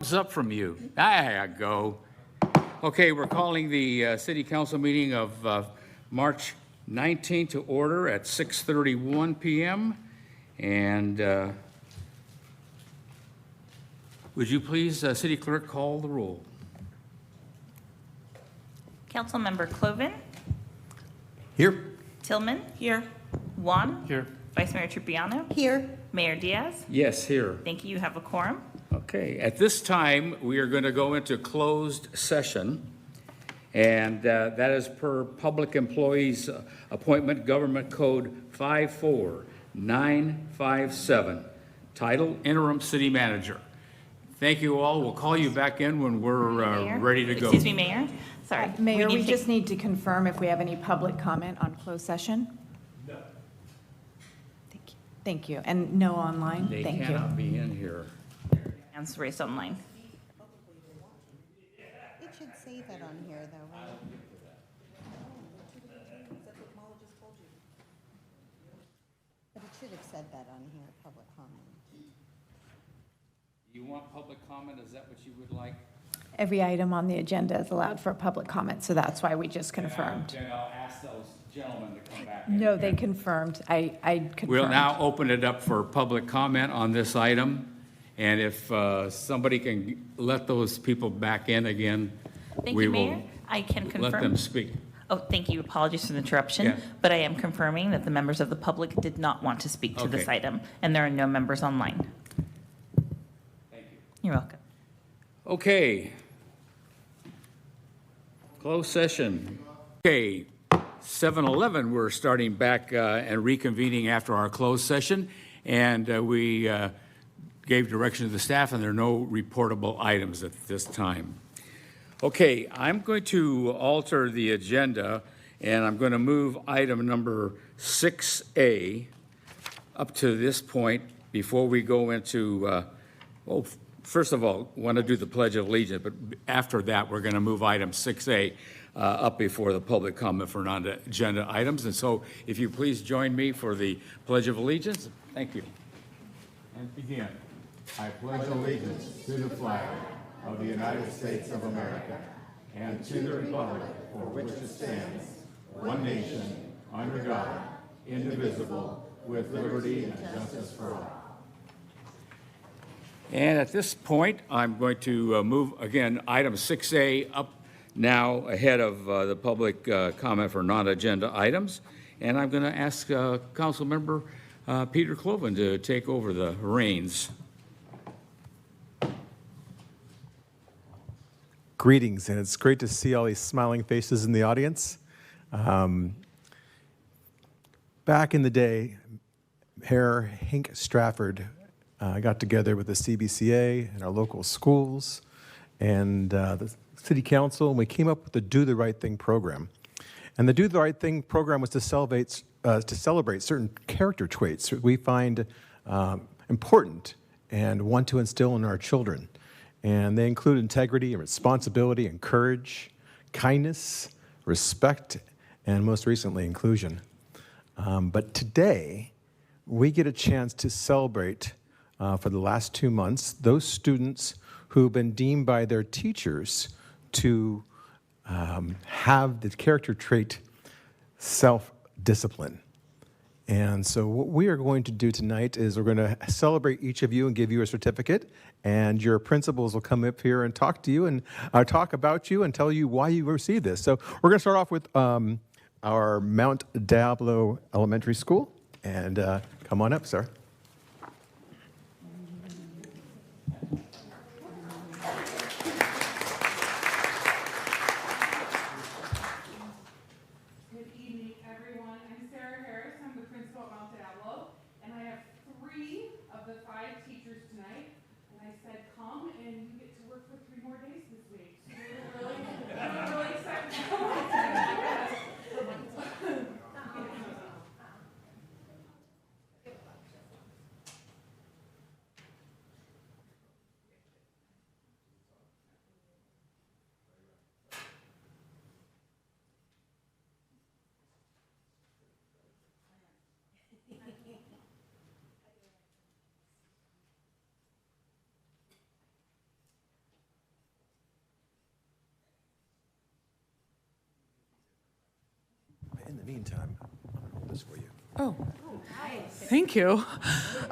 Thumbs up from you. There you go. Okay, we're calling the City Council meeting of March 19th to order at 6:31 p.m. And would you please, City Clerk, call the roll? Councilmember Cloven. Here. Tillman. Here. Juan. Here. Vice Mayor Tripiano. Here. Mayor Diaz. Yes, here. Thank you. You have a quorum. Okay, at this time, we are going to go into closed session, and that is per Public Employees Appointment Government Code 54957, title Interim City Manager. Thank you all. We'll call you back in when we're ready to go. Excuse me, Mayor. Sorry. Mayor, we need to just need to confirm if we have any public comment on closed session. No. Thank you. And no online? They Thank you. cannot be in here. hands raised online. It should say that on here, though, right? But it should have said that on here, public comment. You want public comment? Is that what you would like? Every item on the agenda is allowed for public comment, so that's why we just confirmed. Then I'll ask those gentlemen to come back in. No, they confirmed. I confirmed. We'll now open it up for public comment on this item. And if somebody can let those people back in again, Thank we you, will Mayor. I can confirm. let them speak. Oh, thank you. Apologies for the interruption. Yeah. But I am confirming that the members of the public did not want to speak to this Okay. item, and there are no members online. Thank you. You're welcome. Okay. Closed session. Okay, 7:11, we're starting back and reconvening after our closed session. And we gave direction to the staff, and there are no reportable items at this time. Okay, I'm going to alter the agenda, and I'm going to move item number 6A up to this point before we go into, well, first of all, want to do the Pledge of Allegiance, but after that, we're going to move item 6A up before the public comment for non-agenda items. And so if you please join me for the Pledge of Allegiance. Thank you. And begin. I pledge allegiance to the flag of the United States of America and to the republic for which it stands, one nation, under God, indivisible, with liberty and justice for all. And at this point, I'm going to move, again, item 6A up now ahead of the public comment for non-agenda items. And I'm going to ask Councilmember Peter Cloven to take over the reins. Greetings, and it's great to see all these smiling faces in the audience. Back in the day, Mayor Hank Strafford got together with the CBCA and our local schools and the City Council, and we came up with the Do the Right Thing program. And the Do the Right Thing program was to celebrate certain character traits that we find important and want to instill in our children. And they include integrity and responsibility and courage, kindness, respect, and most recently, inclusion. But today, we get a chance to celebrate for the last 2 months those students who've been deemed by their teachers to have the character trait self-discipline. And so what we are going to do tonight is we're going to celebrate each of you and give you a certificate, and your principals will come up here and talk to you and talk about you and tell you why you received this. So we're going to start off with our Mount Diablo Elementary School, and come on up, sir. meantime, I'll hold this for you. Oh, thank you.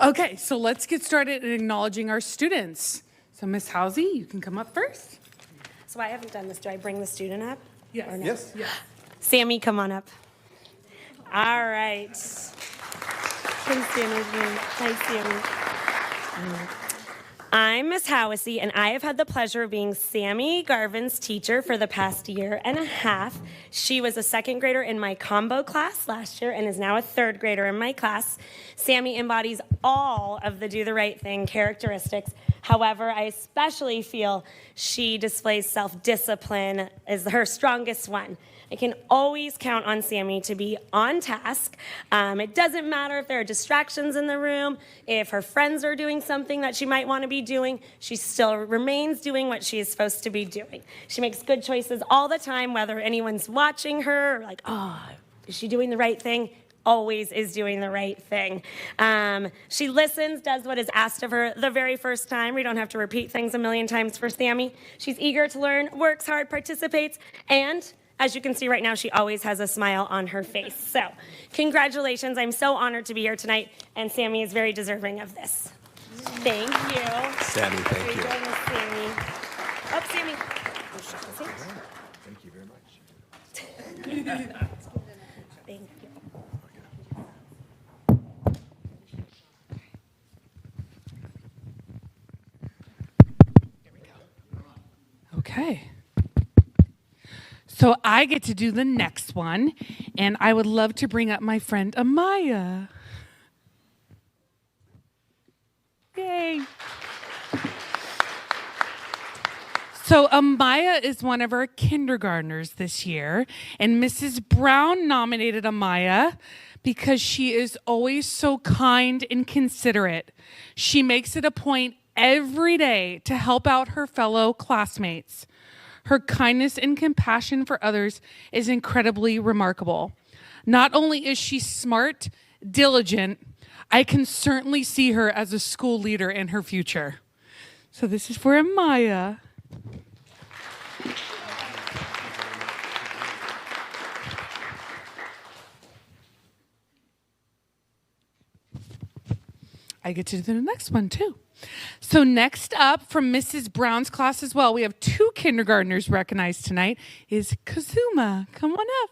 Okay, so let's get started in acknowledging our students. So Ms. Housey, you can come up first. So I haven't done this. Do I bring the student up? Yes. Or no? Yes. Sammy, come on up. All right. Come stand with me. Hi, Sammy. I'm Miss Howesy, and I have had the pleasure of being Sammy Garvin's teacher for the past year and a half. She was a second grader in my combo class last year and is now a third grader in my class. Sammy embodies all of the do the right thing characteristics. However, I especially feel she displays self-discipline as her strongest one. I can always count on Sammy to be on task. It doesn't matter if there are distractions in the room, if her friends are doing something that she might want to be doing, she still remains doing what she is supposed to be doing. She makes good choices all the time, whether anyone's watching her, or like, oh, is she doing the right thing? Always is doing the right thing. She listens, does what is asked of her the very first time. We don't have to repeat things a million times for Sammy. She's eager to learn, works hard, participates, and as you can see right now, she always has a smile on her face. So, congratulations. I'm so honored to be here tonight, and Sammy is very deserving of this. Thank you. Sammy, thank There you. go, Miss Sammy. Up, Sammy. Thank you very much. Thank you. Okay. So I get to do the next one, and I would love to bring up my friend Amaya. Yay. So Amaya is one of our kindergartners this year, and Mrs. Brown nominated Amaya because she is always so kind and considerate. She makes it a point every day to help out her fellow classmates. Her kindness and compassion for others is incredibly remarkable. Not only is she smart, diligent, I can certainly see her as a school leader in her future. So this is for Amaya. I get to do the next one too. So next up from Mrs. Brown's class as well, we have 2 kindergartners recognized tonight, is Kazuma. Come on up.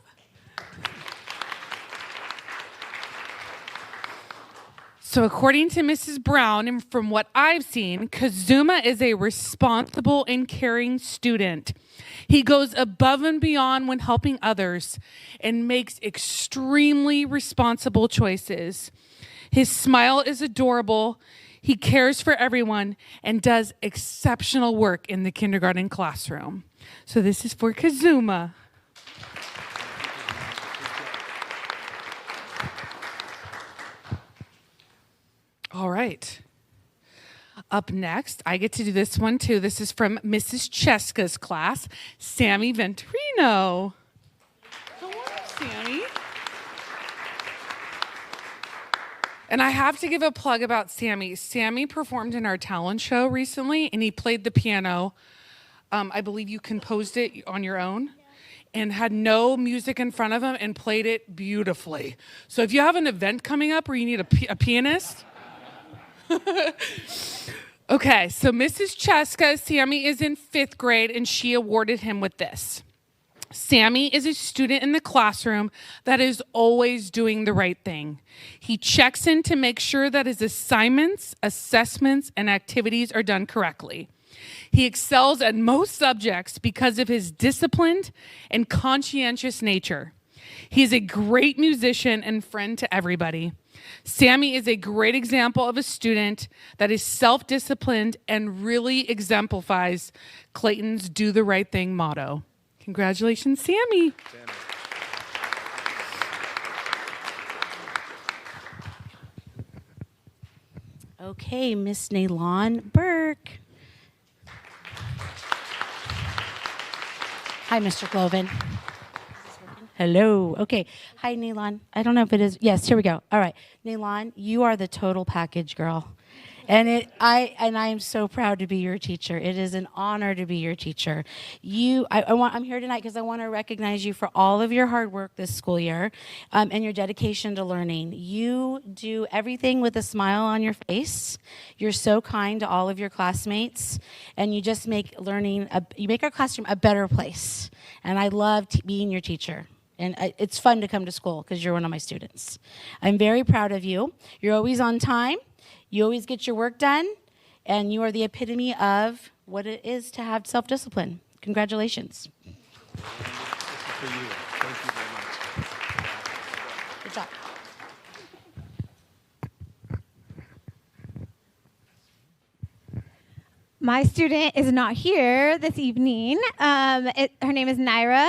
So according to Mrs. Brown, and from what I've seen, Kazuma is a responsible and caring student. He goes above and beyond when helping others and makes extremely responsible choices. His smile is adorable. He cares for everyone and does exceptional work in the kindergarten classroom. So this is for Kazuma. All right. Up next, I get to do this one too. This is from Mrs. Cheska's class, Sammy Venturino. Come on up, Sammy. And I have to give a plug about Sammy. Sammy performed in our talent show recently, and he played the piano. I believe you composed it on your own and had no music in front of him and played it beautifully. So if you have an event coming up where you need a pianist. Okay, so Mrs. Cheska, Sammy is in 5th grade, and she awarded him with this. Sammy is a student in the classroom that is always doing the right thing. He checks in to make sure that his assignments, assessments, and activities are done correctly. He excels at most subjects because of his disciplined and conscientious nature. He is a great musician and friend to everybody. Sammy is a great example of a student that is self-disciplined and really exemplifies Clayton's Do the Right Thing motto. Congratulations, Sammy. Okay, Miss Naylon Burke. Hi, Mr. Cloven. Hello. Okay. Hi, Naylon. I don't know if it is. Yes, here we go. All right. Naylon, you are the total package, girl. And I am so proud to be your teacher. It is an honor to be your teacher. I'm here tonight because I want to recognize you for all of your hard work this school year, and your dedication to learning. You do everything with a smile on your face. You're so kind to all of your classmates, and you just make you make our classroom a better place. And I love being your teacher. And it's fun to come to school because you're one of my students. I'm very proud of you. You're always on time. You always get your work done. And you are the epitome of what it is to have self-discipline. Congratulations. For you. Thank you very much. Good job. My student is not here this evening. Her name is Naira,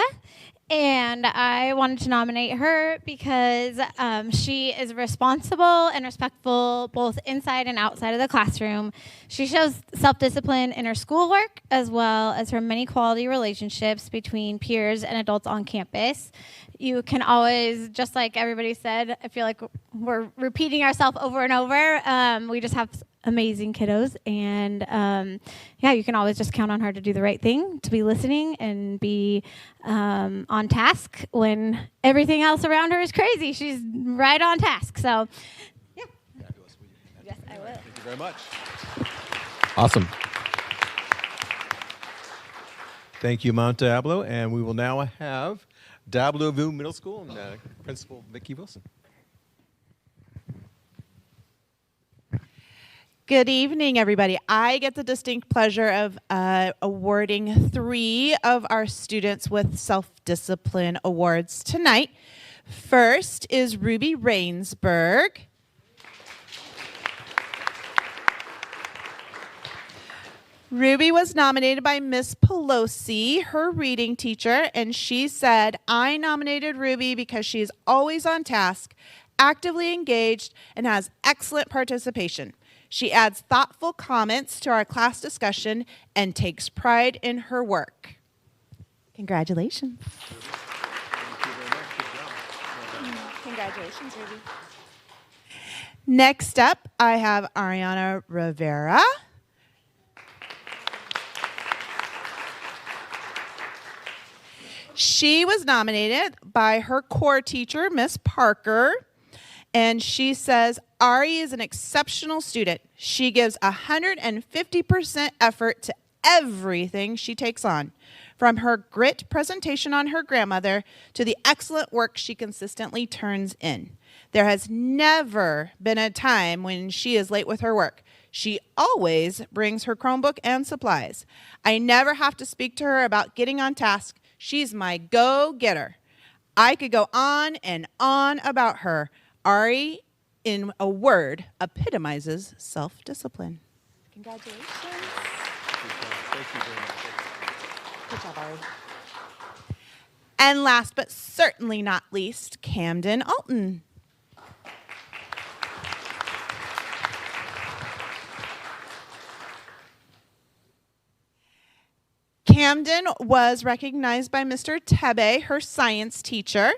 and I wanted to nominate her because she is responsible and respectful both inside and outside of the classroom. She shows self-discipline in her schoolwork as well as her many quality relationships between peers and adults on campus. You can always, just like everybody said, I feel like we're repeating ourselves over and over. We just have amazing kiddos, and you can always just count on her to do the right thing, to be listening and be on task when everything else around her is crazy. She's right on task. So, yeah. Fabulous. Yes, I will. Thank you very much. Awesome. Thank you, Mount Diablo, and we will now have Diablo View Middle School and Principal Vicki Wilson. Good evening, everybody. I get the distinct pleasure of awarding 3 of our students with self-discipline awards tonight. First is Ruby Rainsberg. Ruby was nominated by Miss Pelosi, her reading teacher, and she said, "I nominated Ruby because she's always on task, actively engaged, and has excellent participation. She adds thoughtful comments to our class discussion and takes pride in her work." Congratulations. Congratulations, Ruby. Next up, I have Ariana Rivera. She was nominated by her core teacher, Miss Parker. And she says, "Ari is an exceptional student. She gives 150% effort to everything she takes on, from her grit presentation on her grandmother to the excellent work she consistently turns in. There has never been a time when she is late with her work. She always brings her Chromebook and supplies. I never have to speak to her about getting on task. She's my go-getter. I could go on and on about her. Ari, in a word, epitomizes self-discipline." Congratulations. Thank you very much. Good job, Ari. And last but certainly not least, Camden Alton. Camden was recognized by Mr. Tebe, her science teacher.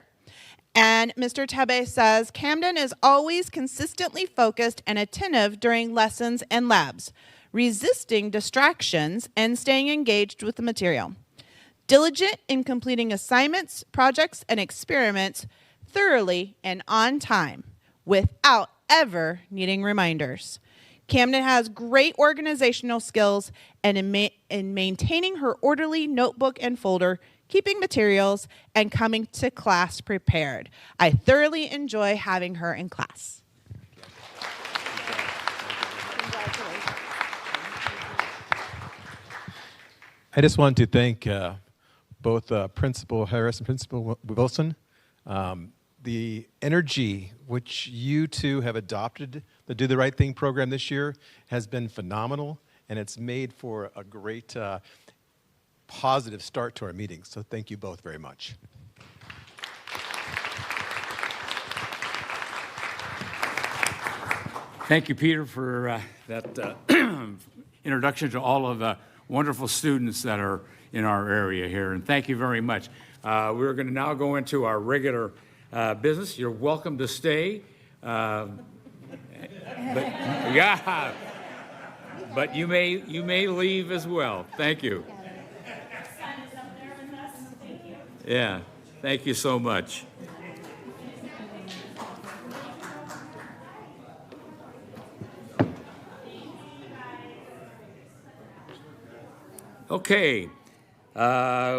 And Mr. Tebe says, "Camden is always consistently focused and attentive during lessons and labs, resisting distractions and staying engaged with the material. Diligent in completing assignments, projects, and experiments thoroughly and on time, without ever needing reminders. Camden has great organizational skills and in maintaining her orderly notebook and folder, keeping materials, and coming to class prepared. I thoroughly enjoy having her in class." I just want to thank both Principal Harris and Principal Wilson. The energy which you two have adopted, the Do the Right Thing program this year, has been phenomenal, and it's made for a great positive start to our meetings. So thank you both very much. Thank you, Peter, for that introduction to all of the wonderful students that are in our area here. And thank you very much. We're going to now go into our regular business. You're welcome to stay. but you may leave as well. Thank you. Yeah, thank you so much. Okay,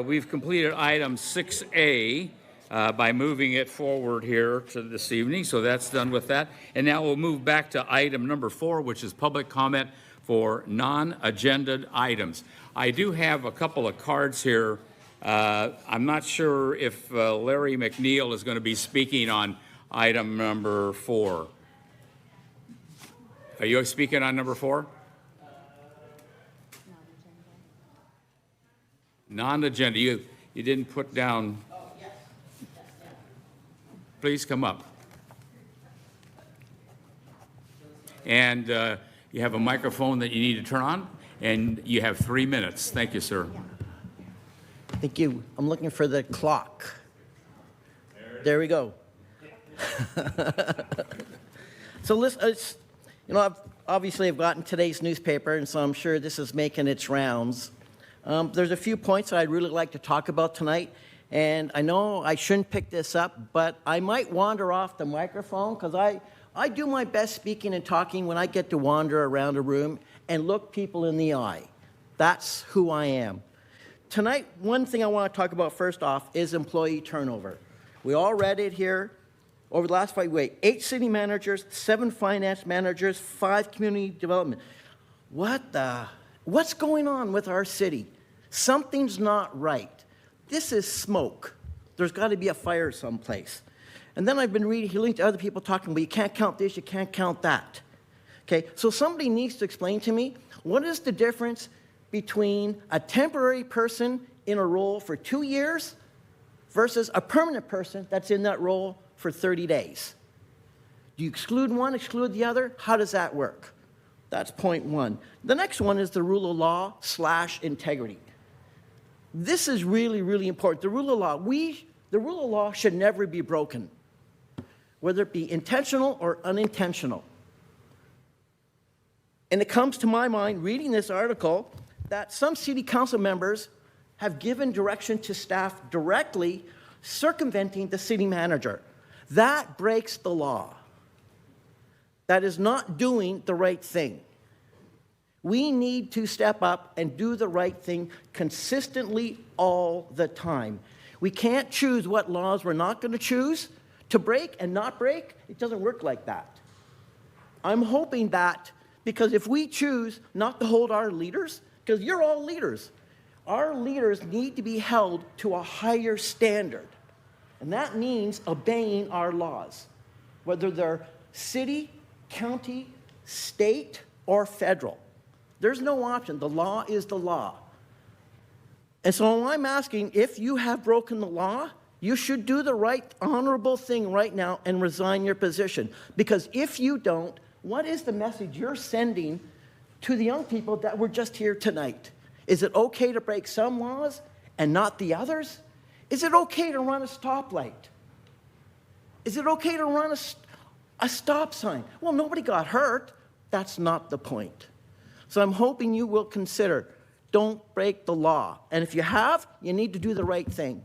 we've completed item 6A by moving it forward here to this evening, so that's done with that. And now we'll move back to item number 4, which is public comment for non-agenda items. I do have a couple of cards here. I'm not sure if Larry McNeil is going to be speaking on item number 4. Are you speaking on number 4? Non-agenda. You didn't put down. Please come up. And you have a microphone that you need to turn on, and you have 3 minutes. Thank you, sir. Thank you. I'm looking for the clock. There we go. So listen, I've gotten today's newspaper, and so I'm sure this is making its rounds. There's a few points that I'd really like to talk about tonight, and I know I shouldn't pick this up, but I might wander off the microphone because I do my best speaking and talking when I get to wander around a room and look people in the eye. That's who I am. Tonight, one thing I want to talk about first off is employee turnover. We all read it here. Over the last 5 weeks, 8 city managers, 7 finance managers, 5 community development. What's going on with our city? Something's not right. This is smoke. There's got to be a fire someplace. And then I've been hearing to other people talking, well, you can't count this, you can't count that. Okay, so somebody needs to explain to me, what is the difference between a temporary person in a role for 2 years versus a permanent person that's in that role for 30 days? Do you exclude one, exclude the other? How does that work? That's point one. The next one is the rule of law / integrity. This is really, really important. The rule of law. The rule of law should never be broken, whether it be intentional or unintentional. And it comes to my mind, reading this article, that some city council members have given direction to staff directly, circumventing the city manager. That breaks the law. That is not doing the right thing. We need to step up and do the right thing consistently all the time. We can't choose what laws we're not going to choose to break and not break. It doesn't work like that. I'm hoping that, because if we choose not to hold our leaders, because you're all leaders, our leaders need to be held to a higher standard. And that means obeying our laws, whether they're city, county, state, or federal. There's no option. The law is the law. And so I'm asking, if you have broken the law, you should do the right, honorable thing right now and resign your position. Because if you don't, what is the message you're sending to the young people that were just here tonight? Is it okay to break some laws and not the others? Is it okay to run a stoplight? Is it okay to run a stop sign? Well, nobody got hurt. That's not the point. So I'm hoping you will consider, don't break the law. And if you have, you need to do the right thing.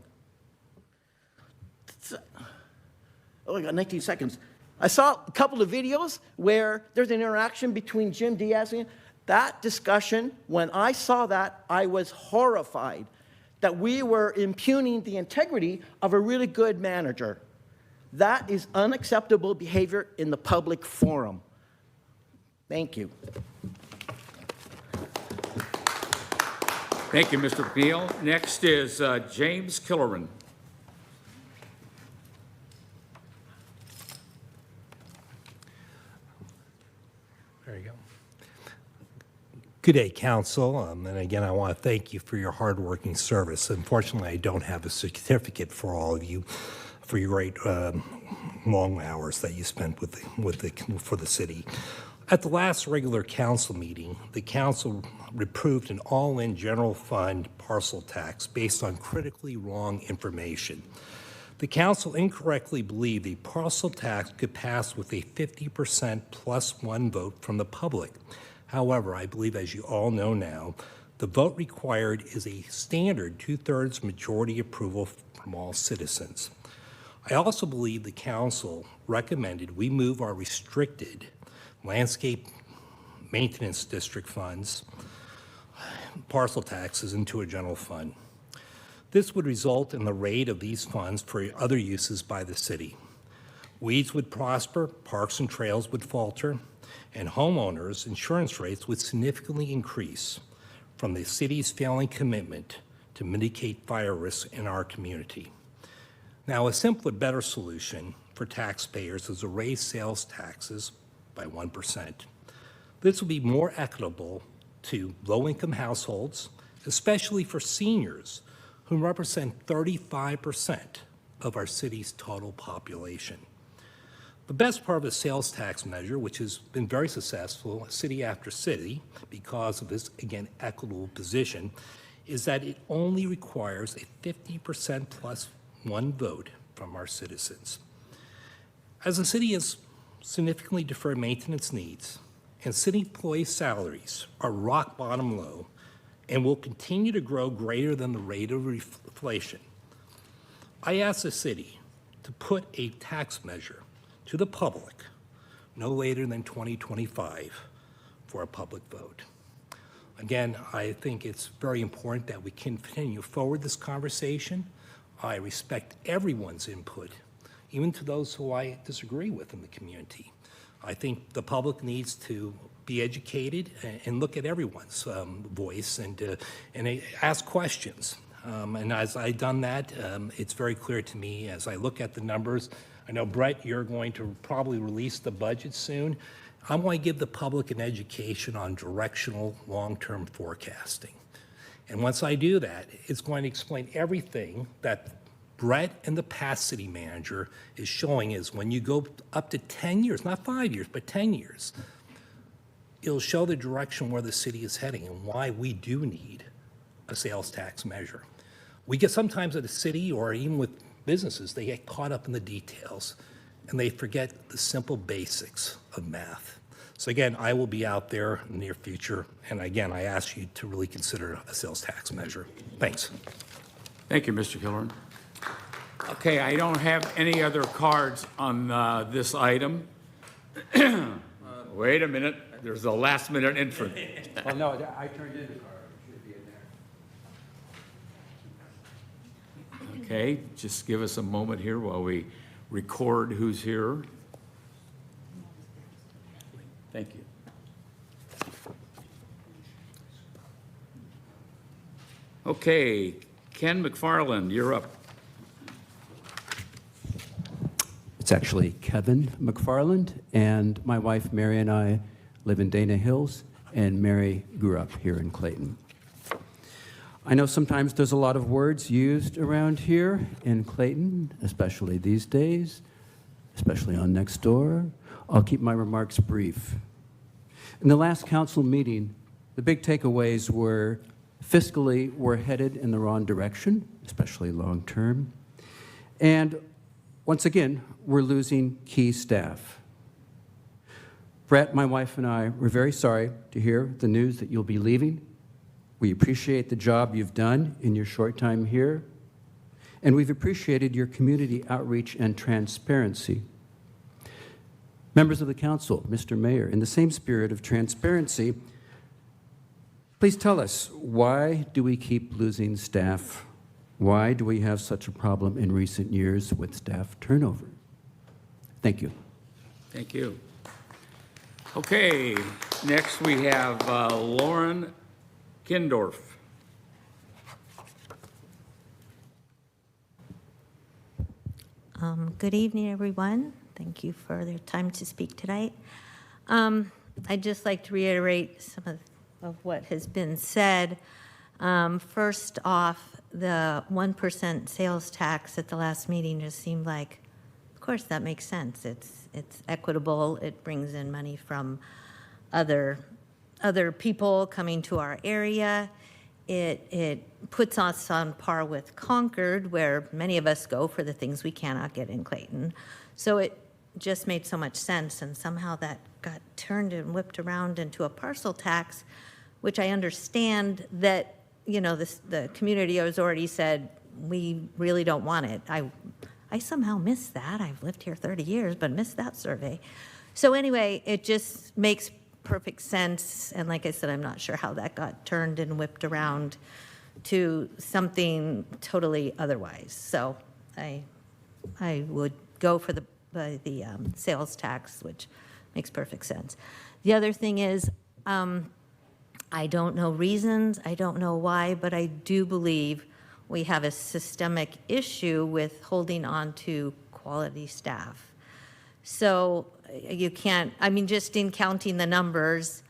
Oh, I got 19 seconds. I saw a couple of videos where there's an interaction between Jim Diaz and that discussion. When I saw that, I was horrified that we were impugning the integrity of a really good manager. That is unacceptable behavior in the public forum. Thank you. Thank you, Mr. McNeil. Next is James Killerman. There you go. Good day, Council. And again, I want to thank you for your hardworking service. Unfortunately, I don't have a certificate for all of you for your great long hours that you spent for the city. At the last regular council meeting, the council approved an all-in general fund parcel tax based on critically wrong information. The council incorrectly believed a parcel tax could pass with a 50% plus one vote from the public. However, I believe, as you all know now, the vote required is a standard 2/3 majority approval from all citizens. I also believe the council recommended we move our restricted landscape maintenance district funds, parcel taxes, into a general fund. This would result in the rate of these funds for other uses by the city. Weeds would prosper, parks and trails would falter, and homeowners' insurance rates would significantly increase from the city's failing commitment to mitigate fire risks in our community. Now, a simpler, better solution for taxpayers is to raise sales taxes by 1%. This will be more equitable to low-income households, especially for seniors, who represent 35% of our city's total population. The best part of the sales tax measure, which has been very successful city after city because of this, again, equitable position, is that it only requires a 50% plus one vote from our citizens. As the city has significantly deferred maintenance needs, and city employee salaries are rock bottom low and will continue to grow greater than the rate of inflation, I ask the city to put a tax measure to the public no later than 2025 for a public vote. Again, I think it's very important that we continue forward this conversation. I respect everyone's input, even to those who I disagree with in the community. I think the public needs to be educated and look at everyone's voice and ask questions. And as I've done that, it's very clear to me as I look at the numbers. I know, Brett, you're going to probably release the budget soon. I want to give the public an education on directional long-term forecasting. And once I do that, it's going to explain everything that Brett and the past city manager is showing is when you go up to 10 years, not 5 years, but 10 years, it'll show the direction where the city is heading and why we do need a sales tax measure. We get sometimes at a city or even with businesses, they get caught up in the details and they forget the simple basics of math. So again, I will be out there in the near future. And again, I ask you to really consider a sales tax measure. Thanks. Thank you, Mr. Killorn. Okay, I don't have any other cards on this item. Wait a minute, there's a last-minute entrant. Well, no, I turned in the card. It should be in there. Okay, just give us a moment here while we record who's here. Thank you. Okay, Ken McFarland, you're up. It's actually Kevin McFarland, and my wife Mary and I live in Dana Hills, and Mary grew up here in Clayton. I know sometimes there's a lot of words used around here in Clayton, especially these days, especially on next door. I'll keep my remarks brief. In the last council meeting, the big takeaways were fiscally we're headed in the wrong direction, especially long term, and once again, we're losing key staff. Brett, my wife, and I were very sorry to hear the news that you'll be leaving. We appreciate the job you've done in your short time here, and we've appreciated your community outreach and transparency. Members of the council, Mr. Mayor, in the same spirit of transparency, please tell us, why do we keep losing staff? Why do we have such a problem in recent years with staff turnover? Thank you. Thank you. Okay, next we have Lauren Kindorf. Good evening, everyone. Thank you for their time to speak tonight. I'd just like to reiterate some of what has been said. First off, the 1% sales tax at the last meeting just seemed like, of course, that makes sense. It's equitable. It brings in money from other people coming to our area. It puts us on par with Concord, where many of us go for the things we cannot get in Clayton. So it just made so much sense, and somehow that got turned and whipped around into a parcel tax, which I understand that, the community has already said, we really don't want it. I somehow missed that. I've lived here 30 years, but missed that survey. So anyway, it just makes perfect sense. And like I said, I'm not sure how that got turned and whipped around to something totally otherwise. So I would go for the sales tax, which makes perfect sense. The other thing is, I don't know reasons, I don't know why, but I do believe we have a systemic issue with holding on to quality staff. So you can't, just in counting the numbers,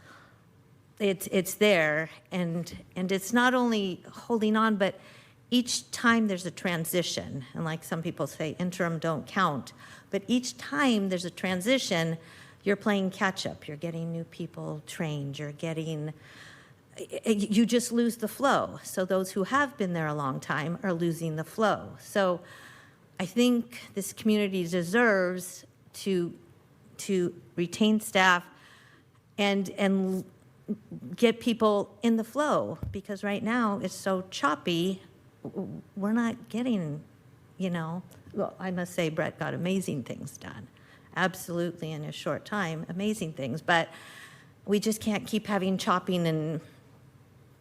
it's there, and it's not only holding on, but each time there's a transition, and like some people say, interim don't count, but each time there's a transition, you're playing catch up, you're getting new people trained, you just lose the flow. So those who have been there a long time are losing the flow. So I think this community deserves to retain staff and get people in the flow, because right now it's so choppy. We're not getting, well, I must say Brett got amazing things done. Absolutely, in a short time, amazing things. But we just can't keep having chopping and,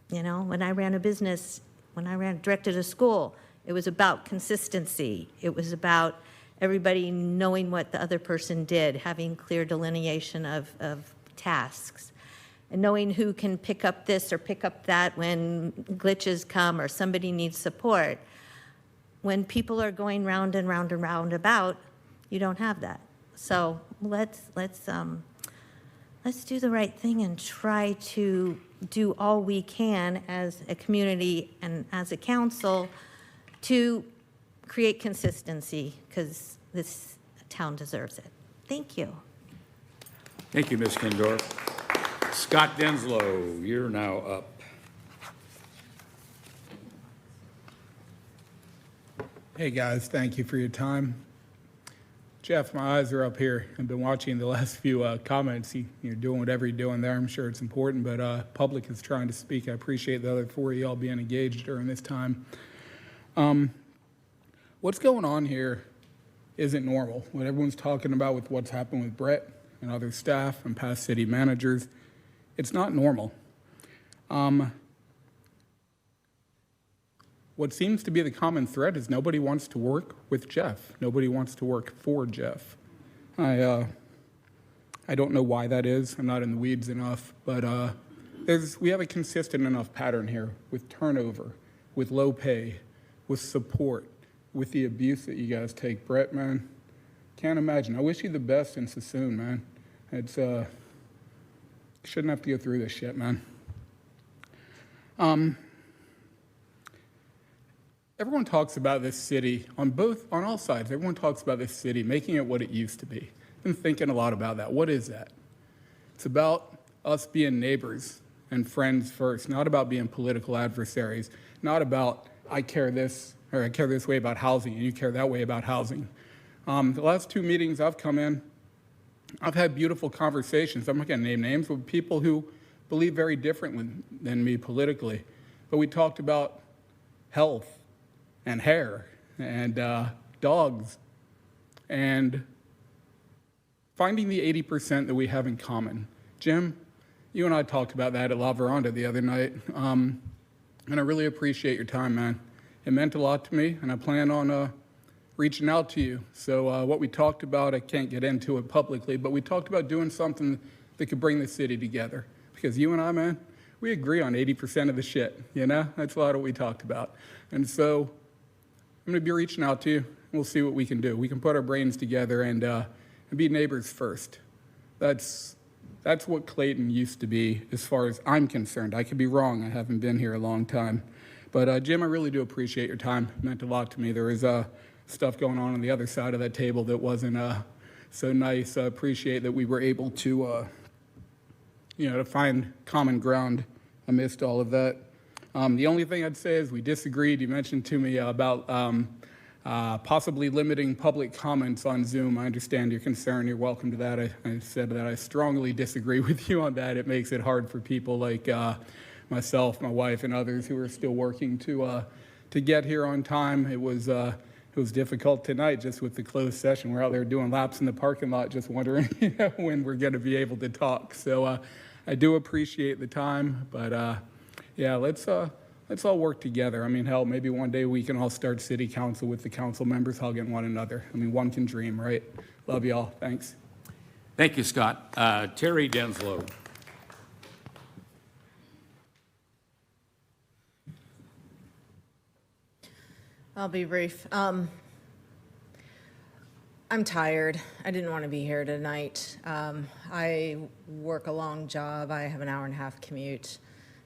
when I ran a business, directed a school, it was about consistency. It was about everybody knowing what the other person did, having clear delineation of tasks, and knowing who can pick up this or pick up that when glitches come or somebody needs support. When people are going round and round and round about, you don't have that. So let's do the right thing and try to do all we can as a community and as a council to create consistency, because this town deserves it. Thank you. Thank you, Ms. Kendor. Scott Denslow, you're now up. Hey guys, thank you for your time. Jeff, my eyes are up here. I've been watching the last few comments. You're doing whatever you're doing there. I'm sure it's important, but public is trying to speak. I appreciate the other four of y'all being engaged during this time. What's going on here isn't normal. What everyone's talking about with what's happened with Brett and other staff and past city managers, it's not normal. What seems to be the common thread is nobody wants to work with Jeff. Nobody wants to work for Jeff. I don't know why that is. I'm not in the weeds enough, but we have a consistent enough pattern here with turnover, with low pay, with support, with the abuse that you guys take. Brett, man, can't imagine. I wish you the best in Sassoon, man. It's shouldn't have to go through this shit, man. Everyone talks about this city on all sides. Everyone talks about this city, making it what it used to be. I've been thinking a lot about that. What is that? It's about us being neighbors and friends first, not about being political adversaries, not about I care this way about housing and you care that way about housing. The last two meetings I've come in, I've had beautiful conversations. I'm not going to name names, with people who believe very differently than me politically. But we talked about health and hair and dogs and finding the 80% that we have in common. Jim, you and I talked about that at La Veranda the other night, and I really appreciate your time, man. It meant a lot to me, and I plan on reaching out to you. So what we talked about, I can't get into it publicly, but we talked about doing something that could bring the city together. Because you and I, man, we agree on 80% of the shit, That's a lot of what we talked about. And so I'm going to be reaching out to you, and we'll see what we can do. We can put our brains together and be neighbors first. That's what Clayton used to be, as far as I'm concerned. I could be wrong. I haven't been here a long time. But Jim, I really do appreciate your time. It meant a lot to me. There was stuff going on the other side of that table that wasn't so nice. I appreciate that we were able to, to find common ground amidst all of that. The only thing I'd say is we disagreed. You mentioned to me about possibly limiting public comments on Zoom. I understand your concern. You're welcome to that. I said that I strongly disagree with you on that. It makes it hard for people like myself, my wife, and others who are still working to get here on time. It was difficult tonight just with the closed session. We're out there doing laps in the parking lot just wondering when we're going to be able to talk. So I do appreciate the time, but yeah, let's all work together. I mean, hell, maybe one day we can all start city council with the council members hugging one another. I mean, one can dream, right? Love y'all. Thanks. Thank you, Scott. Terry Denslow. I'll be brief. I'm tired. I didn't want to be here tonight. I work a long job. I have an hour-and-a-half commute.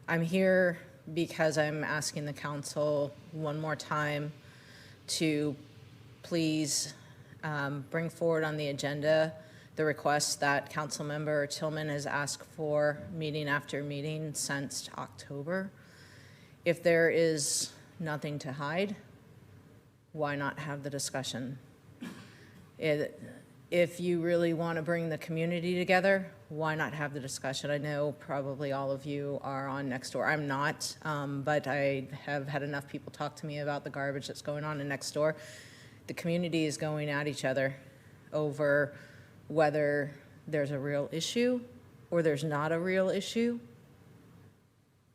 I'm here because I'm asking the council one more time to please bring forward on the agenda the request that Councilmember Tillman has asked for meeting after meeting since October. If there is nothing to hide, why not have the discussion? If you really want to bring the community together, why not have the discussion? I know probably all of you are on Nextdoor. I'm not, but I have had enough people talk to me about the garbage that's going on in Nextdoor. The community is going at each other over whether there's a real issue or there's not a real issue.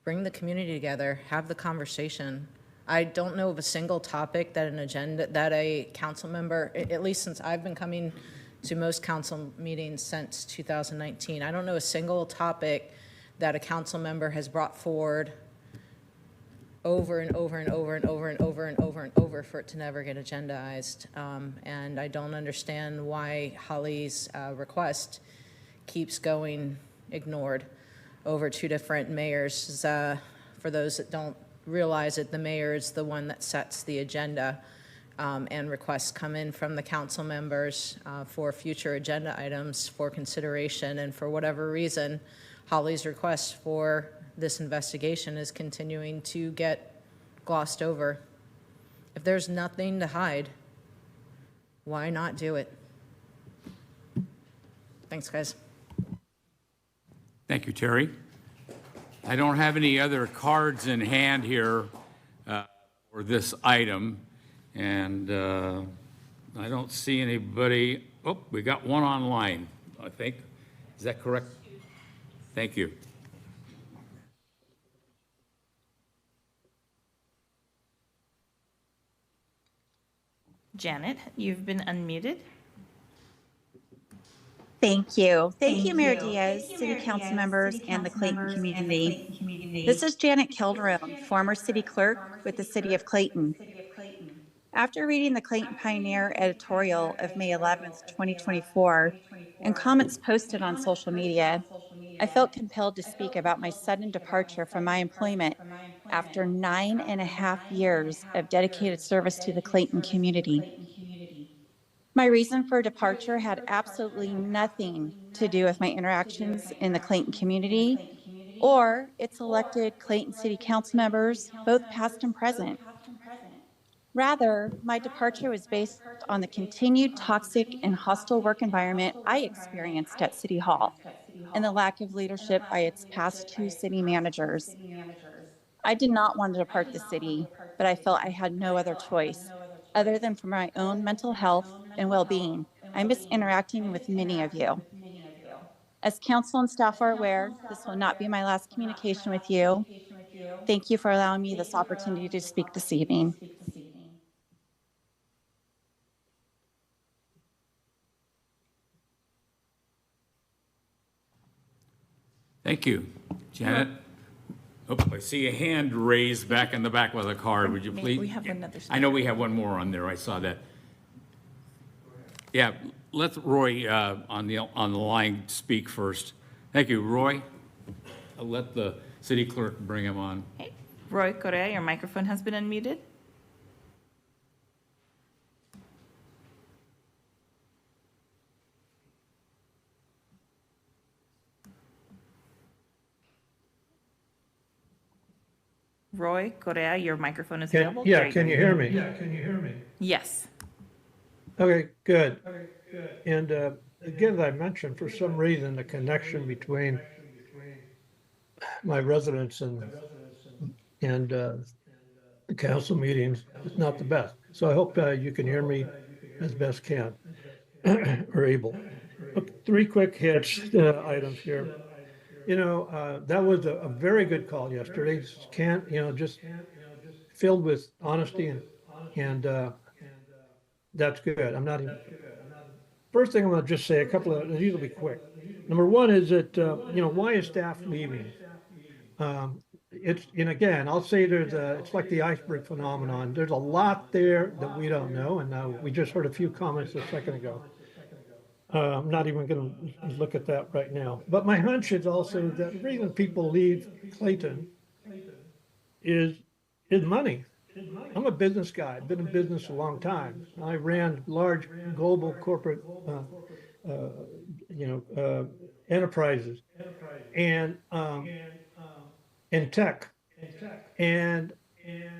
Bring the community together, have the conversation. I don't know of a single topic that a council member, at least since I've been coming to most council meetings since 2019, I don't know a single topic that a council member has brought forward over and over and over and over and over and over and over for it to never get agendized. And I don't understand why Holly's request keeps going ignored over two different mayors. For those that don't realize it, the mayor is the one that sets the agenda, and requests come in from the council members for future agenda items for consideration. And for whatever reason, Holly's request for this investigation is continuing to get glossed over. If there's nothing to hide, why not do it? Thanks, guys. Thank you, Terry. I don't have any other cards in hand here for this item, and I don't see anybody. Oh, we got one online, I think. Is that correct? Thank you. Janet, you've been unmuted. Thank you. Thank you, Mayor Diaz, City Council members, and the Clayton community. This is Janet Kilderoom, former City Clerk with the City of Clayton. After reading the Clayton Pioneer editorial of May 11th, 2024, and comments posted on social media, I felt compelled to speak about my sudden departure from my employment after 9.5 years of dedicated service to the Clayton community. My reason for departure had absolutely nothing to do with my interactions in the Clayton community or its elected Clayton City Council members, both past and present. Rather, my departure was based on the continued toxic and hostile work environment I experienced at City Hall and the lack of leadership by its past two city managers. I did not want to depart the city, but I felt I had no other choice other than for my own mental health and well-being. I miss interacting with many of you. As council and staff are aware, this will not be my last communication with you. Thank you for allowing me this opportunity to speak this evening. Thank you, Janet. Oh, I see a hand raised back in the back with a card. Would you please? We have another. I know we have one more on there. I saw that. Yeah, let Roy on the line speak first. Thank you, Roy. I'll let the city clerk bring him on. Okay. Roy Correa, your microphone has been unmuted. Roy Correa, your microphone is Can, available. yeah, There can go. you hear me? Yeah, can you hear me? Yes. Okay, good. And again, I mentioned for some reason the connection between my residence and the council meetings is not the best. So I hope you can hear me as best can or able. Okay, three quick hits items here. You know, that was a very good call yesterday. Can't, you know, just filled with honesty and that's good. I'm not even. First thing I'm going to just say a couple of these will be quick. Number one is that you know, why is staff leaving? It's, and again, I'll say it's like the iceberg phenomenon. There's a lot there that we don't know, and we just heard a few comments a second ago. I'm not even going to look at that right now. But my hunch is also that the reason people leave Clayton is money. I'm a business guy. I've been in business a long time. I ran large global corporate, enterprises, and in tech. And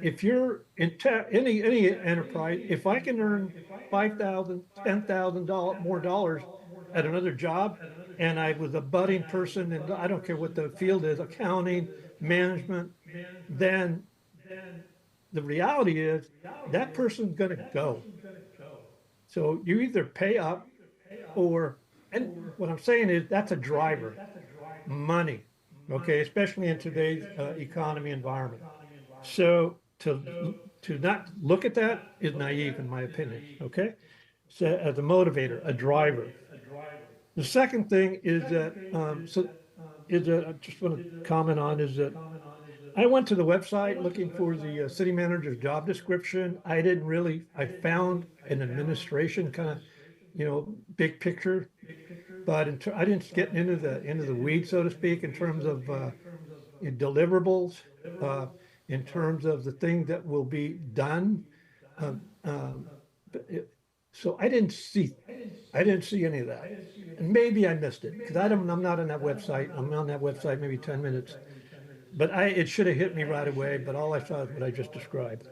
if you're in tech, any enterprise, if I can earn $5,000, $10,000 more dollars at another job, and I was a budding person, and I don't care what the field is, accounting, management, then the reality is that person's going to go. So you either pay up or, and what I'm saying is that's a driver, money, okay, especially in today's economy environment. So to not look at that is naive in my opinion, okay? So as a motivator, a driver. The second thing is that, I just want to comment on is that I went to the website looking for the city manager's job description. I found an administration kind of, you know, big picture, but I didn't get into the weeds, so to speak, in terms of deliverables, in terms of the thing that will be done. So I didn't see any of that, and maybe I missed it because I'm not on that website. I'm on that website maybe 10 minutes. But it should have hit me right away, but all I saw is what I just described.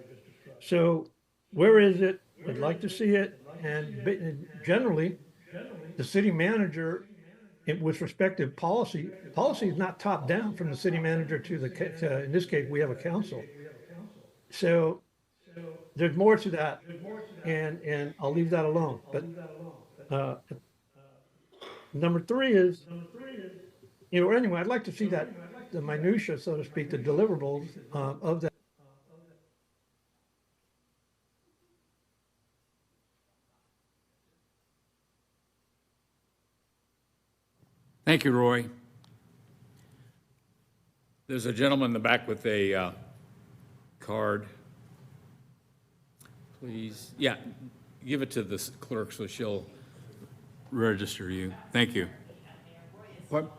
So where is it? I'd like to see it. And generally, the city manager, with respect to policy is not top down from the city manager to in this case, we have a council. So there's more to that, and I'll leave that alone. But number three is, you know, anyway, I'd like to see that, the minutia, so to speak, the deliverables of that. Thank you, Roy. There's a gentleman in the back with a card. Please, yeah, give it to the clerk so she'll register you. Thank you. What?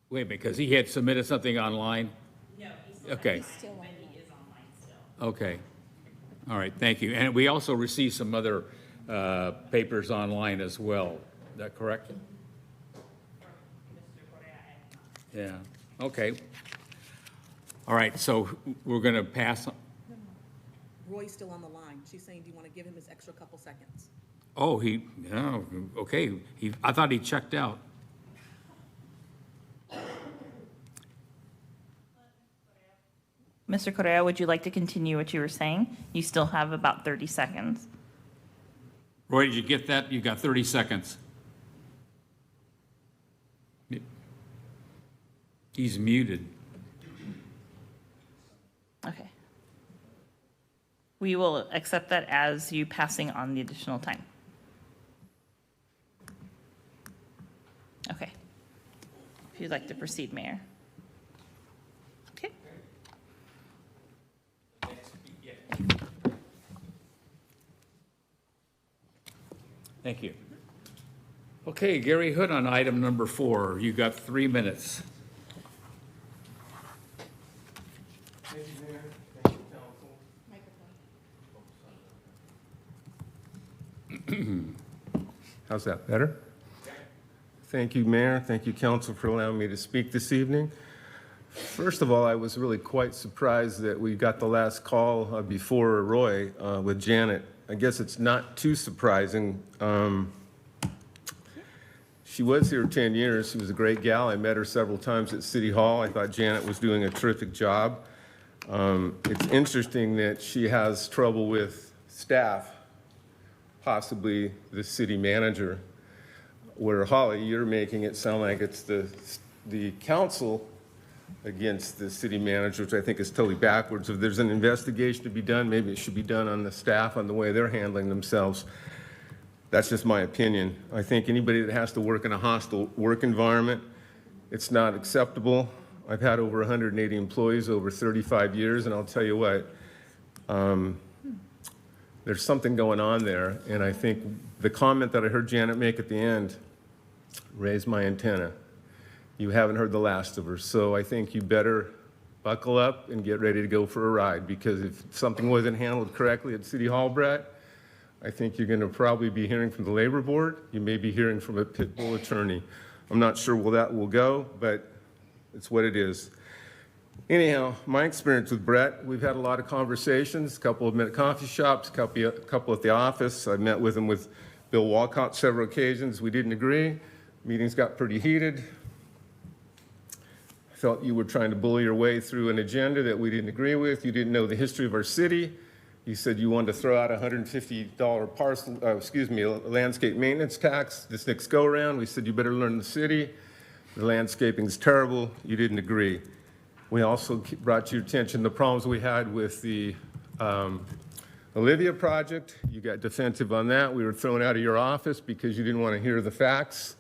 Wait, because he had submitted something online? No, he's still, okay. He's still online. He is online still. Okay. All right, thank you. And we also received some other papers online as well. Is that correct? Yeah, okay. All right, so we're going to pass. Roy's still on the line. She's saying, do you want to give him his extra couple seconds? Oh, okay. I thought he checked out. Mr. Correa, would you like to continue what you were saying? You still have about 30 seconds. Roy, did you get that? You got 30 seconds. He's muted. Okay. We will accept that as you passing on the additional time. Okay. If you'd like to proceed, Mayor. Okay. Thank you. Okay, Gary Hood on item number 4. You got 3 minutes. Thank you, Mayor. Thank you, council. How's that, better? Thank you, Mayor. Thank you, Council, for allowing me to speak this evening. First of all, I was really quite surprised that we got the last call before Roy with Janet. I guess it's not too surprising. She was here 10 years. She was a great gal. I met her several times at City Hall. I thought Janet was doing a terrific job. It's interesting that she has trouble with staff, possibly the city manager, where Holly, you're making it sound like it's the council against the city manager, which I think is totally backwards. If there's an investigation to be done, maybe it should be done on the staff, on the way they're handling themselves. That's just my opinion. I think anybody that has to work in a hostile work environment, it's not acceptable. I've had over 180 employees over 35 years, and I'll tell you what, there's something going on there, and I think the comment that I heard Janet make at the end raised my antenna. You haven't heard the last of her, so I think you better buckle up and get ready to go for a ride, because if something wasn't handled correctly at City Hall, Brett, I think you're going to probably be hearing from the Labor Board. You may be hearing from a pit bull attorney. I'm not sure where that will go, but it's what it is. Anyhow, my experience with Brett, we've had a lot of conversations. A couple have met at coffee shops, a couple at the office. I met with him with Bill Walcott several occasions. We didn't agree. Meetings got pretty heated. I felt you were trying to bully your way through an agenda that we didn't agree with. You didn't know the history of our city. You said you wanted to throw out a $150 landscape maintenance tax this next go-around. We said you better learn the city. The landscaping is terrible. You didn't agree. We also brought to your attention the problems we had with the Olivia project. You got defensive on that. We were thrown out of your office because you didn't want to hear the facts.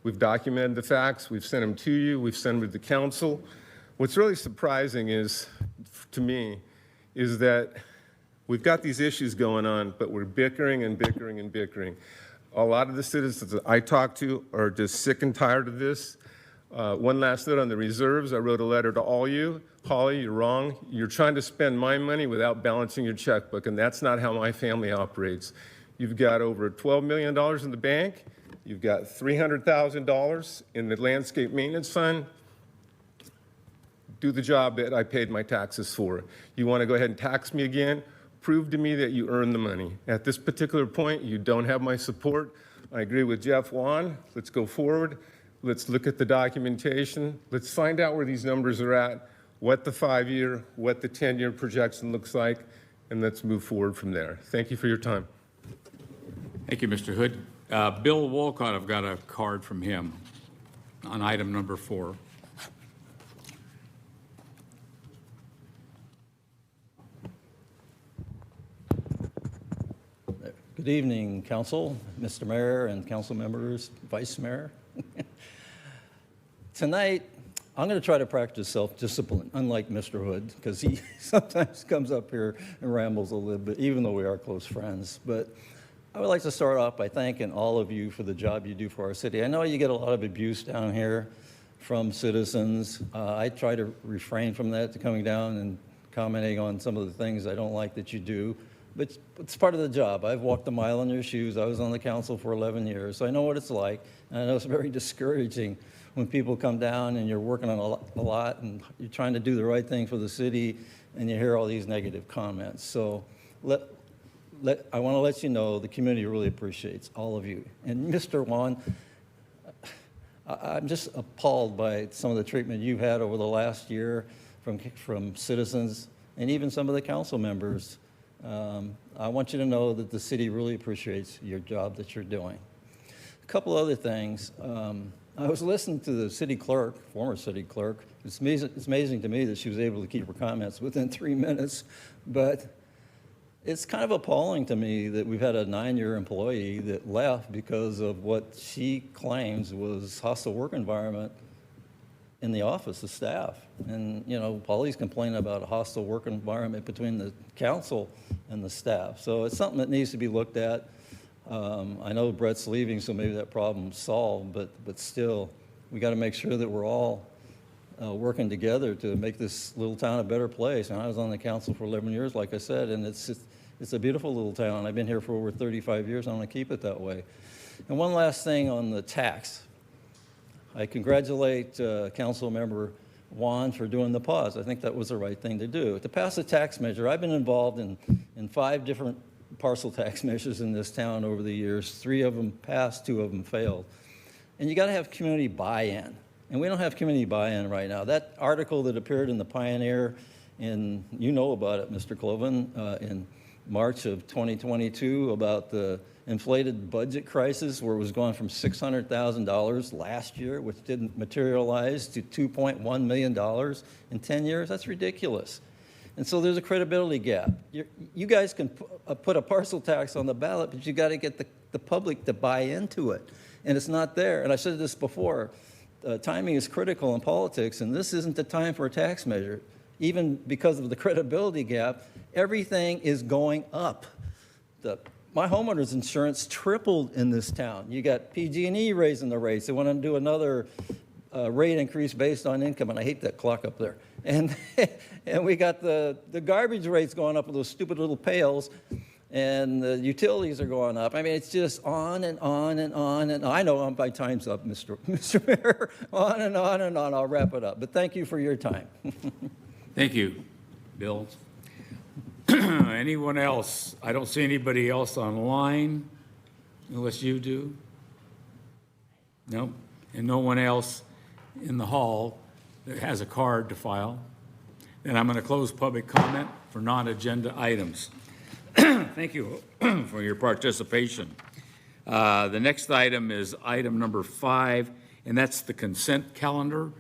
We've documented the facts. We've sent them to you. We've sent them to the council. What's really surprising is, to me, is that we've got these issues going on, but we're bickering and bickering and bickering. A lot of the citizens that I talk to are just sick and tired of this. One last note on the reserves. I wrote a letter to all you. Holly, you're wrong. You're trying to spend my money without balancing your checkbook, and that's not how my family operates. You've got over $12 million in the bank. You've got $300,000 in the landscape maintenance fund. Do the job that I paid my taxes for. You want to go ahead and tax me again? Prove to me that you earned the money. At this particular point, you don't have my support. I agree with Jeff Wan. Let's go forward. Let's look at the documentation. Let's find out where these numbers are at, what the 5-year, what the 10-year projection looks like, and let's move forward from there. Thank you for your time. Thank you, Mr. Hood. Bill Walcott, I've got a card from him on item number 4. Good evening, Council, Mr. Mayor, and Council members, Vice Mayor. Tonight, I'm going to try to practice self-discipline, unlike Mr. Hood, because he sometimes comes up here and rambles a little bit, even though we are close friends. But I would like to start off by thanking all of you for the job you do for our city. I know you get a lot of abuse down here from citizens. I try to refrain from that, to coming down and commenting on some of the things I don't like that you do. But it's part of the job. I've walked a mile in your shoes. I was on the council for 11 years, so I know what it's like. And I know it's very discouraging when people come down and you're working on a lot and you're trying to do the right thing for the city and you hear all these negative comments. So I want to let you know the community really appreciates all of you. And Mr. Wan, I'm just appalled by some of the treatment you've had over the last year from citizens and even some of the council members. I want you to know that the city really appreciates your job that you're doing. A couple other things. I was listening to the city clerk, former city clerk. It's amazing to me that she was able to keep her comments within 3 minutes, but it's kind of appalling to me that we've had a 9-year employee that left because of what she claims was hostile work environment in the office, the staff. And, you know, Paulie's complaining about a hostile work environment between the council and the staff. So it's something that needs to be looked at. I know Brett's leaving, so maybe that problem's solved, but still, we got to make sure that we're all working together to make this little town a better place. And I was on the council for 11 years, like I said, and it's a beautiful little town. I've been here for over 35 years. I want to keep it that way. And one last thing on the tax. I congratulate Council Member Juan for doing the pause. I think that was the right thing to do. To pass a tax measure, I've been involved in 5 different parcel tax measures in this town over the years. 3 of them passed, 2 of them failed. And you got to have community buy-in. And we don't have community buy-in right now. That article that appeared in the Pioneer, and you know about it, Mr. Cloven, in March of 2022 about the inflated budget crisis where it was going from $600,000 last year, which didn't materialize, to $2.1 million in 10 years. That's ridiculous. And so there's a credibility gap. You guys can put a parcel tax on the ballot, but you got to get the public to buy into it. And it's not there. And I said this before, timing is critical in politics, and this isn't the time for a tax measure. Even because of the credibility gap, everything is going up. My homeowner's insurance tripled in this town. You got PG&E raising the rates. They want to do another rate increase based on income, and I hate that clock up there. And and we got the garbage rates going up with those stupid little pails, and the utilities are going up. I mean, it's just on and on and on and on. I know my time's up, Mr. Mayor. On and on and on. I'll wrap it up. But thank you for your time. Thank you, Bill. Anyone else? I don't see anybody else online, unless you do. No? And no one else in the hall that has a card to file. Then I'm going to close public comment for non-agenda items. Thank you for your participation. The next item is item number 5, and that's the consent calendar.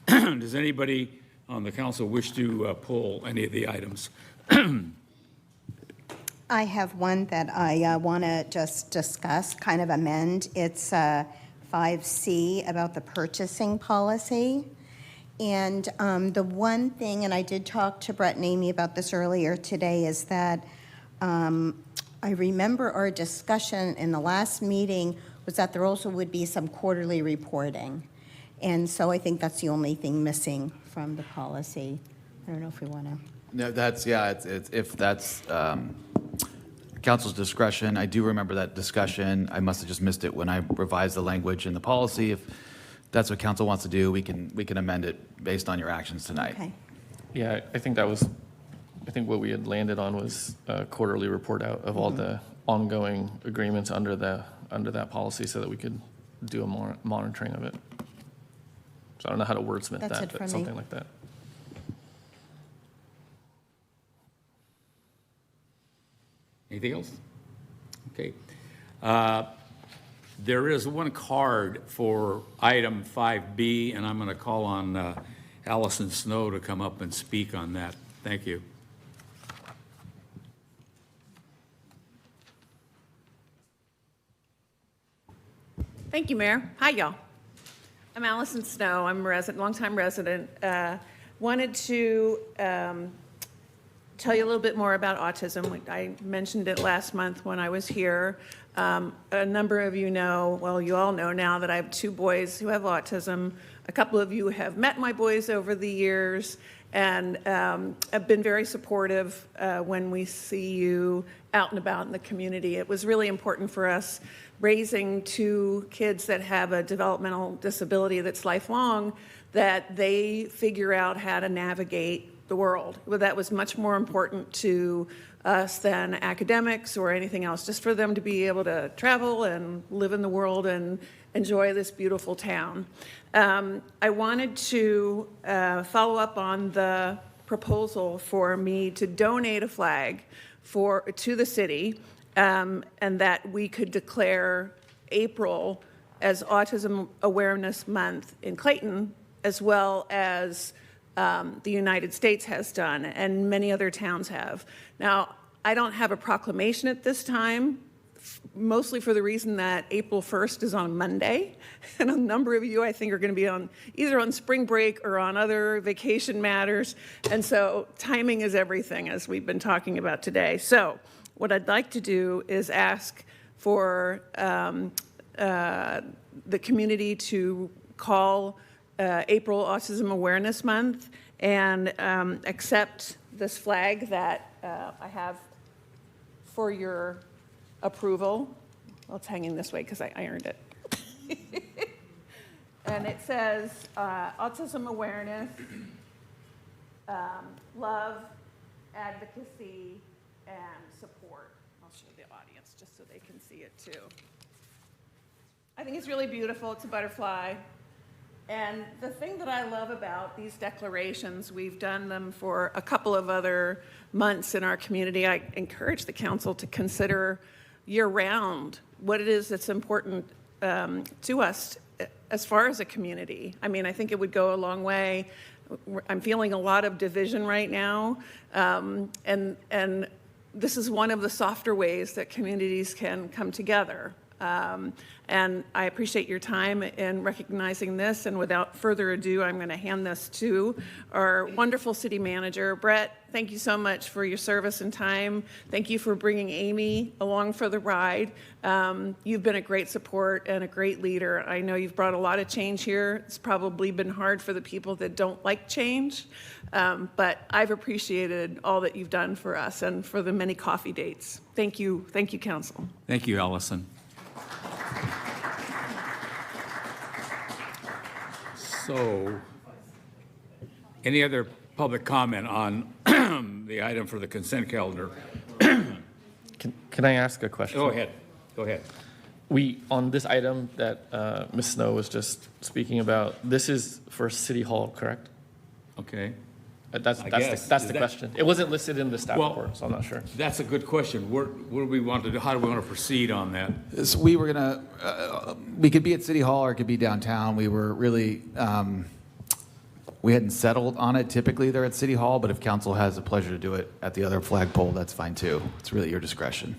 Does anybody on the council wish to pull any of the items? I have one that I want to just discuss, kind of amend. It's 5C about the purchasing policy. And the one thing, and I did talk to Brett and Amy about this earlier today, is that I remember our discussion in the last meeting was that there also would be some quarterly reporting. And so I think that's the only thing missing from the policy. I don't know if we want to. No, that's, yeah, it's if that's council's discretion. I do remember that discussion. I must have just missed it when I revised the language in the policy. If that's what council wants to do, we can amend it based on your actions tonight. Okay. Yeah, I think what we had landed on was a quarterly report out of all the ongoing agreements under that policy so that we could do a monitoring of it. So I don't know how to wordsmith That's that, but something like that. Anything else? Okay. There is one card for item 5B, and I'm going to call on Allison Snow to come up and speak on that. Thank you. Thank you, Mayor. Hi, y'all. I'm Allison Snow. I'm a longtime resident. Wanted to tell you a little bit more about autism. I mentioned it last month when I was here. A number of you know, well, you all know now that I have 2 boys who have autism. A couple of you have met my boys over the years and have been very supportive when we see you out and about in the community. It was really important for us raising 2 kids that have a developmental disability that's lifelong, that they figure out how to navigate the world. Well, that was much more important to us than academics or anything else, just for them to be able to travel and live in the world and enjoy this beautiful town. I wanted to follow up on the proposal for me to donate a flag to the city, and that we could declare April as Autism Awareness Month in Clayton, as well as the United States has done, and many other towns have. Now, I don't have a proclamation at this time, mostly for the reason that April 1st is on Monday, and a number of you, I think, are going to be either on spring break or on other vacation matters, and so timing is everything, as we've been talking about today. So what I'd like to do is ask for the community to call April Autism Awareness Month and accept this flag that I have for your approval. Well, it's hanging this way because I ironed it. And it says autism awareness, love, advocacy, and support. I'll show the audience just so they can see it too. I think it's really beautiful. It's a butterfly. And the thing that I love about these declarations, we've done them for a couple of other months in our community. I encourage the council to consider year-round what it is that's important to us as far as a community. I mean, I think it would go a long way. I'm feeling a lot of division right now, and this is one of the softer ways that communities can come together. And I appreciate your time in recognizing this. And without further ado, I'm going to hand this to our wonderful city manager. Brett, thank you so much for your service and time. Thank you for bringing Amy along for the ride. You've been a great support and a great leader. I know you've brought a lot of change here. It's probably been hard for the people that don't like change. But I've appreciated all that you've done for us and for the many coffee dates. Thank you. Thank you, Council. Thank you, Allison. So, any other public comment on the item for the consent calendar? Can I ask a question? Go ahead. Go ahead. On this item that Ms. Snow was just speaking about, this is for City Hall, correct? Okay. That's the question. It wasn't listed in the staff report, so I'm not sure. That's a good question. What do we want to do? How do we want to proceed on that? So we were gonna, we could be at City Hall or it could be downtown. We were really, we hadn't settled on it. Typically they're at City Hall, but if council has the pleasure to do it at the other flagpole, that's fine too. It's really your discretion.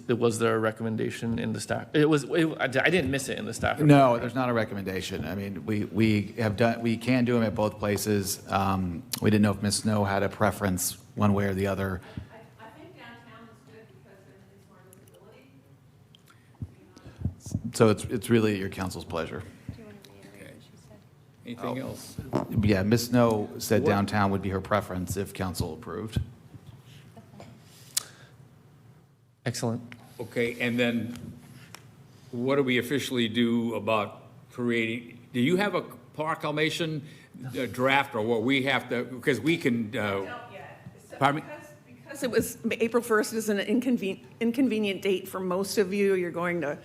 Was there a recommendation in the staff? I didn't miss it in the staff report. No, there's not a recommendation. I mean, we can do them at both places. We didn't know if Ms. Snow had a preference one way or the other. I think downtown is good because there's more visibility. So it's really at your council's pleasure. Anything else? Yeah, Ms. Snow said downtown would be her preference if council approved. Excellent. Okay, and then what do we officially do about creating, do you have a proclamation draft or what we have to, because we can, pardon me? Because it was, April 1st is an inconvenient date for most of you. You're going to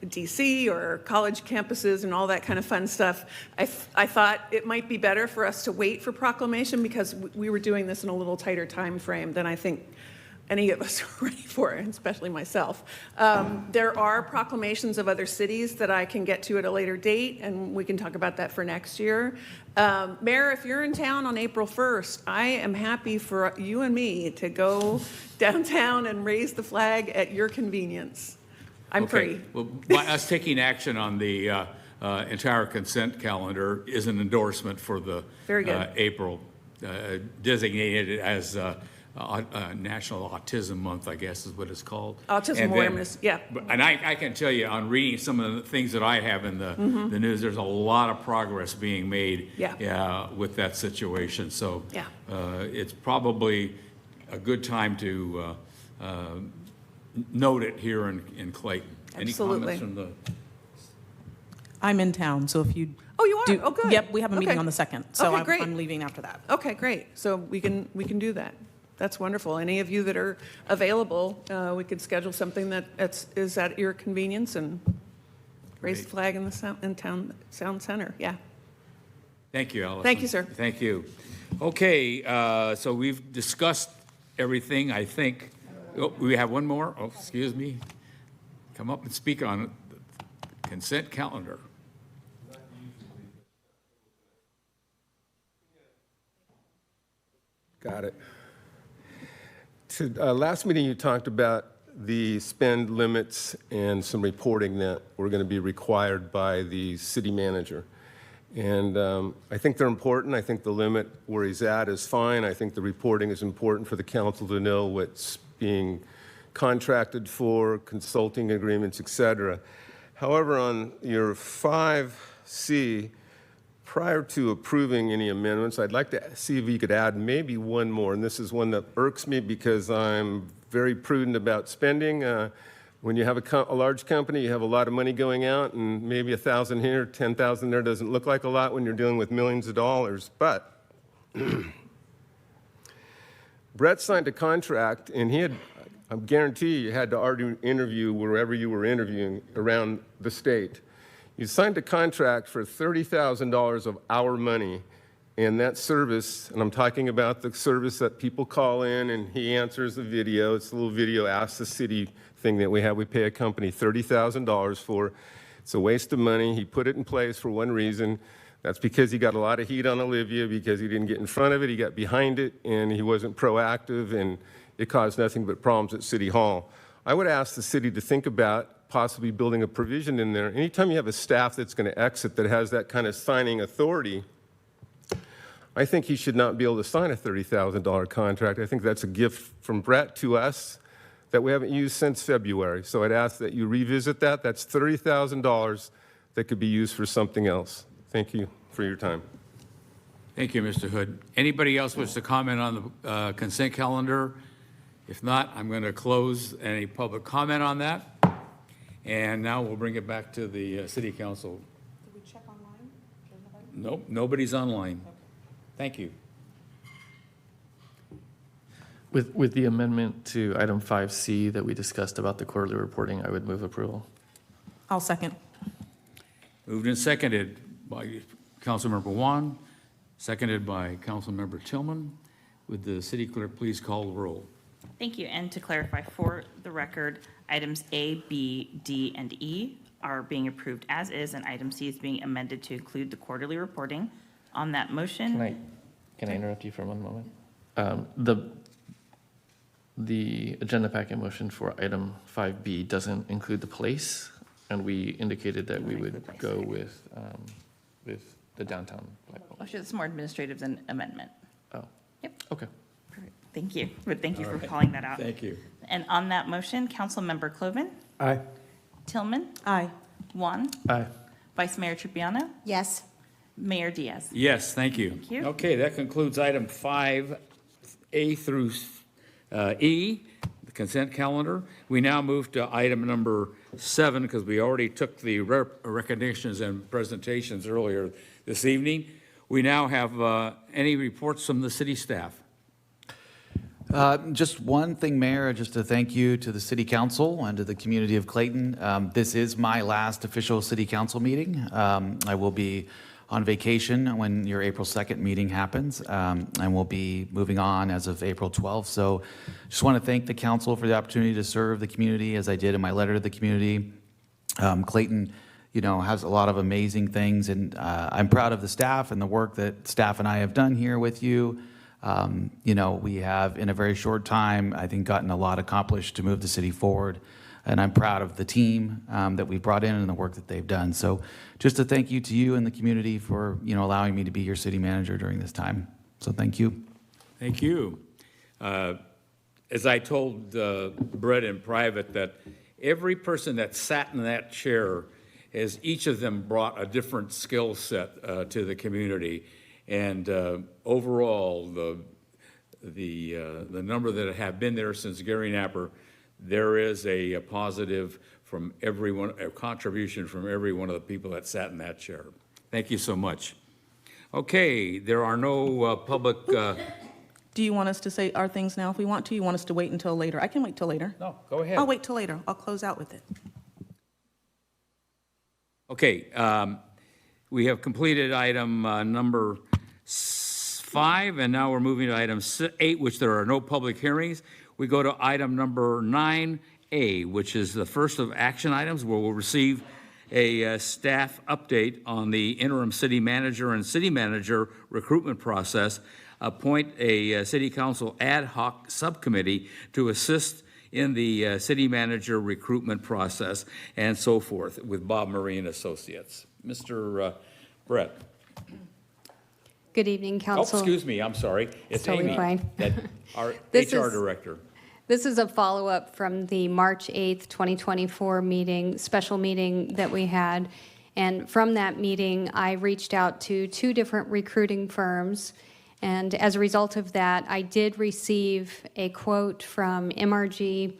DC or college campuses and all that kind of fun stuff. I thought it might be better for us to wait for proclamation because we were doing this in a little tighter time frame than I think any of us are ready for, especially myself. There are proclamations of other cities that I can get to at a later date, and we can talk about that for next year. Mayor, if you're in town on April 1st, I am happy for you and me to go downtown and raise the flag at your convenience. I'm free. Well, by us taking action on the entire consent calendar is an endorsement for the Very good. April, designated as National Autism Month, I guess is what it's called. Autism awareness, yeah. And I can tell you, on reading some of the things that I have in the news, there's a lot of progress being made with that situation. So it's probably a good time to note it here in Clayton. Absolutely. Any comments from the? I'm in town, so if you. Oh, you are? Oh, good. Yep, we have a meeting Okay. on the 2nd, so Okay, great. I'm leaving after that. Okay, great. So we can do that. That's wonderful. Any of you that are available, we could schedule something that is at your convenience and raise the flag in the town sound center. Yeah. Thank you, Allison. Thank you, sir. Thank you. Okay, so we've discussed everything, I think. Oh, we have one more? Oh, excuse me. Come up and speak on the consent calendar. Got it. Last meeting, you talked about the spend limits and some reporting that were going to be required by the city manager. And I think they're important. I think the limit where he's at is fine. I think the reporting is important for the council to know what's being contracted for, consulting agreements, et cetera. However, on your 5C, prior to approving any amendments, I'd like to see if you could add maybe one more. And this is one that irks me because I'm very prudent about spending. When you have a large company, you have a lot of money going out, and maybe 1,000 here, 10,000 there doesn't look like a lot when you're dealing with millions of dollars. But Brett signed a contract, and I guarantee you had to interview wherever you were interviewing around the state. You signed a contract for $30,000 of our money, and that service, and I'm talking about the service that people call in and he answers the video. It's a little video Ask the City thing that we have. We pay a company $30,000 for. It's a waste of money. He put it in place for one reason. That's because he got a lot of heat on Olivia because he didn't get in front of it, he got behind it, and he wasn't proactive, and it caused nothing but problems at City Hall. I would ask the city to think about possibly building a provision in there. Anytime you have a staff that's going to exit that has that kind of signing authority, I think he should not be able to sign a $30,000 contract. I think that's a gift from Brett to us that we haven't used since February. So I'd ask that you revisit that. That's $30,000 that could be used for something else. Thank you for your time. Thank you, Mr. Hood. Anybody else wish to comment on the consent calendar? If not, I'm going to close any public comment on that. And now we'll bring it back to the city council. Did we check online? Nope, nobody's online. Thank you. With the amendment to item 5C that we discussed about the quarterly reporting, I would move approval. I'll second. Moved and seconded by Councilmember Juan, seconded by Councilmember Tillman. Would the city clerk please call the roll? Thank you. And to clarify, for the record, items A, B, D, and E are being approved as is, and item C is being amended to include the quarterly reporting. On that motion. Can I interrupt you for one moment? The agenda packet motion for item 5B doesn't include the place, and we indicated that we would go with the downtown flagpole. Oh, sure, it's more administrative than amendment. Oh. Yep. Okay. Perfect. Thank you. But thank you All for right. calling that out. Thank you. And on that motion, Councilmember Cloven, Aye. Tillman, Aye. Juan, Aye. Vice Mayor Tripiano, Yes. Mayor Diaz. Yes, thank you. Thank you. Okay, that concludes item 5A through E, the consent calendar. We now move to item number 7 because we already took the recognitions and presentations earlier this evening. We now have any reports from the city staff? Just one thing, Mayor, just to thank you to the City Council and to the community of Clayton. This is my last official City Council meeting. I will be on vacation when your April 2nd meeting happens, and we'll be moving on as of April 12th. So just want to thank the council for the opportunity to serve the community as I did in my letter to the community. Clayton, has a lot of amazing things, and I'm proud of the staff and the work that staff and I have done here with you. We have, in a very short time, I think, gotten a lot accomplished to move the city forward. And I'm proud of the team that we brought in and the work that they've done. So just a thank you to you and the community for, allowing me to be your city manager during this time. So thank you. Thank you. As I told Brett in private, that every person that sat in that chair, has each of them brought a different skill set to the community. And overall, the number that have been there since Gary Napper, there is a positive from everyone, a contribution from every one of the people that sat in that chair. Thank you so much. Okay, there are no public. Do you want us to say our things now if we want to? You want us to wait until later? I can wait till later. No, go ahead. I'll wait till later. I'll close out with it. Okay, we have completed item number 5, and now we're moving to item 8, which there are no public hearings. We go to item number 9A, which is the first of action items, where we'll receive a staff update on the interim city manager and city manager recruitment process, appoint a city council ad hoc subcommittee to assist in the city manager recruitment process, and so forth, with Bob Murray and Associates. Mr. Brett. Good evening, Council. Oh, excuse me, I'm sorry. It's totally Amy, fine. Our This HR is- director. This is a follow-up from the March 8th, 2024 meeting, special meeting that we had. And from that meeting, I reached out to 2 different recruiting firms. And as a result of that, I did receive a quote from MRG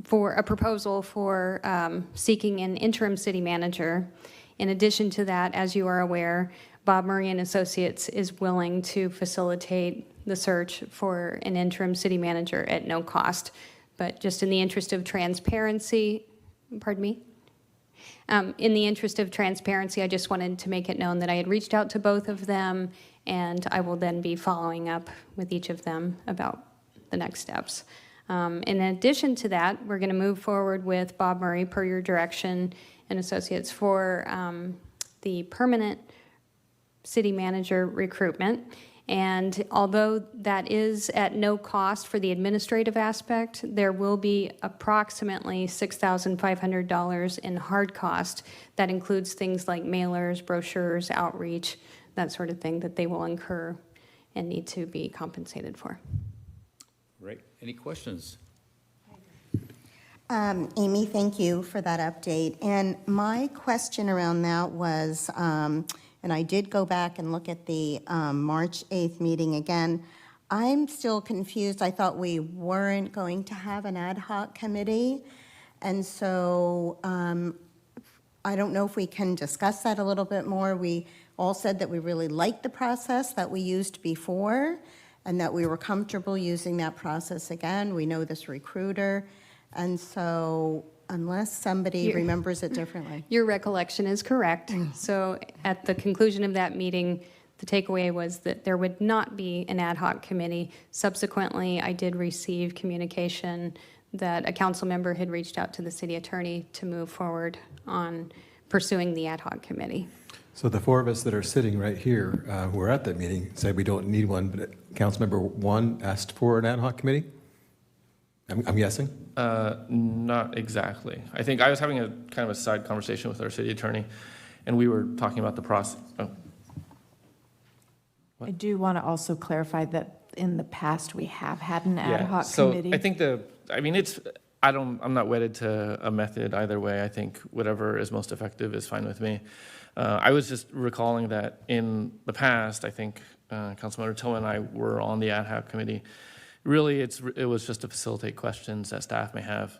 for a proposal for seeking an interim city manager. In addition to that, as you are aware, Bob Murray and Associates is willing to facilitate the search for an interim city manager at no cost. But just in the interest of transparency, pardon me? In the interest of transparency, I just wanted to make it known that I had reached out to both of them, and I will then be following up with each of them about the next steps. In addition to that, we're going to move forward with Bob Murray, per your direction, and Associates for the permanent city manager recruitment. And although that is at no cost for the administrative aspect, there will be approximately $6,500 in hard cost. That includes things like mailers, brochures, outreach, that sort of thing that they will incur and need to be compensated for. Great. Any questions? Amy, thank you for that update. And my question around that was, and I did go back and look at the March 8th meeting again. I'm still confused. I thought we weren't going to have an ad hoc committee. And so I don't know if we can discuss that a little bit more. We all said that we really liked the process that we used before and that we were comfortable using that process again. We know this recruiter. And so unless somebody remembers it differently. Your recollection is correct. So at the conclusion of that meeting, the takeaway was that there would not be an ad hoc committee. Subsequently, I did receive communication that a council member had reached out to the city attorney to move forward on pursuing the ad hoc committee. So the four of us that are sitting right here who were at that meeting said we don't need one, but Councilmember 1 asked for an ad hoc committee? I'm guessing? Not exactly. I think I was having a kind of a side conversation with our city attorney, and we were talking about the process. Oh. I do want to also clarify that in the past, we have had an ad hoc so committee. I think I'm not wedded to a method either way. I think whatever is most effective is fine with me. I was just recalling that in the past, I think Councilmember Tillman and I were on the ad hoc committee. Really, it was just to facilitate questions that staff may have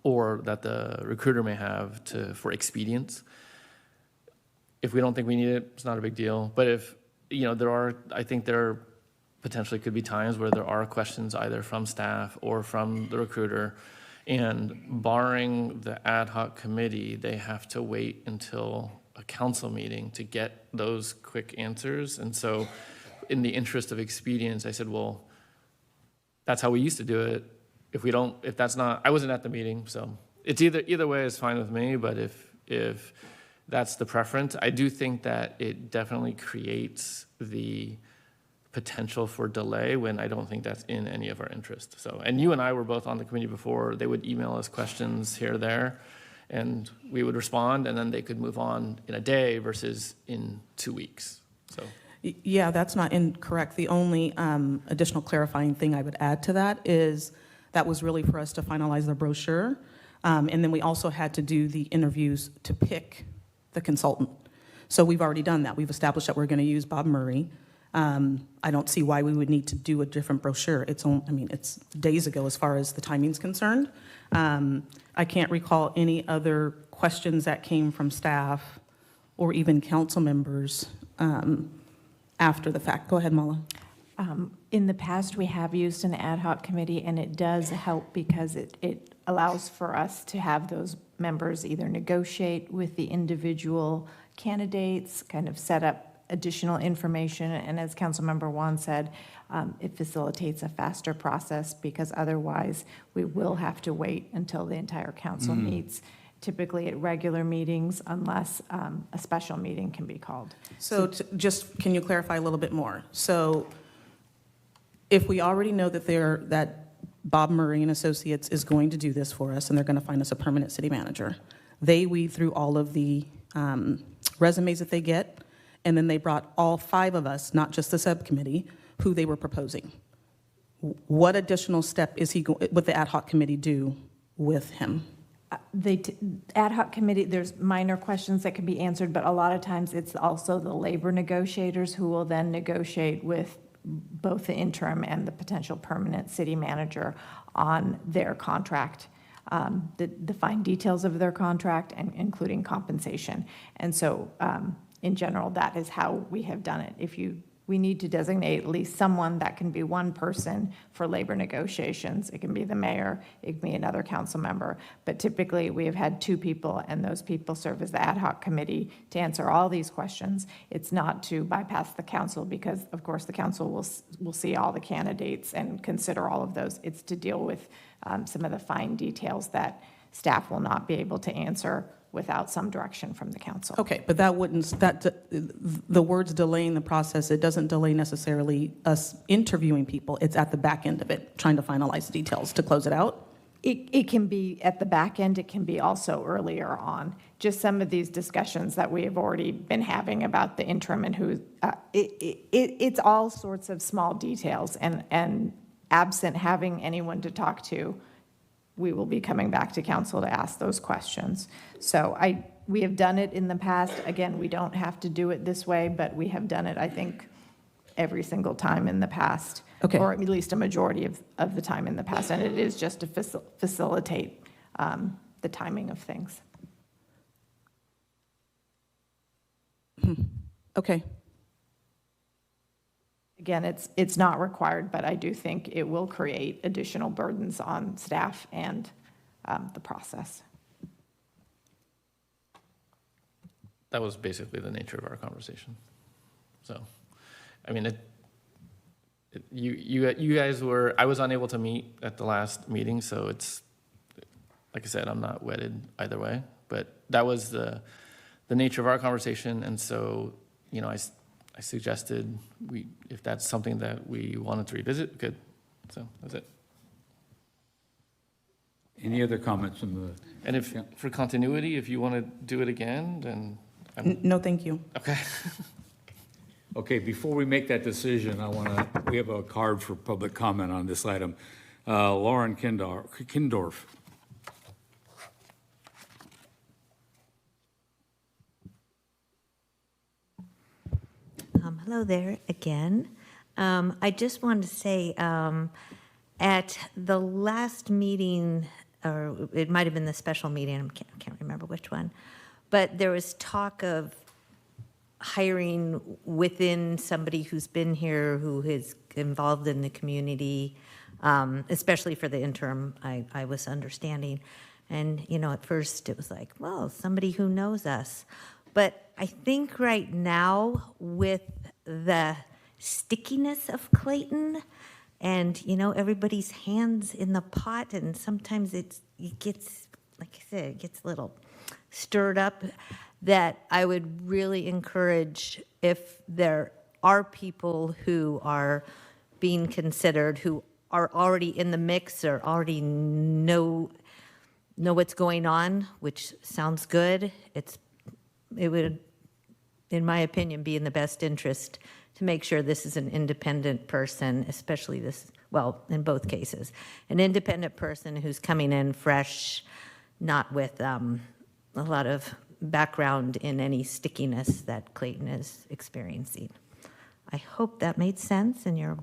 or that the recruiter may have for expedience. If we don't think we need it, it's not a big deal. But if, I think there potentially could be times where there are questions either from staff or from the recruiter, and barring the ad hoc committee, they have to wait until a council meeting to get those quick answers. And so in the interest of expedience, I said, well, that's how we used to do it. If that's not, I wasn't at the meeting, so it's either way is fine with me, but if that's the preference, I do think that it definitely creates the potential for delay when I don't think that's in any of our interest. So, and you and I were both on the committee before. They would email us questions here or there, and we would respond, and then they could move on in a day versus in 2 weeks. So. Yeah, that's not incorrect. The only additional clarifying thing I would add to that is that was really for us to finalize the brochure. And then we also had to do the interviews to pick the consultant. So we've already done that. We've established that we're going to use Bob Murray. I don't see why we would need to do a different brochure. It's days ago as far as the timing's concerned. I can't recall any other questions that came from staff or even council members after the fact. Go ahead, Mala. In the past, we have used an ad hoc committee, and it does help because it allows for us to have those members either negotiate with the individual candidates, kind of set up additional information, and as Councilmember Juan said, it facilitates a faster process because otherwise we will have to wait until the entire council meets, typically at regular meetings, unless a special meeting can be called. So just, can you clarify a little bit more? So if we already know that Bob Murray and Associates is going to do this for us, and they're going to find us a permanent city manager, they weed through all of the resumes that they get, and then they brought all 5 of us, not just the subcommittee, who they were proposing. What additional step would the ad hoc committee do with him? The ad hoc committee, there's minor questions that can be answered, but a lot of times it's also the labor negotiators who will then negotiate with both the interim and the potential permanent city manager on their contract, the fine details of their contract, and including compensation. And so in general, that is how we have done it. We need to designate at least someone that can be one person for labor negotiations. It can be the mayor, it can be another council member, but typically we have had two people, and those people serve as the ad hoc committee to answer all these questions. It's not to bypass the council, because of course the council will see all the candidates and consider all of those. It's to deal with some of the fine details that staff will not be able to answer without some direction from the council. Okay, but the words delaying the process, it doesn't delay necessarily us interviewing people. It's at the back end of it, trying to finalize details to close it out. It can be at the back end, it can be also earlier on. Just some of these discussions that we have already been having about the interim and who, it's all sorts of small details, and absent having anyone to talk to, we will be coming back to council to ask those questions. So we have done it in the past. Again, we don't have to do it this way, but we have done it, I think, every single time in the past. Okay. Or at least a majority of the time in the past. And it is just to facilitate the timing of things. Okay. Again, it's not required, but I do think it will create additional burdens on staff and the process. That was basically the nature of our conversation. So, I mean, you guys were, I was unable to meet at the last meeting, so it's, like I said, I'm not wedded either way, but that was the nature of our conversation. And so, you know, I suggested if that's something that we wanted to revisit, good. So that's it. Any other comments from the? And if, for continuity, if you want to do it again, then No, thank you. Okay. Okay, before we make that decision, we have a card for public comment on this item. Lauren Kindorf. Hello there again. I just wanted to say, at the last meeting, or it might have been the special meeting, I can't remember which one, but there was talk of hiring within somebody who's been here, who is involved in the community, especially for the interim, I was understanding. And, you know, at first it was like, well, somebody who knows us. But I think right now, with the stickiness of Clayton and, you know, everybody's hands in the pot, and sometimes it gets, like I said, it gets a little stirred up, that I would really encourage, if there are people who are being considered, who are already in the mix or already know what's going on, which sounds good, it would, in my opinion, be in the best interest to make sure this is an independent person, especially this, well, in both cases, an independent person who's coming in fresh, not with a lot of background in any stickiness that Clayton is experiencing. I hope that made sense, and you're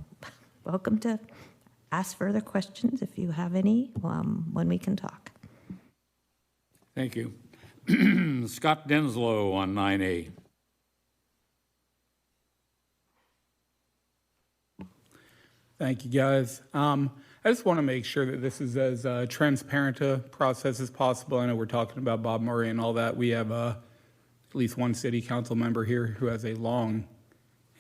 welcome to ask further questions if you have any when we can talk. Thank you. Scott Denslow on 9A. Thank you, guys. I just want to make sure that this is as transparent a process as possible. I know we're talking about Bob Murray and all that. We have at least one city council member here who has a long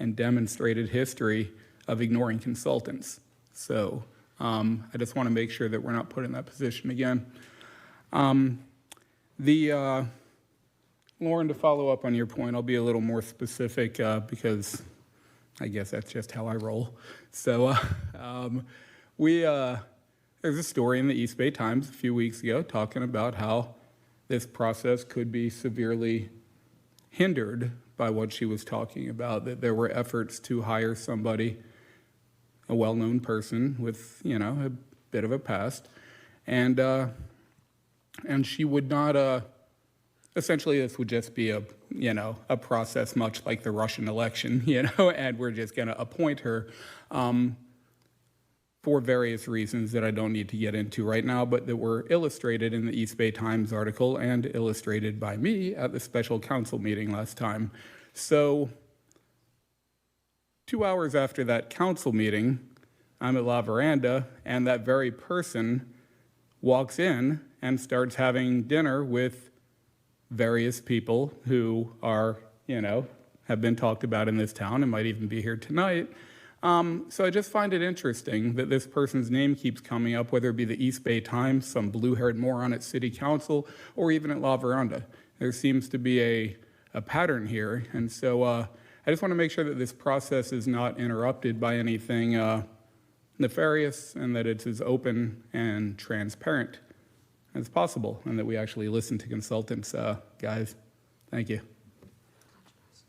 and demonstrated history of ignoring consultants. So I just want to make sure that we're not put in that position again. Lauren, to follow up on your point, I'll be a little more specific because I guess that's just how I roll. So there's a story in the East Bay Times a few weeks ago talking about how this process could be severely hindered by what she was talking about, that there were efforts to hire somebody, a well-known person with, you know, a bit of a past, and she would not essentially this would just be a process much like the Russian election, and we're just going to appoint her for various reasons that I don't need to get into right now, but that were illustrated in the East Bay Times article and illustrated by me at the special council meeting last time. So 2 hours after that council meeting, I'm at La Veranda, and that very person walks in and starts having dinner with various people who are, have been talked about in this town and might even be here tonight. So I just find it interesting that this person's name keeps coming up, whether it be the East Bay Times, some blue-haired moron at City Council, or even at La Veranda. There seems to be a pattern here, and so I just want to make sure that this process is not interrupted by anything nefarious, and that it's as open and transparent as possible, and that we actually listen to consultants, guys. Thank you.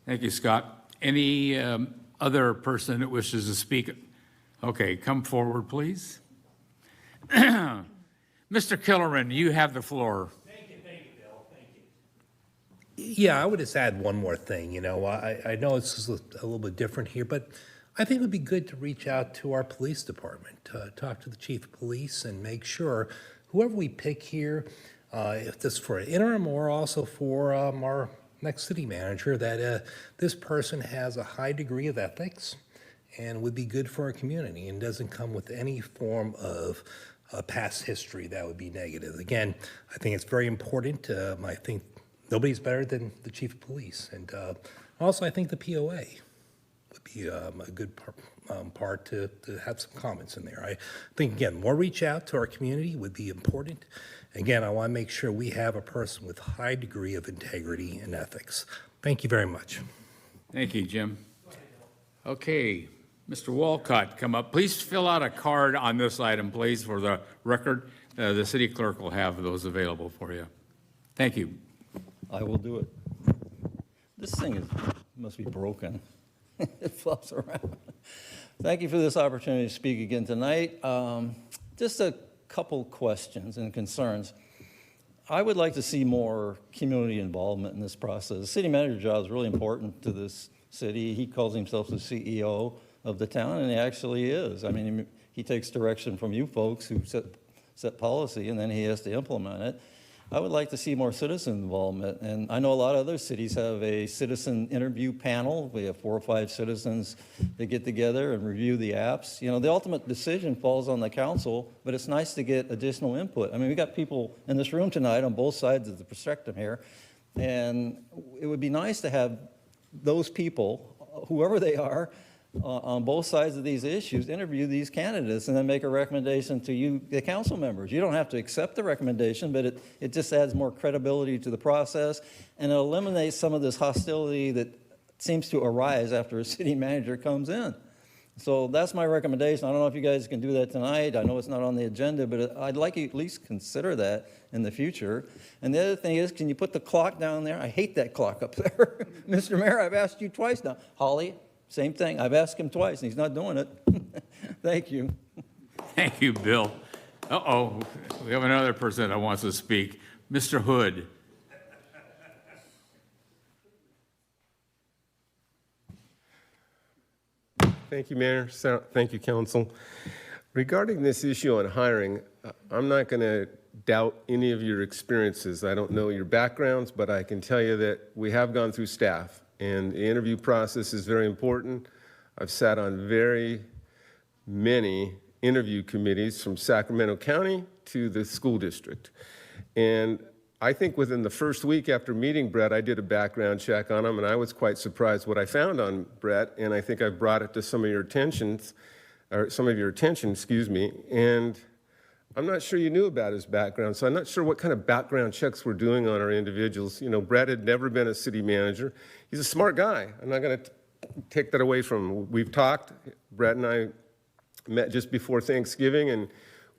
Thank you, Scott. Any other person that wishes to speak? Okay, come forward, please. Mr. Killoran, you have the floor. Thank you, Bill. Thank you. Yeah, I would just add one more thing. I know it's a little bit different here, but I think it would be good to reach out to our police department, talk to the chief of police, and make sure whoever we pick here, if this is for an interim or also for our next city manager, that this person has a high degree of ethics and would be good for our community and doesn't come with any form of past history that would be negative. Again, I think it's very important. I think nobody's better than the chief of police. And also, I think the POA would be a good part to have some comments in there. I think, again, more reach out to our community would be important. Again, I want to make sure we have a person with high degree of integrity and ethics. Thank you very much. Thank you, Jim. Okay, Mr. Walcott, come up. Please fill out a card on this item, please, for the record. The city clerk will have those available for you. Thank you. I will do it. This thing must be broken. It flops around. Thank you for this opportunity to speak again tonight. Just a couple questions and concerns. I would like to see more community involvement in this process. The city manager's job is really important to this city. He calls himself the CEO of the town, and he actually is. I mean, he takes direction from you folks who set policy, and then he has to implement it. I would like to see more citizen involvement, and I know a lot of other cities have a citizen interview panel. We have 4 or 5 citizens that get together and review the apps. The ultimate decision falls on the council, but it's nice to get additional input. I mean, we got people in this room tonight on both sides of the spectrum here, and it would be nice to have those people, whoever they are, on both sides of these issues, interview these candidates and then make a recommendation to you, the council members. You don't have to accept the recommendation, but it just adds more credibility to the process, and it eliminates some of this hostility that seems to arise after a city manager comes in. So that's my recommendation. I don't know if you guys can do that tonight. I know it's not on the agenda, but I'd like you to at least consider that in the future. And the other thing is, can you put the clock down there? I hate that clock up there. Mr. Mayor, I've asked you twice now. Holly, same thing. I've asked him twice, and he's not doing it. Thank you. Thank you, Bill. Uh-oh, we have another person that wants to speak. Mr. Hood. Thank you, Mayor. Thank you, Council. Regarding this issue on hiring, I'm not going to doubt any of your experiences. I don't know your backgrounds, but I can tell you that we have gone through staff. And the interview process is very important. I've sat on very many interview committees from Sacramento County to the school district. And I think within the first week after meeting Brett, I did a background check on him, and I was quite surprised what I found on Brett, and I think I've brought it to some of your attention, and I'm not sure you knew about his background, so I'm not sure what kind of background checks we're doing on our individuals. Brett had never been a city manager. He's a smart guy. I'm not going to take that away from him. We've talked. Brett and I met just before Thanksgiving, and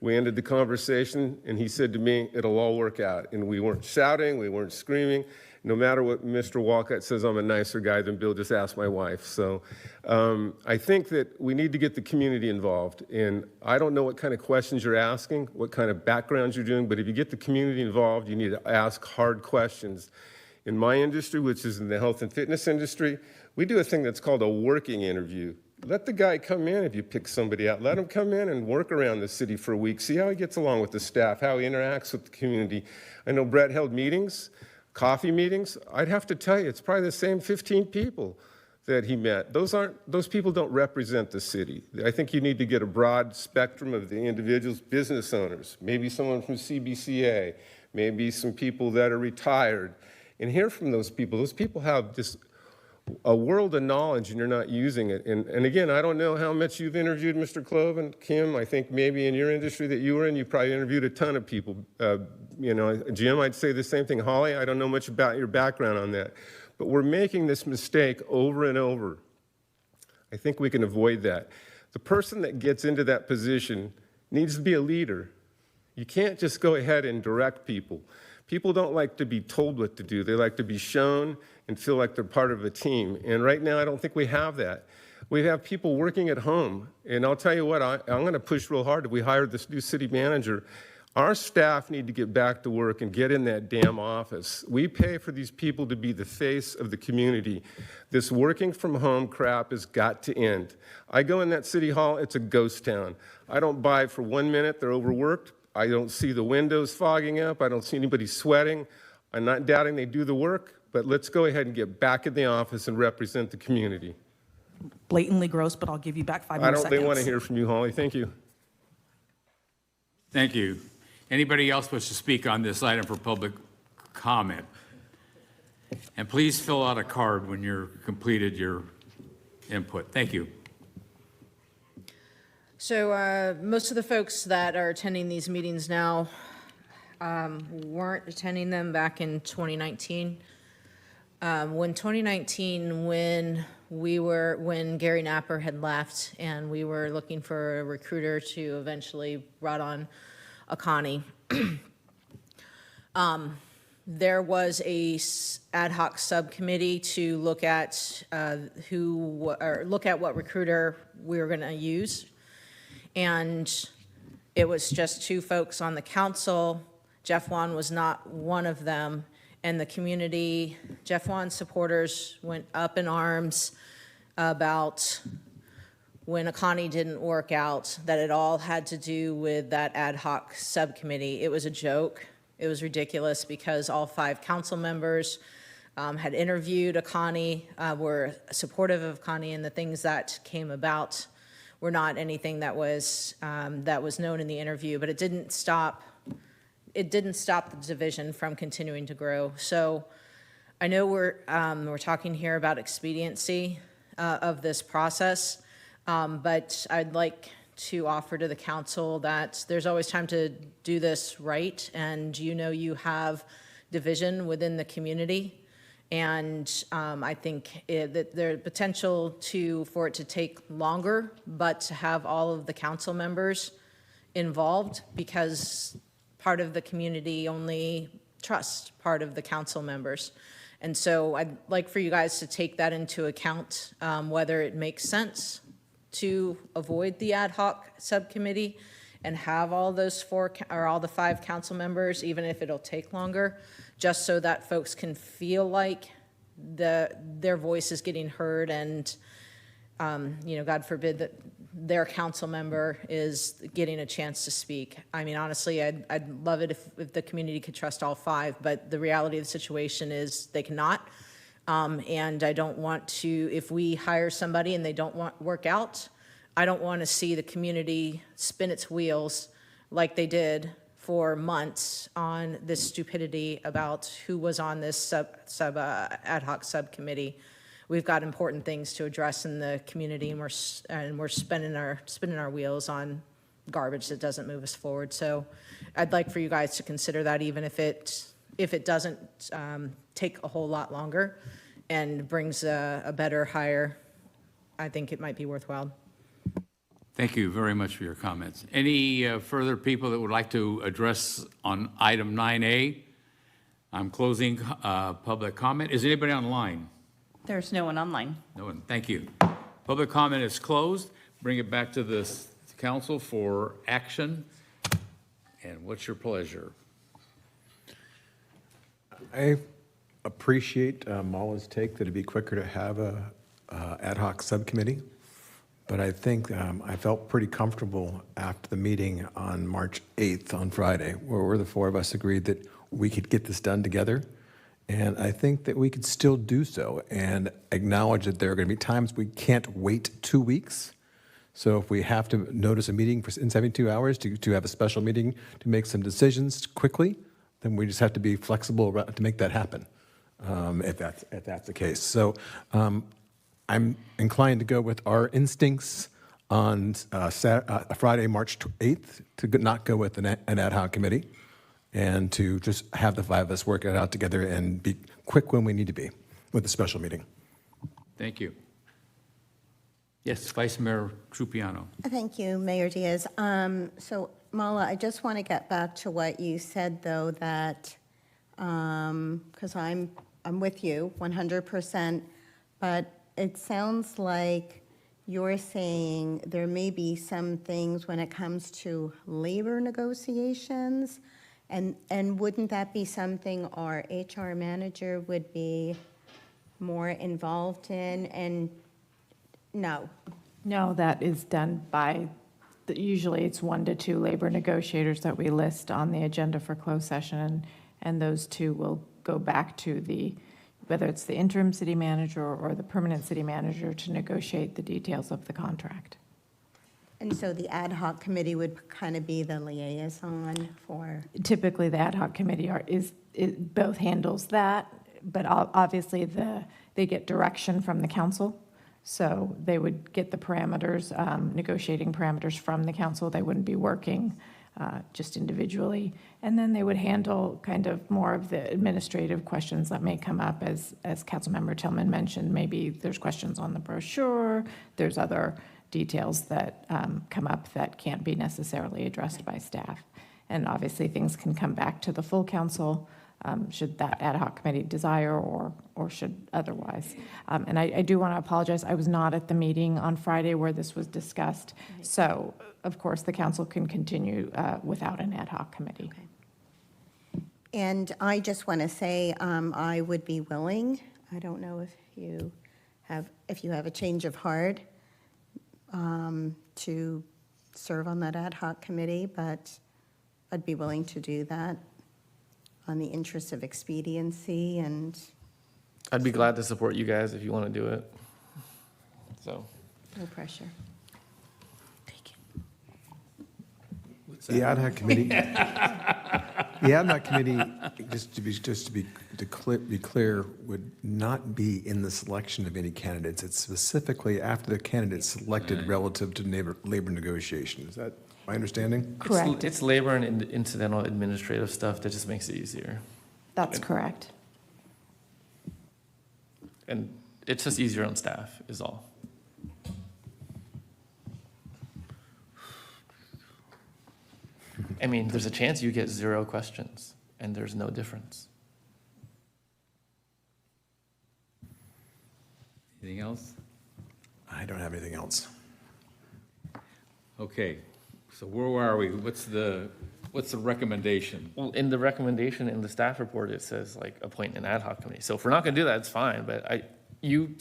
we ended the conversation, and he said to me, it'll all work out. And we weren't shouting. We weren't screaming. No matter what Mr. Walcott says, I'm a nicer guy than Bill. Just ask my wife. So I think that we need to get the community involved. And I don't know what kind of questions you're asking, what kind of backgrounds you're doing, but if you get the community involved, you need to ask hard questions. In my industry, which is in the health and fitness industry, we do a thing that's called a working interview. Let the guy come in if you pick somebody out. Let him come in and work around the city for a week. See how he gets along with the staff, how he interacts with the community. I know Brett held meetings, coffee meetings. I'd have to tell you, it's probably the same 15 people that he met. Those people don't represent the city. I think you need to get a broad spectrum of the individuals, business owners, maybe someone from CBCA, maybe some people that are retired, and hear from those people. Those people have just a world of knowledge and you're not using it. And again, I don't know how much you've interviewed Mr. Clove and Kim. I think maybe in your industry that you were in, you probably interviewed a ton of people. Jim, I'd say the same thing. Holly, I don't know much about your background on that. But we're making this mistake over and over. I think we can avoid that. The person that gets into that position needs to be a leader. You can't just go ahead and direct people. People don't like to be told what to do. They like to be shown and feel like they're part of a team. And right now, I don't think we have that. We have people working at home. And I'll tell you what, I'm going to push real hard. If we hire this new city manager, our staff need to get back to work and get in that damn office. We pay for these people to be the face of the community. This working from home crap has got to end. I go in that city hall, it's a ghost town. I don't buy for 1 minute, they're overworked. I don't see the windows fogging up. I don't see anybody sweating. I'm not doubting they do the work, but let's go ahead and get back in the office and represent the community. Blatantly gross, but I'll give you back 5 more seconds. They want to hear from you, Holly. Thank you. Thank you. Anybody else wish to speak on this item for public comment? And please fill out a card when you're completed your input. Thank you. So most of the folks that are attending these meetings now weren't attending them back in 2019. When Gary Napper had left and we were looking for a recruiter to eventually brought on Akani, there was a ad hoc subcommittee to look at what recruiter we were going to use. And it was just two folks on the council. Jeff Wan was not one of them. And the community, Jeff Wan supporters went up in arms about when Akani didn't work out, that it all had to do with that ad hoc subcommittee. It was a joke. It was ridiculous because all 5 council members had interviewed Akani, were supportive of Akani, and the things that came about were not anything that was known in the interview, but it didn't stop the division from continuing to grow. So I know we're talking here about expediency of this process, but I'd like to offer to the council that there's always time to do this right, and you have division within the community. And I think that there's potential for it to take longer, but to have all of the council members involved, because part of the community only trusts part of the council members. And so I'd like for you guys to take that into account, whether it makes sense to avoid the ad hoc subcommittee and have all those 4 or all the 5 council members, even if it'll take longer, just so that folks can feel like their voice is getting heard, and God forbid that their council member is getting a chance to speak. I mean, honestly, I'd love it if the community could trust all 5, but the reality of the situation is they cannot. And I don't want to, if we hire somebody and they don't work out, I don't want to see the community spin its wheels like they did for months on this stupidity about who was on this ad hoc subcommittee. We've got important things to address in the community, and we're spinning our wheels on garbage that doesn't move us forward. So I'd like for you guys to consider that, even if it doesn't take a whole lot longer and brings a better hire. I think it might be worthwhile. Thank you very much for your comments. Any further people that would like to address on item 9A? I'm closing public comment. Is anybody online? There's no one online. No one. Thank you. Public comment is closed. Bring it back to the council for action. And what's your pleasure? I appreciate Mala's take that it'd be quicker to have a ad hoc subcommittee. But I think I felt pretty comfortable after the meeting on March 8th on Friday, where the four of us agreed that we could get this done together. And I think that we could still do so and acknowledge that there are going to be times we can't wait 2 weeks. So if we have to notice a meeting in 72 hours to have a special meeting to make some decisions quickly, then we just have to be flexible to make that happen, if that's the case. So I'm inclined to go with our instincts on Friday, March 8th, to not go with an ad hoc committee, and to just have the five of us work it out together and be quick when we need to be with a special meeting. Thank you. Yes, Vice Mayor Trupiano. Thank you, Mayor Diaz. So Mala, I just want to get back to what you said, though, that, because I'm with you 100%, but it sounds like you're saying there may be some things when it comes to labor negotiations, and wouldn't that be something our HR manager would be more involved in? And no. No, that is done by, usually it's 1 to 2 labor negotiators that we list on the agenda for closed session, and those two will go back to whether it's the interim city manager or the permanent city manager, to negotiate the details of the contract. And so the ad hoc committee would kind of be the liaison for? Typically, the ad hoc committee both handles that, but obviously they get direction from the council. So they would get the parameters, negotiating parameters from the council. They wouldn't be working just individually. And then they would handle kind of more of the administrative questions that may come up, as Councilmember Tillman mentioned. Maybe there's questions on the brochure, there's other details that come up that can't be necessarily addressed by staff. And obviously, things can come back to the full council, should that ad hoc committee desire or should otherwise. And I do want to apologize. I was not at the meeting on Friday where this was discussed. So, of course, the council can continue without an ad hoc committee. Okay. And I just want to say I would be willing, I don't know if you have a change of heart, to serve on that ad hoc committee, but I'd be willing to do that on the interest of expediency. And I'd be glad to support you guys if you want to do it. So. No pressure. The ad hoc committee, just to be clear, would not be in the selection of any candidates. It's specifically after the candidate's selected relative to labor negotiations. Is that my understanding? Correct. It's labor and incidental administrative stuff that just makes it easier. That's correct. And it's just easier on staff, is all. I mean, there's a chance you get 0 questions, and there's no difference. Anything else? I don't have anything else. Okay, so where are we? What's the recommendation? Well, in the recommendation in the staff report, it says like appoint an ad hoc committee. So if we're not going to do that, it's fine. But you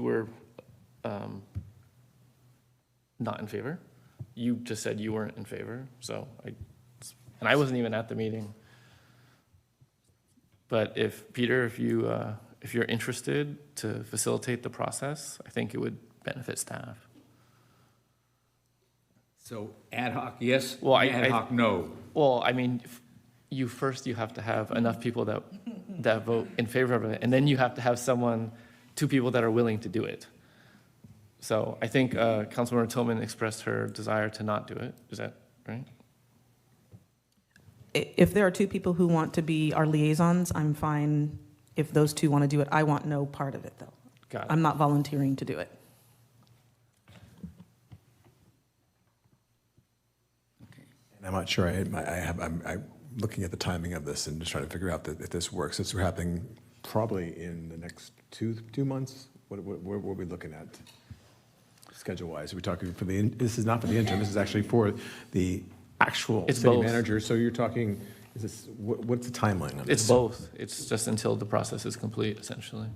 were not in favor. You just said you weren't in favor. So I wasn't even at the meeting. But Peter, if you're interested to facilitate the process, I think it would benefit staff. So ad hoc, yes? Well, ad hoc, no. Well, I mean, you have to have enough people that vote in favor of it, and then you have to have 2 people that are willing to do it. So I think Councilmember Tillman expressed her desire to not do it. Is that right? If there are 2 people who want to be our liaisons, I'm fine. If those 2 want to do it, I want no part of it, though. Got it. I'm not volunteering to do it. And I'm not sure. I'm looking at the timing of this and just trying to figure out if this works. This is happening probably in the next 2 months. What are we looking at schedule-wise? Are we talking this is not for the interim. This is actually for the actual city manager. So you're talking Is this, what's the timeline on this? It's both. It's just until the process is complete, essentially.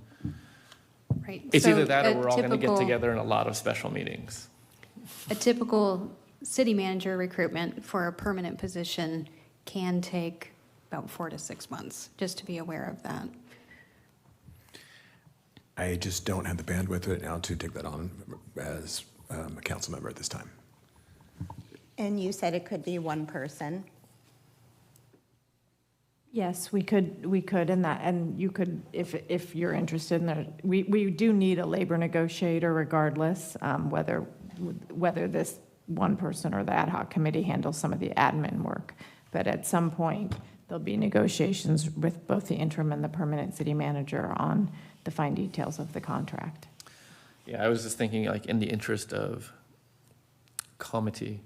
Right. It's So either that or a we're all going to get typical- together in a lot of special meetings. A typical city manager recruitment for a permanent position can take about 4 to 6 months, just to be aware of that. I just don't have the bandwidth right now to take that on as a council member at this time. And you said it could be one person. Yes, we could, and you could, if you're interested in that, we do need a labor negotiator regardless, whether this one person or the ad hoc committee handles some of the admin work. But at some point, there'll be negotiations with both the interim and the permanent city manager on the fine details of the contract. Yeah, I was just thinking, like, in the interest of comity,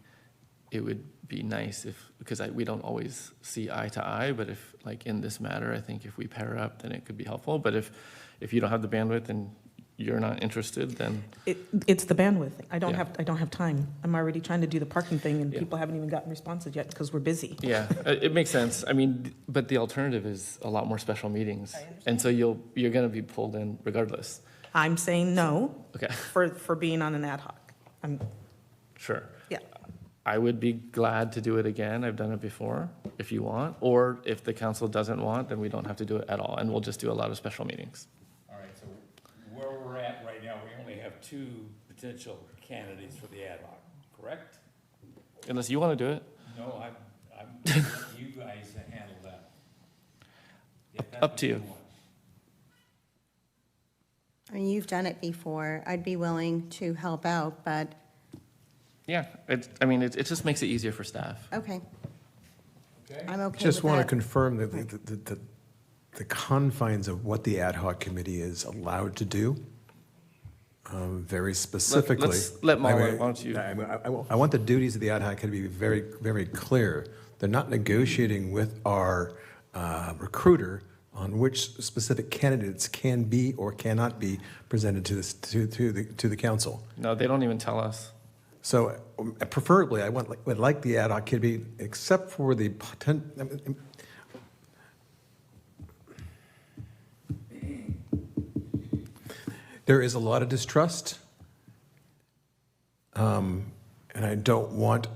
it would be nice if, because we don't always see eye to eye, but if, like, in this matter, I think if we pair up, then it could be helpful. But if you don't have the bandwidth and you're not interested, then It's the bandwidth. I don't Yeah. have time. I'm already trying to do the parking thing, and people haven't even gotten responses yet because we're busy. yeah, it makes sense. I mean, but the alternative is a lot more special meetings, and so you're going to be pulled in regardless. I'm saying no. Okay. For being on an ad hoc. Sure. Yeah. I would be glad to do it again. I've done it before, if you want. Or if the council doesn't want, then we don't have to do it at all, and we'll just do a lot of special meetings. All right, so where we're at right now, we only have 2 potential candidates for the ad hoc, correct? Unless you want to do it. No, I'm you guys to handle that. If that's Up what to you. want. I mean, you've done it before. I'd be willing to help out, but, Yeah, it just makes it easier for staff. okay. I'm okay with Just want to that. confirm that the confines of what the ad hoc committee is allowed to do, very specifically. Let's let Mala, why don't you? I want the duties of the ad hoc committee to be very, very clear. They're not negotiating with our recruiter on which specific candidates can be or cannot be presented to the council. No, they don't even tell us. So preferably, I would like the ad hoc committee, except for the there is a lot of distrust, and I don't want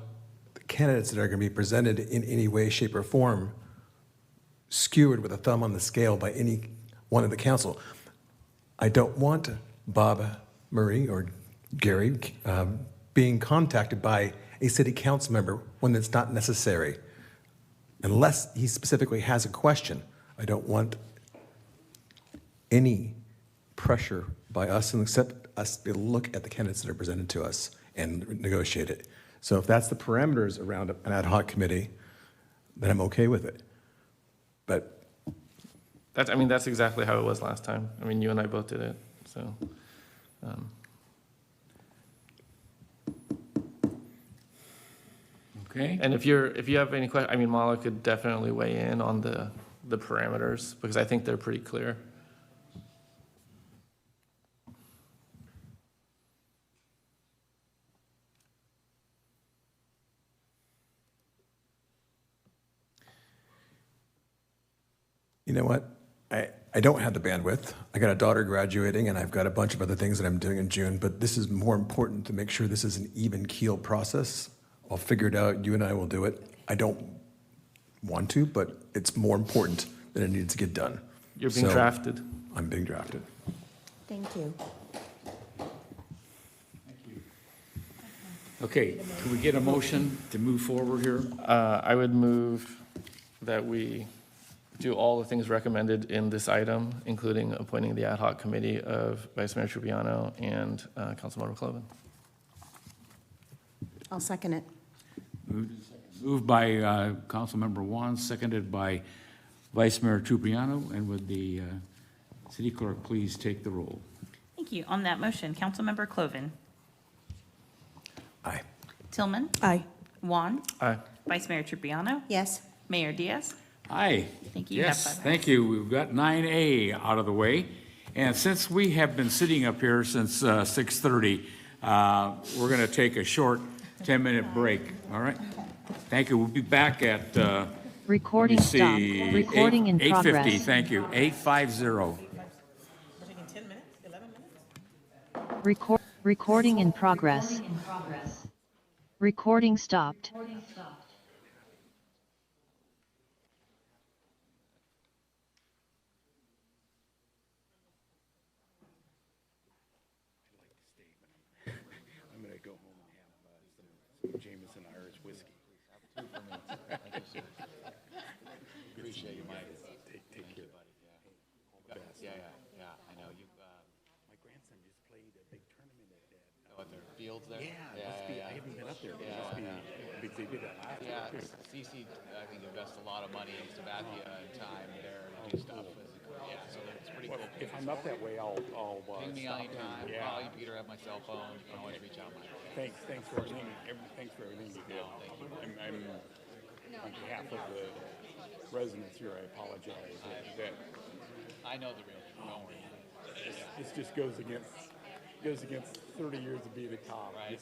the candidates that are going to be presented in any way, shape, or form skewered with a thumb on the scale by any one of the council. I don't want Bob Murray or Gary being contacted by a city council member when it's not necessary, unless he specifically has a question. I don't want any pressure by us, and except us to look at the candidates that are presented to us and negotiate it. So if that's the parameters around an ad hoc committee, then I'm okay with it. But That's exactly how it was last time. I mean, you and I both did it, so. Okay. And if you have any questions, I mean, Mala could definitely weigh in on the parameters, because I think they're pretty clear. you know what? I don't have the bandwidth. I got a daughter graduating, and I've got a bunch of other things that I'm doing in June, but this is more important to make sure this is an even keel process. I'll figure it out. You and I will do it. I don't want to, but it's more important that it needs to get done. You're being drafted. I'm being drafted. Thank you. Okay, can we get a motion to move forward here? I would move that we do all the things recommended in this item, including appointing the ad hoc committee of Vice Mayor Trupiano and Councilmember Cloven. I'll second it. Moved by Councilmember Juan, seconded by Vice Mayor Trupiano, and would the city clerk please take the roll? Thank you. On that motion, Councilmember Cloven. Aye. Tillman. Aye. Juan. Aye. Vice Mayor Trupiano. Yes. Mayor Diaz. Aye. Thank you. You have Yes, 5 thank you. We've got 9A out of the way. And since we have been sitting up here since 6:30, we're going to take a short 10-minute break, all right? Thank you. We'll be back at Recording Let me stopped. see. Recording in 8:50, progress. thank you. 8:50. Recording in progress. Recording stopped. I'm going to go home and have some Jameson Irish whiskey. Appreciate you, Mike. Take care. Yeah, I know. My grandson just played a big tournament at that. At their fields there? I haven't been up there. It must be big. They did that last year. Yeah, CC, I think, invests a lot of money in Sabathia and time there to do stuff. Yeah, so it's pretty cool. If I'm up that way, I'll Ping me stop anytime. in. Call you, Peter. I have my cell phone. You can always reach out, Mike. Thanks for everything. Thanks for everything you did. I'm on behalf of the residents here. I apologize. I know the real. Don't worry. This just goes against 30 years of being a cop. Right.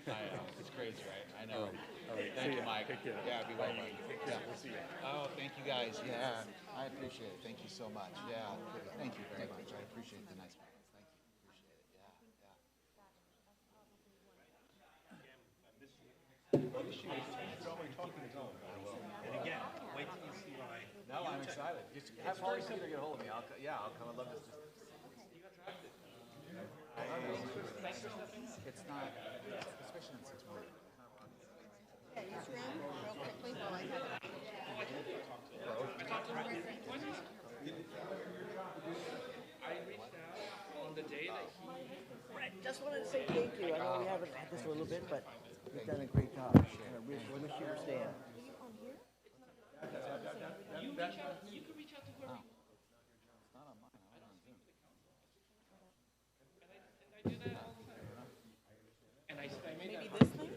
I know. It's crazy, right? I know. All right. Thank See you, ya. Mike. Take care. Yeah, be well, Bye. Mike. Take care. We'll see ya. Oh, thank you guys. Yeah, I appreciate it. Thank you so much. Yeah, thank you very much. I appreciate the nice comments. Thank you. Appreciate it. And again, wait till you see my. No, I'm excited. Just have Holly Peter get hold of me. I'll come. I'd love this. It's not, especially in 6 months. Just wanted to say thank you. I know we haven't had this for a little bit, but you've done a great job. I wish you were staying. You can reach out to whoever you want. It's not on mine. I don't speak to the council. And I do that all the time. And I made that. Maybe this thing?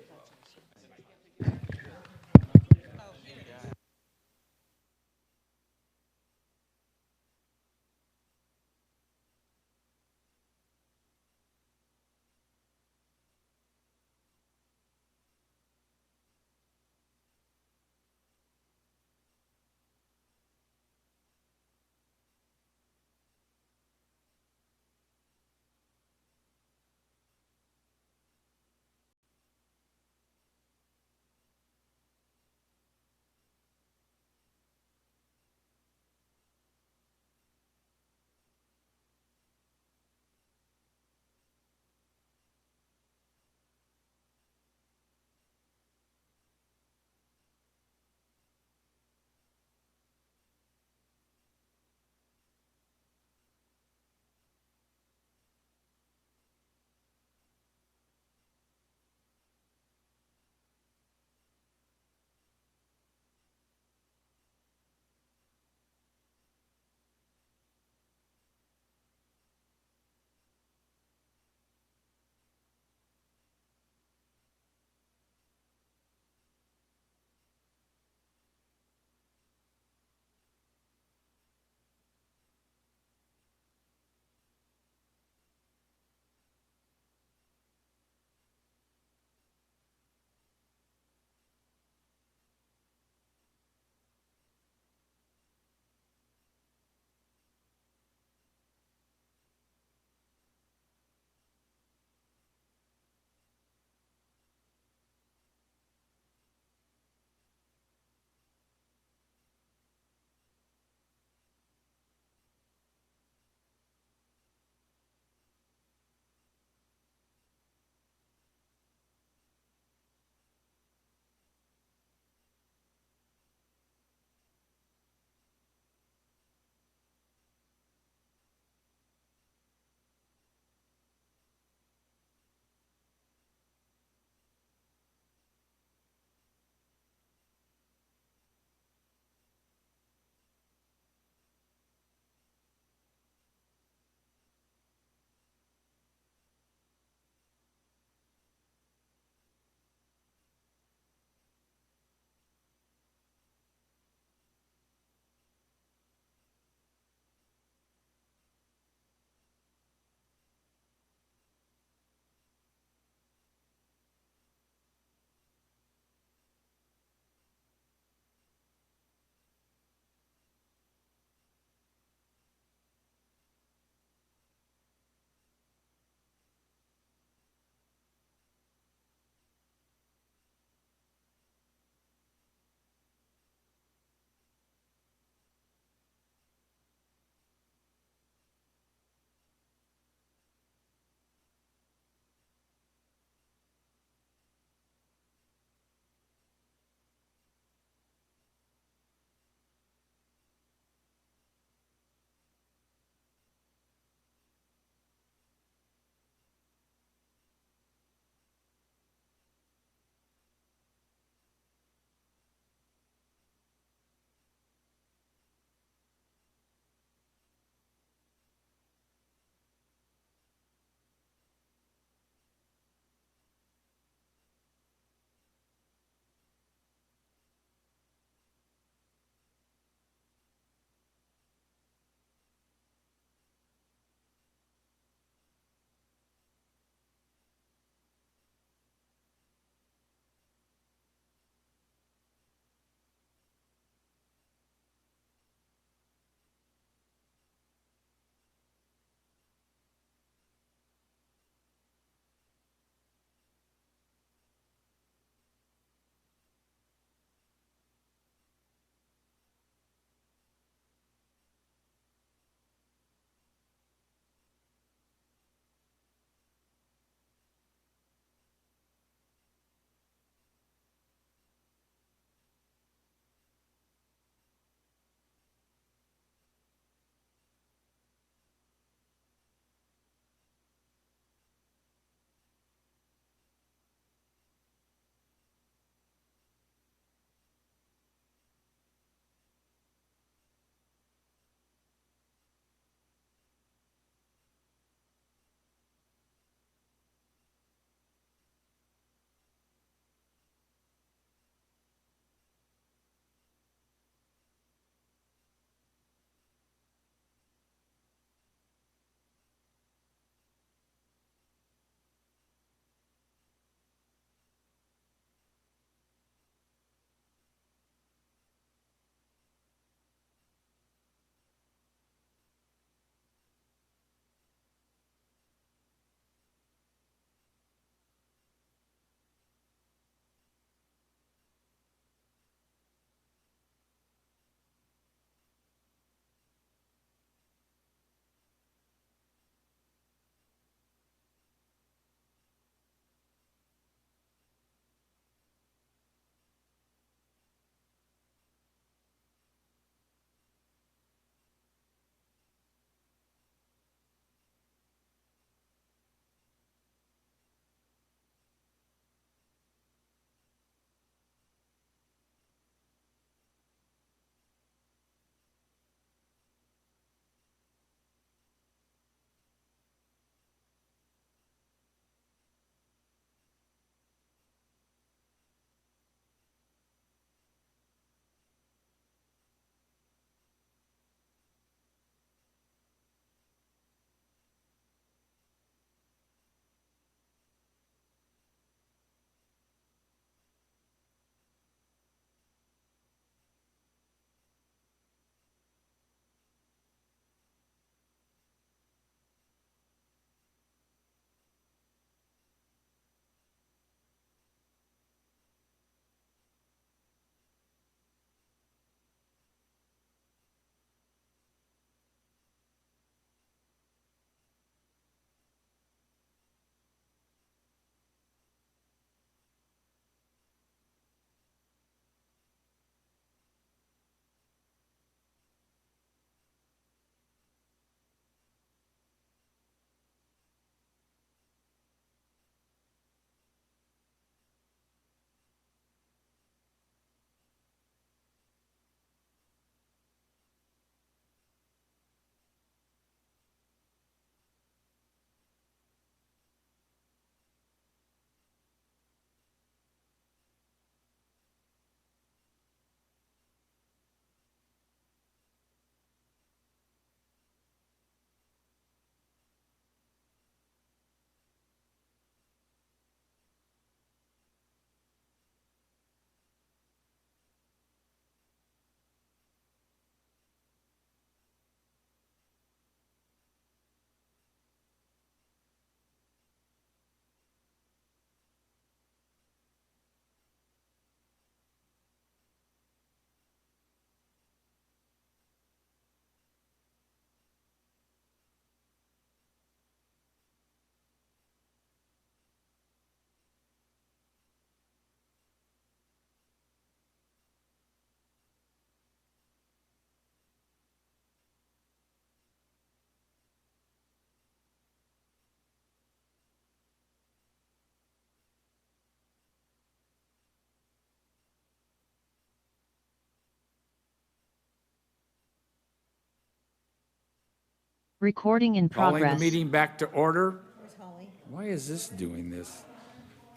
Recording in Calling the progress. meeting back to order. Where's Holly? Why is this doing this?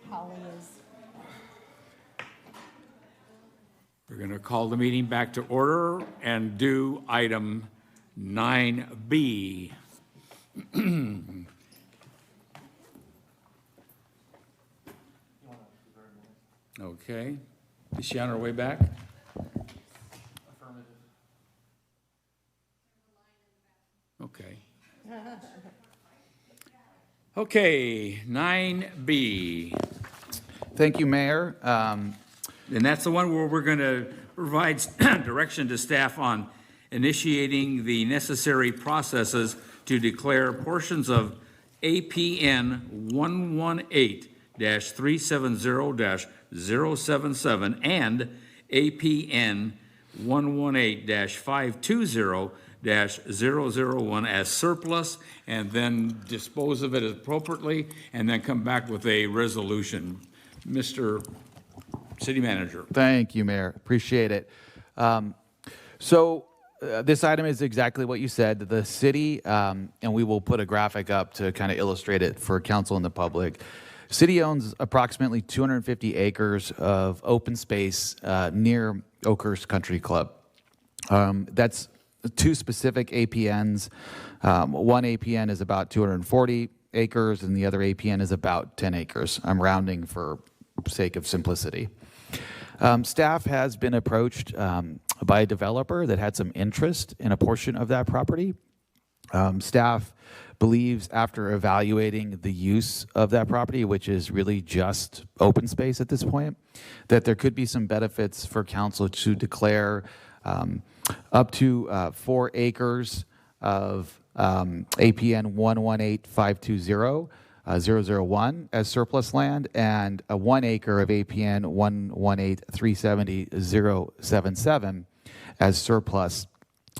Holly is. We're going to call the meeting back to order and do item 9B. Okay. Is she on her way back? Okay. Okay, 9B. Thank you, Mayor. And that's the one where we're going to provide direction to staff on initiating the necessary processes to declare portions of APN 118-370-077 and APN 118-520-001 as surplus, and then dispose of it appropriately, and then come back with a resolution. Mr. City Manager. Thank you, Mayor. Appreciate it. This item is exactly what you said. The city, and we will put a graphic up to kind of illustrate it for council and the public. City owns approximately 250 acres of open space near Oakhurst Country Club. That's two specific APNs. One APN is about 240 acres, and the other APN is about 10 acres. I'm rounding for sake of simplicity. Staff has been approached by a developer that had some interest in a portion of that property. Staff believes, after evaluating the use of that property, which is really just open space at this point, that there could be some benefits for council to declare up to 4 acres of APN 118-520 001 as surplus land, and 1 acre of APN 118-370-077 as surplus,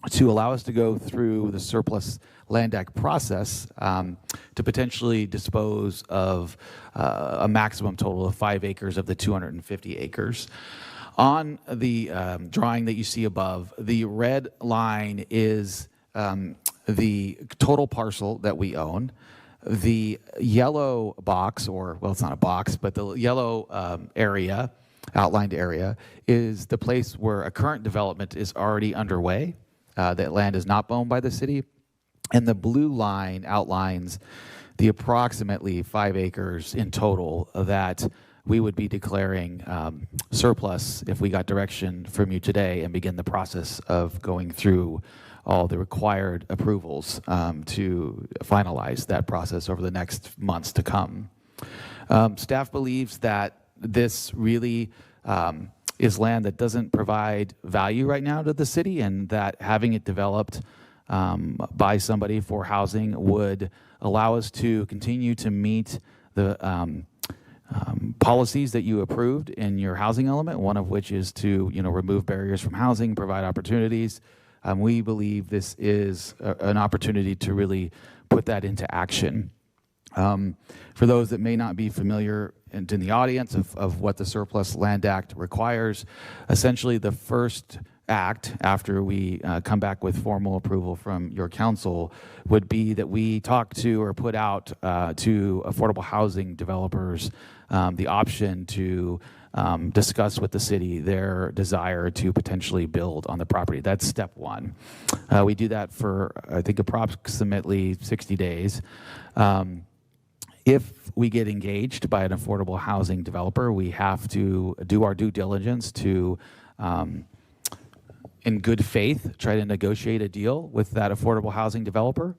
to allow us to go through the surplus land act process to potentially dispose of a maximum total of 5 acres of the 250 acres. On the drawing that you see above, the red line is the total parcel that we own. The yellow box, or, well, it's not a box, but the yellow area, outlined area, is the place where a current development is already underway. That land is not owned by the city. And the blue line outlines the approximately 5 acres in total that we would be declaring surplus if we got direction from you today and begin the process of going through all the required approvals to finalize that process over the next months to come. Staff believes that this really is land that doesn't provide value right now to the city, and that having it developed by somebody for housing would allow us to continue to meet the policies that you approved in your housing element, one of which is to remove barriers from housing, provide opportunities. We believe this is an opportunity to really put that into action. For those that may not be familiar and in the audience of what the Surplus Land Act requires, essentially the first act after we come back with formal approval from your council would be that we talk to or put out to affordable housing developers the option to discuss with the city their desire to potentially build on the property. That's step one. We do that for, I think, approximately 60 days. If we get engaged by an affordable housing developer, we have to do our due diligence to, in good faith, try to negotiate a deal with that affordable housing developer.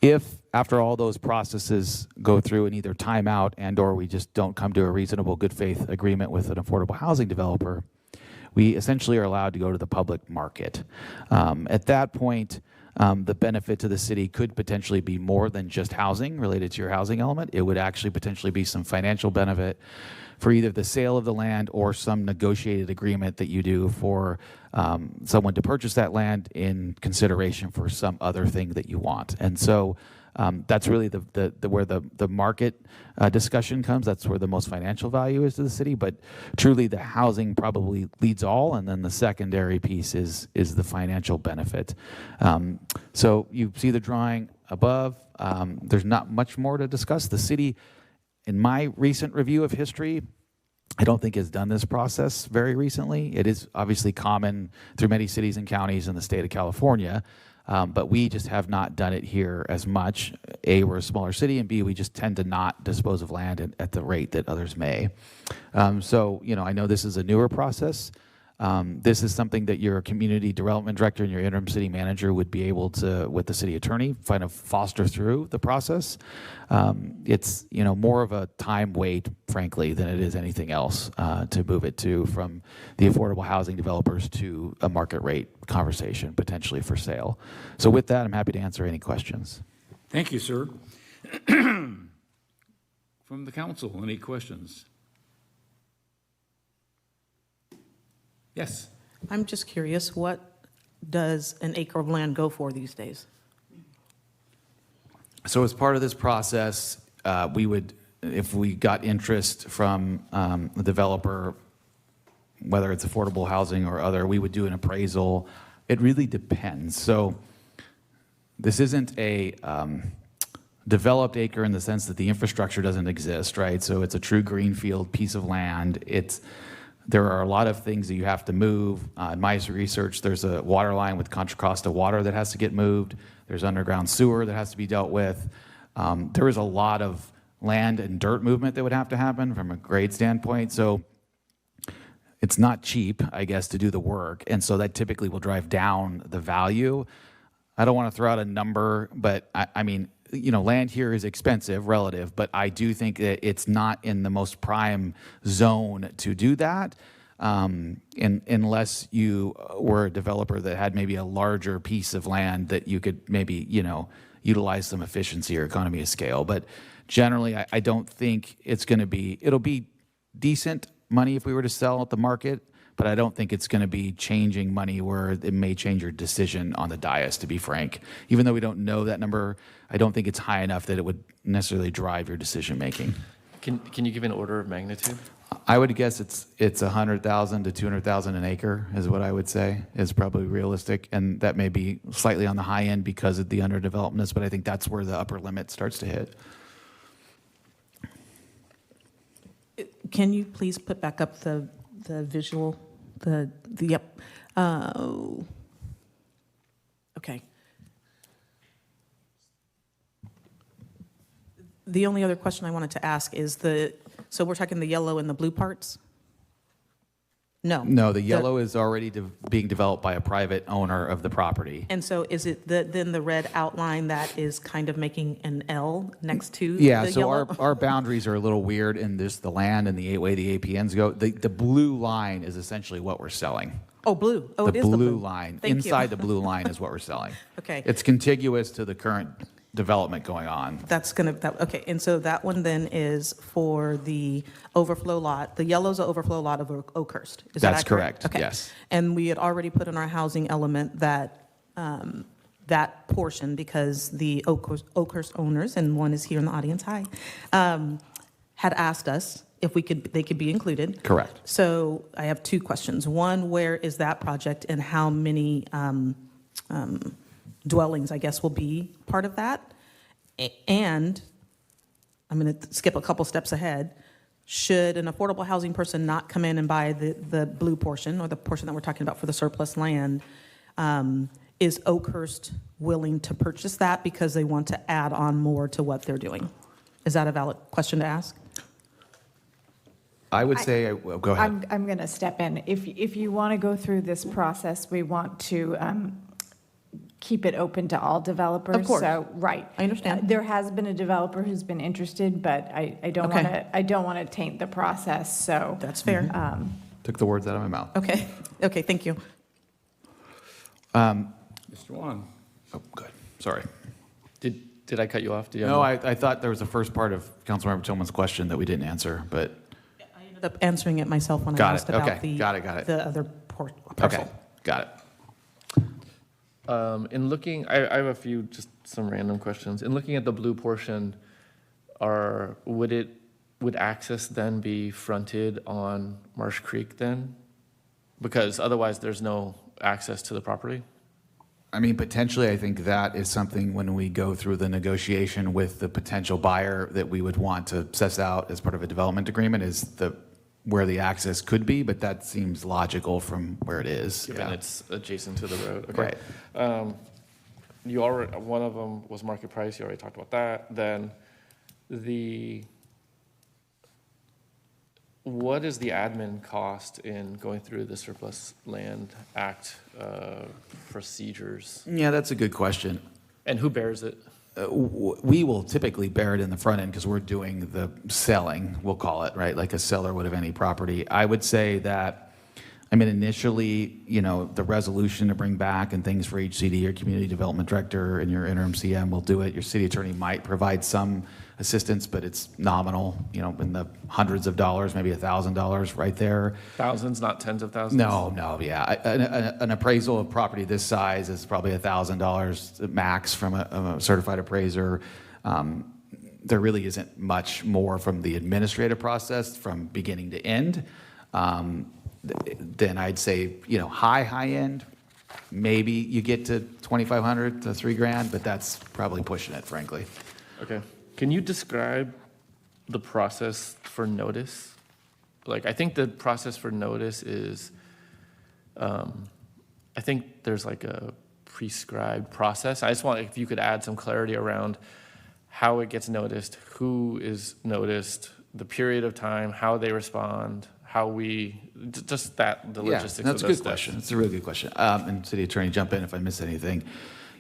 If, after all those processes go through and either time out and or we just don't come to a reasonable good faith agreement with an affordable housing developer, we essentially are allowed to go to the public market. At that point, the benefit to the city could potentially be more than just housing related to your housing element. It would actually potentially be some financial benefit for either the sale of the land or some negotiated agreement that you do for someone to purchase that land in consideration for some other thing that you want. And so That's really where the market discussion comes. That's where the most financial value is to the city. But truly, the housing probably leads all, and then the secondary piece is the financial benefit. So you see the drawing above. There's not much more to discuss. The city, in my recent review of history, I don't think has done this process very recently. It is obviously common through many cities and counties in the state of California, but we just have not done it here as much. A, we're a smaller city, and B, we just tend to not dispose of land at the rate that others may. So, I know this is a newer process. This is something that your community development director and your interim city manager would be able to, with the city attorney, kind of foster through the process. It's more of a time wait, frankly, than it is anything else to move it from the affordable housing developers to a market rate conversation, potentially for sale. So with that, I'm happy to answer any questions. Thank you, sir. From the council, any questions? Yes. I'm just curious, what does an acre of land go for these days? So as part of this process, we would, if we got interest from a developer, whether it's affordable housing or other, we would do an appraisal. It really depends. So this isn't a developed acre in the sense that the infrastructure doesn't exist, right? So it's a true greenfield piece of land. There are a lot of things that you have to move. In my research, there's a water line with Contra Costa water that has to get moved. There's underground sewer that has to be dealt with. There is a lot of land and dirt movement that would have to happen from a grade standpoint. So it's not cheap, I guess, to do the work. And so that typically will drive down the value. I don't want to throw out a number, but I mean, land here is expensive relative, but I do think that it's not in the most prime zone to do that, unless you were a developer that had maybe a larger piece of land that you could maybe, utilize some efficiency or economy of scale. But generally, I don't think it'll be decent money if we were to sell at the market, but I don't think it's going to be changing money where it may change your decision on the dais, to be frank. Even though we don't know that number, I don't think it's high enough that it would necessarily drive your decision making. Can you give an order of magnitude? I would guess it's 100,000 to 200,000 an acre is what I would say is probably realistic, and that may be slightly on the high end because of the underdevelopedness, but I think that's where the upper limit starts to hit. Can you please put back up the visual, yep. Okay. The only other question I wanted to ask is so we're talking the yellow and the blue parts? No. No, the yellow is already being developed by a private owner of the property. And so is it then the red outline that is kind of making an L next to Yeah, the so yellow? our boundaries are a little weird in this, the land and the way the APNs go. The blue line is essentially what we're selling. Oh, blue. Oh, it is The blue line. Thank you. Inside the blue line is what we're selling. Okay. It's contiguous to the current development going on. Okay, and so that one then is for the overflow lot. The yellow's an overflow lot of Oakhurst. Is that That's accurate? correct, Okay. yes. And we had already put in our housing element that portion because the Oakhurst owners, and one is here in the audience, hi, had asked us if they could be included. Correct. So I have two questions. One, where is that project and how many dwellings, I guess, will be part of that? And I'm going to skip a couple steps ahead. Should an affordable housing person not come in and buy the blue portion or the portion that we're talking about for the surplus land, is Oakhurst willing to purchase that because they want to add on more to what they're doing? Is that a valid question to ask? I would say, go ahead. I'm going to step in. If you want to go through this process, we want to keep it open to all developers. Of course. So, right. I understand. There has been a developer who's been interested, but I don't Okay. want to. I don't want to taint the process. So That's fair. Took the words out of my mouth. Okay. Okay, thank you. Mr. Wong. Oh, good. Sorry. Did I cut you off? No, I thought there was a first part of Councilmember Tillman's question that we didn't answer, but. I ended up answering it myself when I Got asked it. about Okay. Got it. the other parcel. Okay, got it. In looking, I have a few, just some random questions. In looking at the blue portion, would access then be fronted on Marsh Creek then? Because otherwise there's no access to the property? I mean, potentially, I think that is something when we go through the negotiation with the potential buyer that we would want to suss out as part of a development agreement is where the access could be, but that seems logical from where it is. Given it's adjacent to the road. Okay. Right. One of them was market price. You already talked about that. Then what is the admin cost in going through the Surplus Land Act procedures? Yeah, that's a good question. And who bears it? We will typically bear it in the front end because we're doing the selling, we'll call it, right? Like a seller would of any property. I would say that, I mean, initially, the resolution to bring back and things for HCD, your community development director and your interim CM will do it. Your city attorney might provide some assistance, but it's nominal, in the hundreds of dollars, maybe $1,000 right there. Thousands, not tens of thousands? No, yeah. An appraisal of property this size is probably $1,000 max from a certified appraiser. There really isn't much more from the administrative process from beginning to end. Then I'd say, high end, maybe you get to $2,500 to $3,000, but that's probably pushing it, frankly. Okay. Can you describe the process for notice? Like, I think the process for notice is, I think there's like a prescribed process. I just want, if you could add some clarity around how it gets noticed, who is noticed, the period of time, how they respond, the logistics of That's a those good steps. question. It's a really good question. And city attorney, jump in if I miss anything.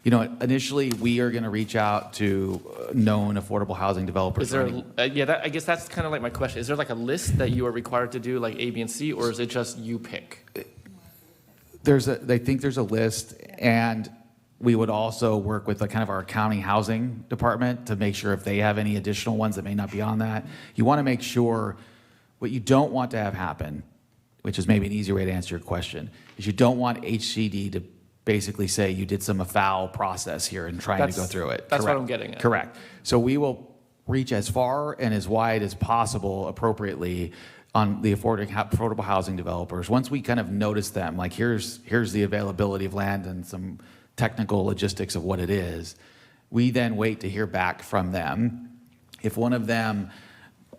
Initially, we are going to reach out to known affordable housing developers. Is there, I guess that's kind of like my question. Is there like a list that you are required to do, like A, B, and C, or is it just you pick? I think there's a list, and we would also work with kind of our county housing department to make sure if they have any additional ones that may not be on that. You want to make sure what you don't want to have happen, which is maybe an easier way to answer your question, is you don't want HCD to basically say you did some foul process here and trying to go through it. That's Correct. what I'm getting at. Correct. So we will reach as far and as wide as possible appropriately on the affordable housing developers. Once we kind of notice them, like here's the availability of land and some technical logistics of what it is, we then wait to hear back from them. If one of them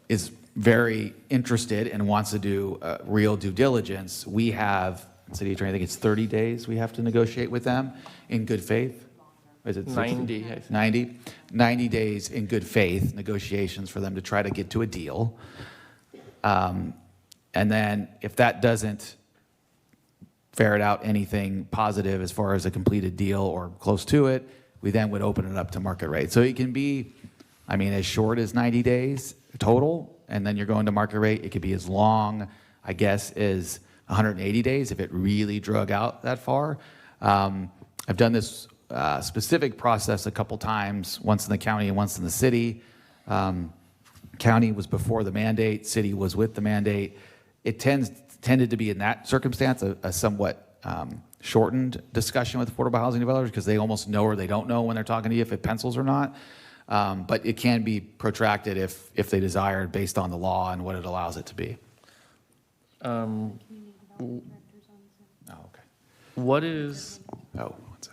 is very interested and wants to do real due diligence, we have, city attorney, I think it's 30 days we have to negotiate with them in good faith. Is it 90? 90 days in good faith negotiations for them to try to get to a deal. And then if that doesn't ferret out anything positive as far as a completed deal or close to it, we then would open it up to market rate. So it can be, as short as 90 days total, and then you're going to market rate. It could be as long, I guess, as 180 days if it really drug out that far. I've done this specific process a couple times, once in the county and once in the city. County was before the mandate, city was with the mandate. It tended to be in that circumstance a somewhat shortened discussion with affordable housing developers because they almost know or they don't know when they're talking to you if it pencils or not. But it can be protracted if they desire based on the law and what it allows it to be.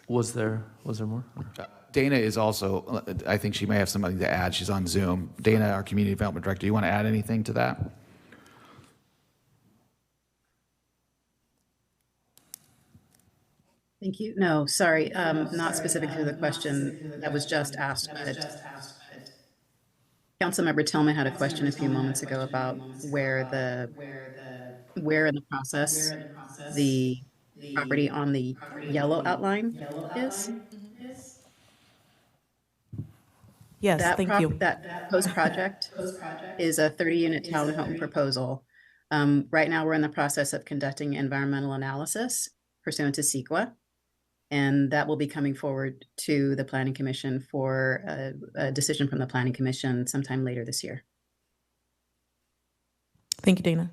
Was there more? Dana is also, I think she may have something to add. She's on Zoom. Dana, our community development director, you want to add anything to that? Thank you. No, sorry, not specific to the question that was just asked, but Councilmember Tillman had a question a few moments ago about where in the process the property on the yellow outline is. Yes, thank you. That proposed project is a 30-unit townhome proposal. Right now, we're in the process of conducting environmental analysis pursuant to CEQA. And that will be coming forward to the Planning Commission for a decision from the Planning Commission sometime later this year. Thank you, Dana.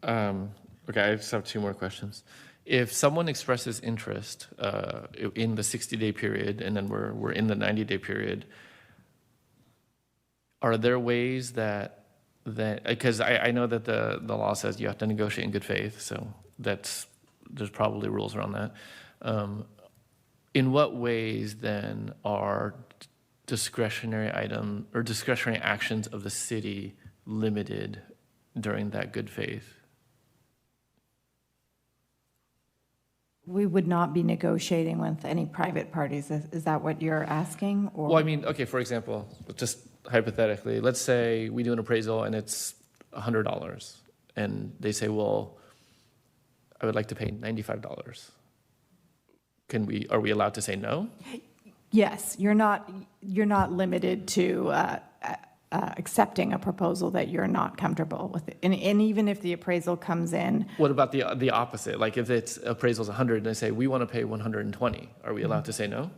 Okay, I just have two more questions. if someone expresses interest in the 60-day period, and then we're in the 90-day period, are there ways that because I know that the law says you have to negotiate in good faith, so there's probably rules around that. In what ways then are discretionary actions of the city limited during that good faith? We would not be negotiating with any private parties. Is that what you're asking? Or? Well, I mean, okay, for example, just hypothetically, let's say we do an appraisal and it's $100, and they say, well, I would like to pay $95. Are we allowed to say no? Yes, you're not limited to accepting a proposal that you're not comfortable with. And even if the appraisal comes in. What about the opposite? Like if it's appraisal's 100 and they say, we want to pay 120, are we allowed to say no?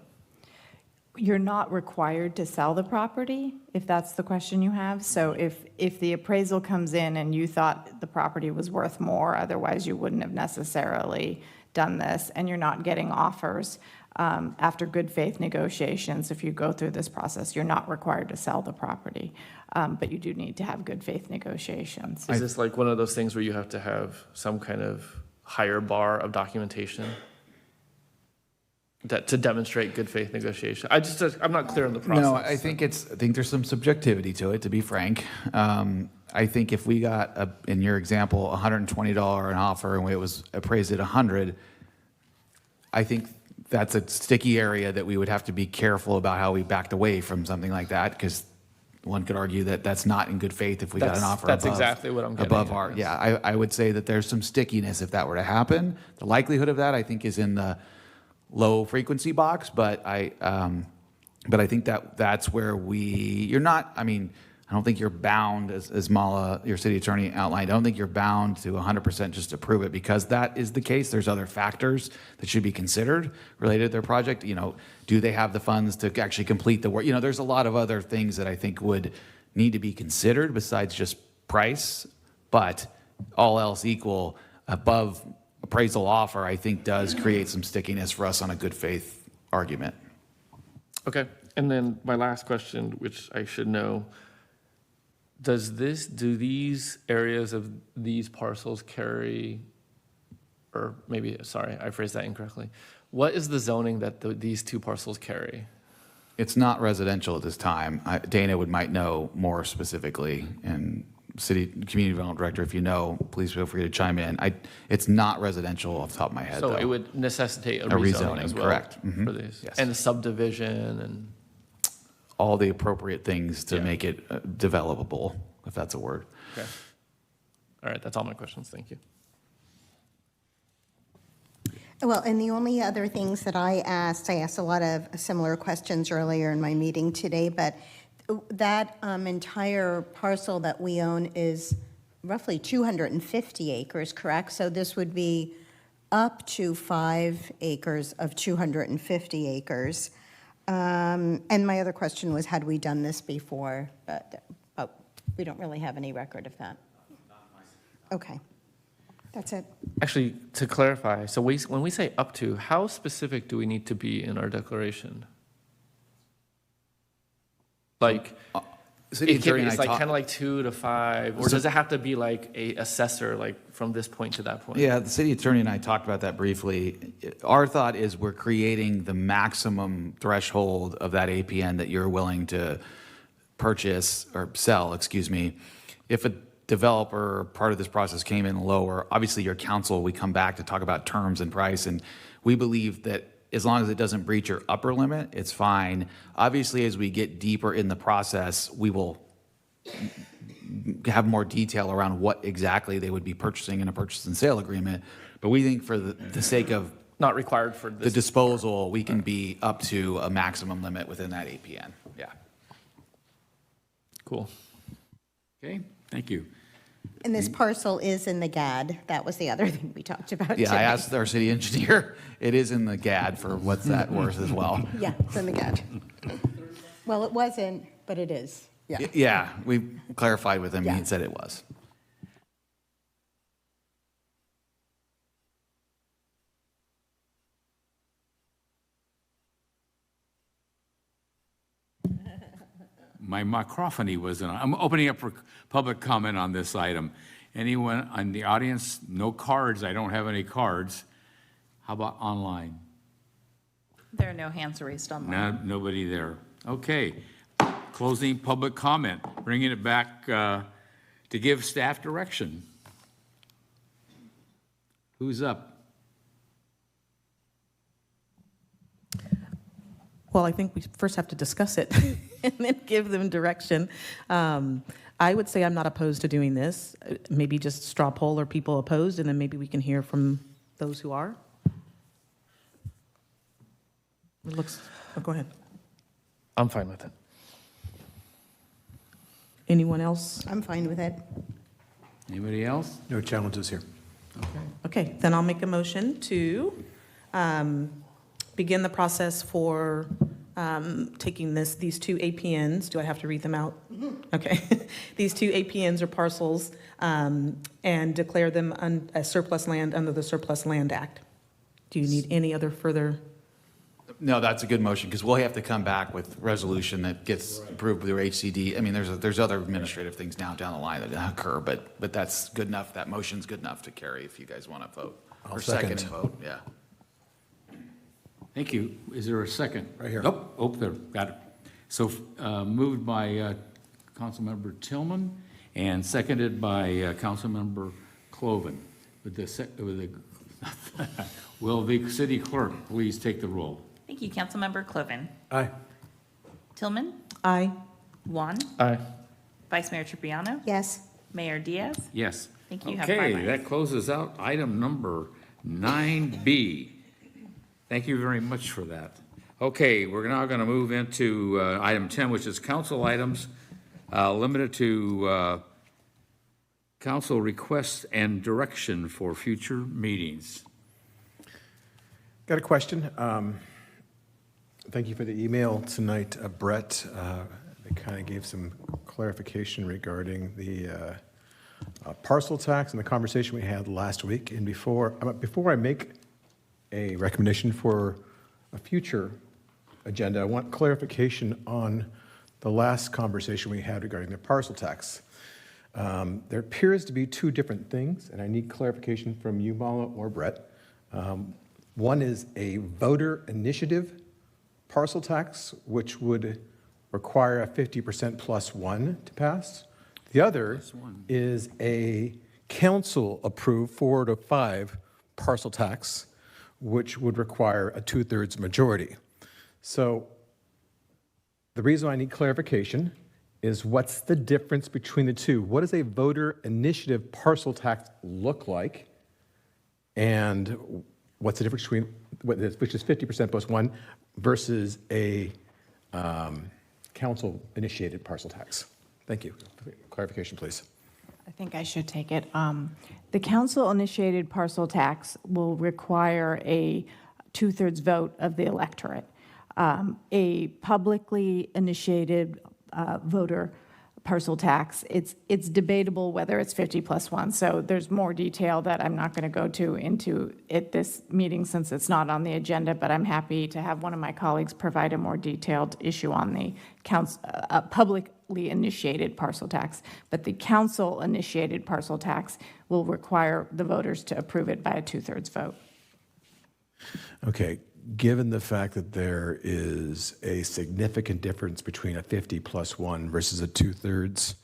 You're not required to sell the property, if that's the question you have. So if the appraisal comes in and you thought the property was worth more, otherwise you wouldn't have necessarily done this, and you're not getting offers after good faith negotiations, if you go through this process, you're not required to sell the property, but you do need to have good faith negotiations. Is this like one of those things where you have to have some kind of higher bar of documentation to demonstrate good faith negotiation? I'm not clear on the process. No, I think there's some subjectivity to it, to be frank. I think if we got, in your example, $120 an offer and it was appraised at $100, I think that's a sticky area that we would have to be careful about how we backed away from something like that, because one could argue that that's not in good faith if we got an offer that's above, exactly what I'm getting above at, our. yes. Yeah, I would say that there's some stickiness if that were to happen. The likelihood of that, I think, is in the low frequency box, but I think that's where you're not, I mean, I don't think you're bound, as Mala, your city attorney, outlined, I don't think you're bound to 100% just approve it, because that is the case. There's other factors that should be considered related to their project. Do they have the funds to actually complete the work? There's a lot of other things that I think would need to be considered besides just price, but all else equal, above appraisal offer, I think does create some stickiness for us on a good faith argument. Okay, and then my last question, which I should know, do these areas of these parcels carry, or maybe, sorry, I phrased that incorrectly. What is the zoning that these two parcels carry? It's not residential at this time. Dana might know more specifically, and City Community Development Director, if you know, please feel free to chime in. It's not residential off the top of my head, So though. it would necessitate a rezoning as well, correct. for these? Yes. And a subdivision and... All the appropriate things to make it developable, if that's a word. Okay. All right, that's all my questions. Thank you. Well, and the only other things that I asked a lot of similar questions earlier in my meeting today, but that entire parcel that we own is roughly 250 acres, correct? So this would be up to 5 acres of 250 acres. And my other question was, had we done this before? But we don't really have any record of that. Okay, that's it. Actually, to clarify, so when we say up to, how specific do we need to be in our declaration? Like, it's like kind of like 2 to 5, or does it have to be like a assessor, like from this point to that point? Yeah, the city attorney and I talked about that briefly. Our thought is we're creating the maximum threshold of that APN that you're willing to purchase or sell, excuse me. If a developer, part of this process came in lower, obviously your council, we come back to talk about terms and price, and we believe that as long as it doesn't breach your upper limit, it's fine. Obviously, as we get deeper in the process, we will have more detail around what exactly they would be purchasing in a purchase and sale agreement. But we think for the sake of not required for the disposal, we can be up to a maximum limit within that APN. Yeah. Cool. Okay, thank you. And this parcel is in the GAD. That was the other thing we talked about Yeah, today. I asked our city engineer. It is in the GAD for what's that worth as well. Yeah, it's in the GAD. Well, it wasn't, but it is. Yeah. Yeah, we clarified with him. He said it was. my microphony wasn't on. I'm opening up for public comment on this item. Anyone in the audience? No cards. I don't have any cards. How about online? There are no hands raised online. Nobody there. Okay. Closing public comment, bringing it back to give staff direction. Who's up? Well, I think we first have to discuss it and then give them direction. I would say I'm not opposed to doing this. Maybe just straw poll or people opposed, and then maybe we can hear from those who are. Go ahead. I'm fine with it. Anyone else? I'm fine with it. Anybody else? No challenges here. Okay, then I'll make a motion to begin the process for taking these two APNs. Do I have to read them out? Okay. These two APNs or parcels and declare them as surplus land under the Surplus Land Act. Do you need any other further? No, that's a good motion, because we'll have to come back with resolution that gets approved with your HCD. I mean, there's other administrative things now down the line that occur, but that's good enough. That motion's good enough to carry if you guys want to vote. I'll Or second second. and vote, yeah. Thank you. Is there a second? Right here. Oh, there, got it. So moved by Councilmember Tillman and seconded by Councilmember Cloven. Will the city clerk please take the roll? Thank you, Councilmember Cloven. Aye. Tillman, Aye. Juan, Aye. Vice Mayor Tripiano, Yes. Mayor Diaz. Yes. Thank you. You have 5 Okay, ayes. that closes out item number 9B. Thank you very much for that. Okay, we're now going to move into item 10, which is council items limited to council requests and direction for future meetings. Got a question. Thank you for the email tonight, Brett. It kind of gave some clarification regarding the parcel tax and the conversation we had last week. And before I make a recommendation for a future agenda, I want clarification on the last conversation we had regarding the parcel tax. There appears to be two different things, and I need clarification from you, Mala or Brett. One is a voter initiative parcel tax, which would require a 50% plus one to pass. The other is a council-approved 4 to 5 parcel tax, which would require a 2/3 majority. So the reason I need clarification is what's the difference between the two? What does a voter initiative parcel tax look like? And what's the difference between, which is 50% plus one, versus a council-initiated parcel tax? Thank you. Clarification, please. I think I should take it. The council-initiated parcel tax will require a 2/3 vote of the electorate. A publicly initiated voter parcel tax, it's debatable whether it's 50 plus one. So there's more detail that I'm not going to go into at this meeting since it's not on the agenda, but I'm happy to have one of my colleagues provide a more detailed issue on the publicly initiated parcel tax. But the council-initiated parcel tax will require the voters to approve it by a 2/3 vote. Okay, given the fact that there is a significant difference between a 50 plus one versus a 2/3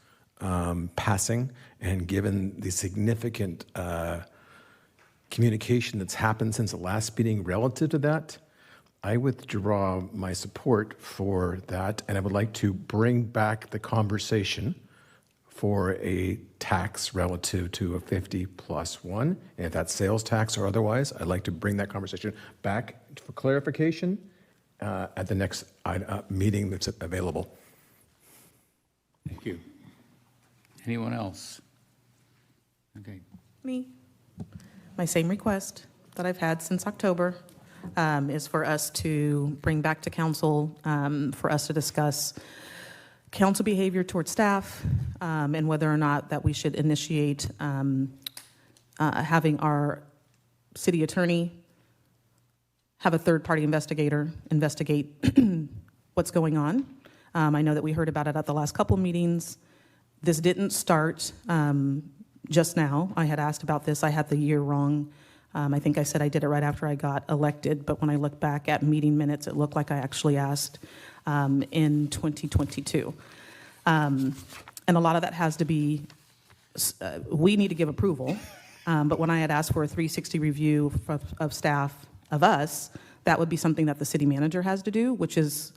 passing, and given the significant communication that's happened since the last meeting relative to that, I withdraw my support for that, and I would like to bring back the conversation for a tax relative to a 50 plus one. And if that's sales tax or otherwise, I'd like to bring that conversation back for clarification at the next meeting that's available. Thank you. Anyone else? Okay. Me. My same request that I've had since October is for us to bring back to council for us to discuss council behavior towards staff and whether or not that we should initiate having our city attorney have a third-party investigator investigate what's going on I know that we heard about it at the last couple meetings. This didn't start just now. I had asked about this. I had the year wrong. I think I said I did it right after I got elected, but when I look back at meeting minutes, it looked like I actually asked in 2022. And a lot of that has to be, we need to give approval, but when I had asked for a 360 review of staff of us, that would be something that the city manager has to do, which is,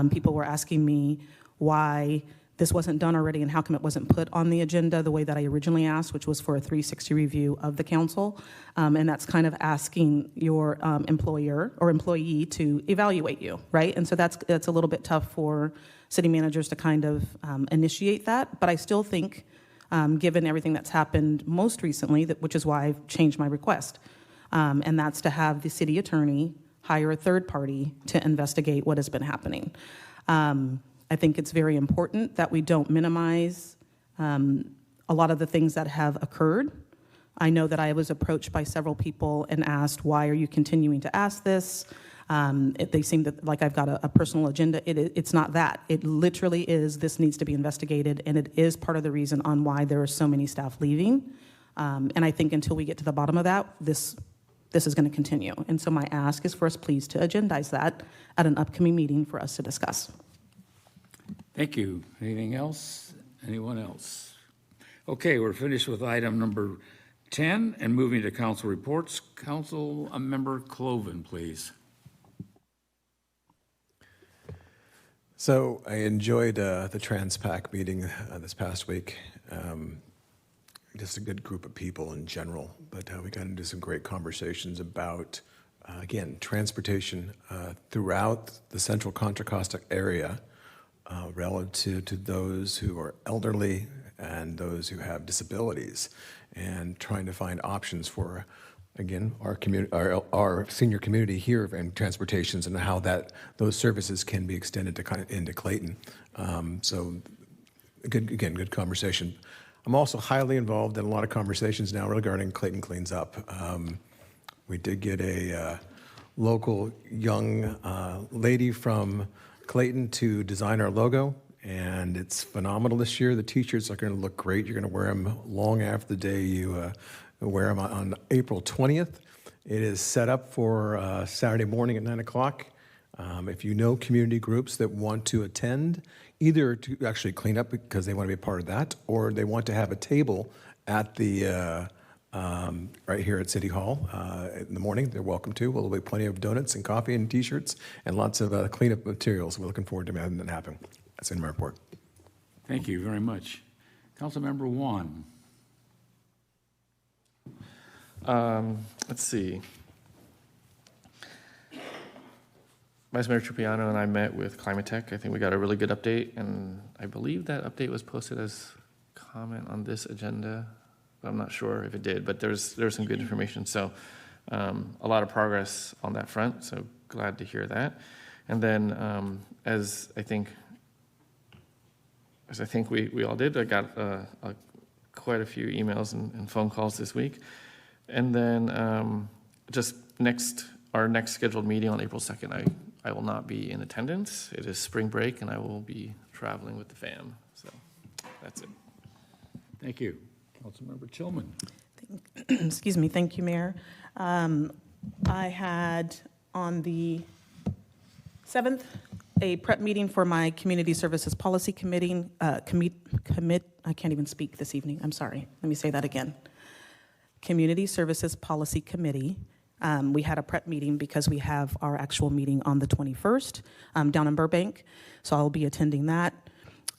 people were asking me why this wasn't done already and how come it wasn't put on the agenda the way that I originally asked, which was for a 360 review of the council. And that's kind of asking your employer or employee to evaluate you, right? And so that's a little bit tough for city managers to kind of initiate that. But I still think, given everything that's happened most recently, which is why I've changed my request, and that's to have the city attorney hire a third party to investigate what has been happening. I think it's very important that we don't minimize a lot of the things that have occurred. I know that I was approached by several people and asked, why are you continuing to ask this? They seem like I've got a personal agenda. It's not that. It literally is, this needs to be investigated, and it is part of the reason on why there are so many staff leaving. And I think until we get to the bottom of that, this is going to continue. And so my ask is for us please to agendize that at an upcoming meeting for us to discuss. Thank you. Anything else? Anyone else? Okay, we're finished with item number 10 and moving to council reports. Council Member Cloven, please. So I enjoyed the TransPAC meeting this past week. Just a good group of people in general, but we got into some great conversations about, again, transportation throughout the central Contra Costa area relative to those who are elderly and those who have disabilities, and trying to find options for, again, our community, our senior community here and transportations, and how those services can be extended to into Clayton. So, good conversation. I'm also highly involved in a lot of conversations now regarding Clayton Cleans Up. We did get a local young lady from Clayton to design our logo, and it's phenomenal this year. The t-shirts are going to look great. You're going to wear them long after the day you wear them on April 20th. It is set up for Saturday morning at 9 o'clock. If you know community groups that want to attend, either to actually clean up because they want to be a part of that, or they want to have a table at the right here at City Hall in the morning, they're welcome to. There'll be plenty of donuts and coffee and t-shirts and lots of cleanup materials. We're looking forward to having that happen. That's in my report. Thank you very much. Councilmember Juan. Let's see. Vice Mayor Tripiano and I met with Climate Tech. I think we got a really good update, and I believe that update was posted as comment on this agenda. But I'm not sure if it did, but there's some good information. So a lot of progress on that front, so glad to hear that. And then as I think we all did, I got quite a few emails and phone calls this week. And then just our next scheduled meeting on April 2nd, I will not be in attendance. It is spring break, and I will be traveling with the fam. So that's it. Thank you. Councilmember Chilman. Excuse me. Thank you, Mayor. I had on the 7th a prep meeting for my Community Services Policy Committee. I can't even speak this evening. I'm sorry. Let me say that again. Community Services Policy Committee. We had a prep meeting because we have our actual meeting on the 21st down in Burbank, so I'll be attending that.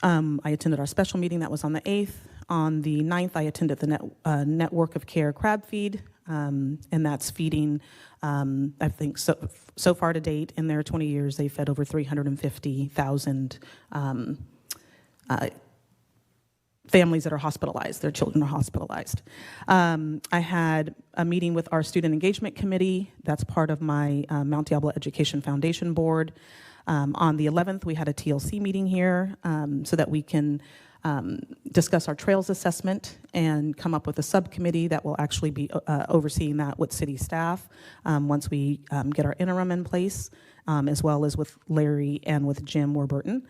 I attended our special meeting that was on the 8th. On the 9th, I attended the Network of Care crab feed, and that's feeding, I think, so far to date, in their 20 years, they fed over 350,000 families that are hospitalized. Their children are hospitalized. I had a meeting with our Student Engagement Committee. That's part of my Mount Diablo Education Foundation Board. On the 11th, we had a TLC meeting here so that we can discuss our trails assessment and come up with a subcommittee that will actually be overseeing that with city staff once we get our interim in place, as well as with Larry and with Jim Warburton.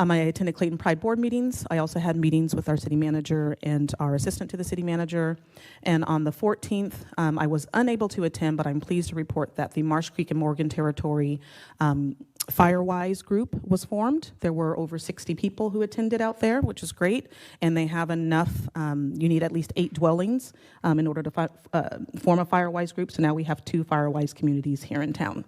I attended Clayton Pride Board meetings. I also had meetings with our city manager and our assistant to the city manager. And on the 14th, I was unable to attend, but I'm pleased to report that the Marsh Creek and Morgan Territory Firewise group was formed. There were over 60 people who attended out there, which is great. And they have enough, you need at least 8 dwellings in order to form a Firewise group. So now we have 2 Firewise communities here in town.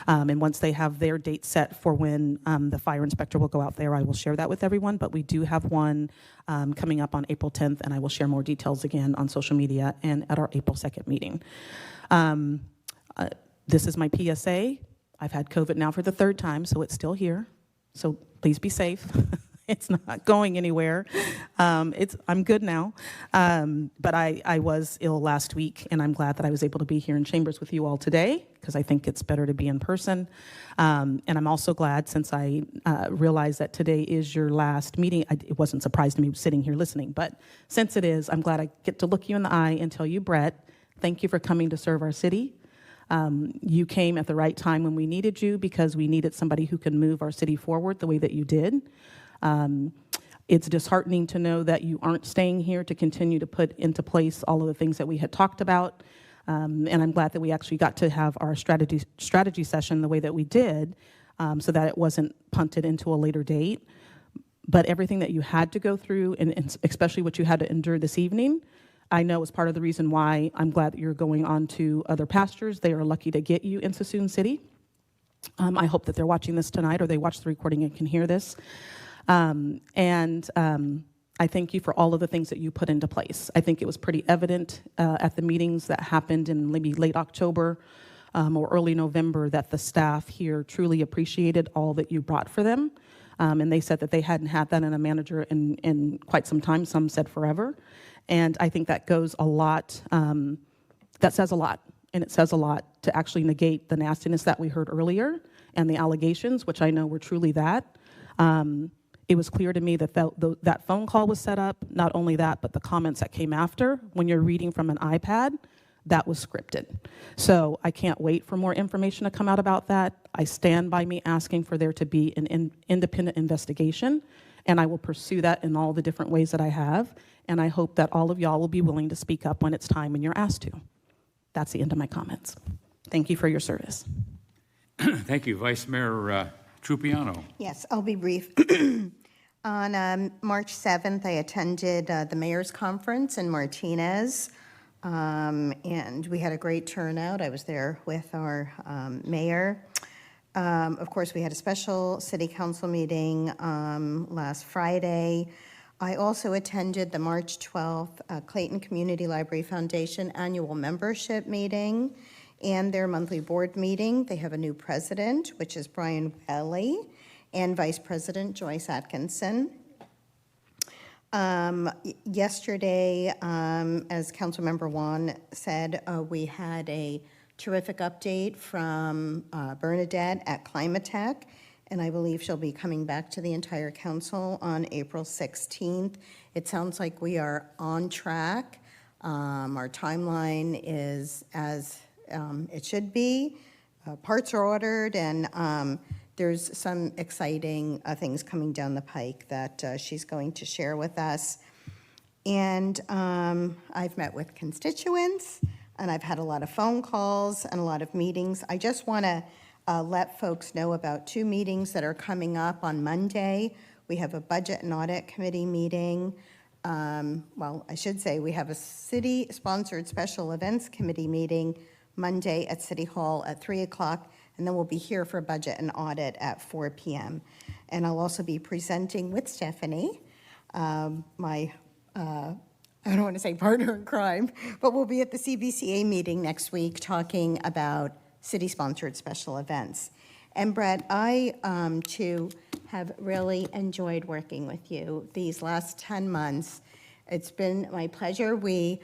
And once they have their date set for when the fire inspector will go out there, I will share that with everyone. But we do have one coming up on April 10th, and I will share more details again on social media and at our April 2nd meeting. This is my PSA. I've had COVID now for the 3rd time, so it's still here. So please be safe. It's not going anywhere. I'm good now. But I was ill last week, and I'm glad that I was able to be here in Chambers with you all today, because I think it's better to be in person. And I'm also glad, since I realized that today is your last meeting, it wasn't surprised to me sitting here listening, but since it is, I'm glad I get to look you in the eye and tell you, Brett, thank you for coming to serve our city. You came at the right time when we needed you, because we needed somebody who can move our city forward the way that you did. It's disheartening to know that you aren't staying here to continue to put into place all of the things that we had talked about. And I'm glad that we actually got to have our strategy session the way that we did, so that it wasn't punted into a later date. But everything that you had to go through, and especially what you had to endure this evening, I know is part of the reason why I'm glad that you're going on to other pastures. They are lucky to get you in Suisun City. I hope that they're watching this tonight, or they watch the recording and can hear this. I thank you for all of the things that you put into place. I think it was pretty evident at the meetings that happened in maybe late October or early November that the staff here truly appreciated all that you brought for them. And they said that they hadn't had that in a manager in quite some time. Some said forever. And I think that goes a lot, that says a lot. And it says a lot to actually negate the nastiness that we heard earlier and the allegations, which I know were truly that. It was clear to me that that phone call was set up. Not only that, but the comments that came after, when you're reading from an iPad, that was scripted. So I can't wait for more information to come out about that. I stand by me asking for there to be an independent investigation, and I will pursue that in all the different ways that I have. And I hope that all of y'all will be willing to speak up when it's time and you're asked to. That's the end of my comments. Thank you for your service. Thank you, Vice Mayor Trupiano. Yes, I'll be brief. On March 7th, I attended the mayor's conference in Martinez, and we had a great turnout. I was there with our mayor. Of course, we had a special city council meeting last Friday. I also attended the March 12th Clayton Community Library Foundation annual membership meeting and their monthly board meeting. They have a new president, which is Brian Welly, and Vice President Joyce Atkinson. Yesterday, as Councilmember Juan said, we had a terrific update from Bernadette at Climatech, and I believe she'll be coming back to the entire council on April 16th. It sounds like we are on track. Our timeline is as it should be. Parts are ordered, and there's some exciting things coming down the pike that she's going to share with us. And I've met with constituents, and I've had a lot of phone calls and a lot of meetings. I just want to let folks know about 2 meetings that are coming up on Monday. We have a Budget and Audit Committee meeting. Well, I should say we have a city-sponsored Special Events Committee meeting Monday at City Hall at 3 o'clock, and then we'll be here for Budget and Audit at 4 p.m. And I'll also be presenting with Stephanie, my, I don't want to say partner in crime, but we'll be at the CBCA meeting next week talking about city-sponsored special events. And Brett, I, too, have really enjoyed working with you these last 10 months. It's been my pleasure. We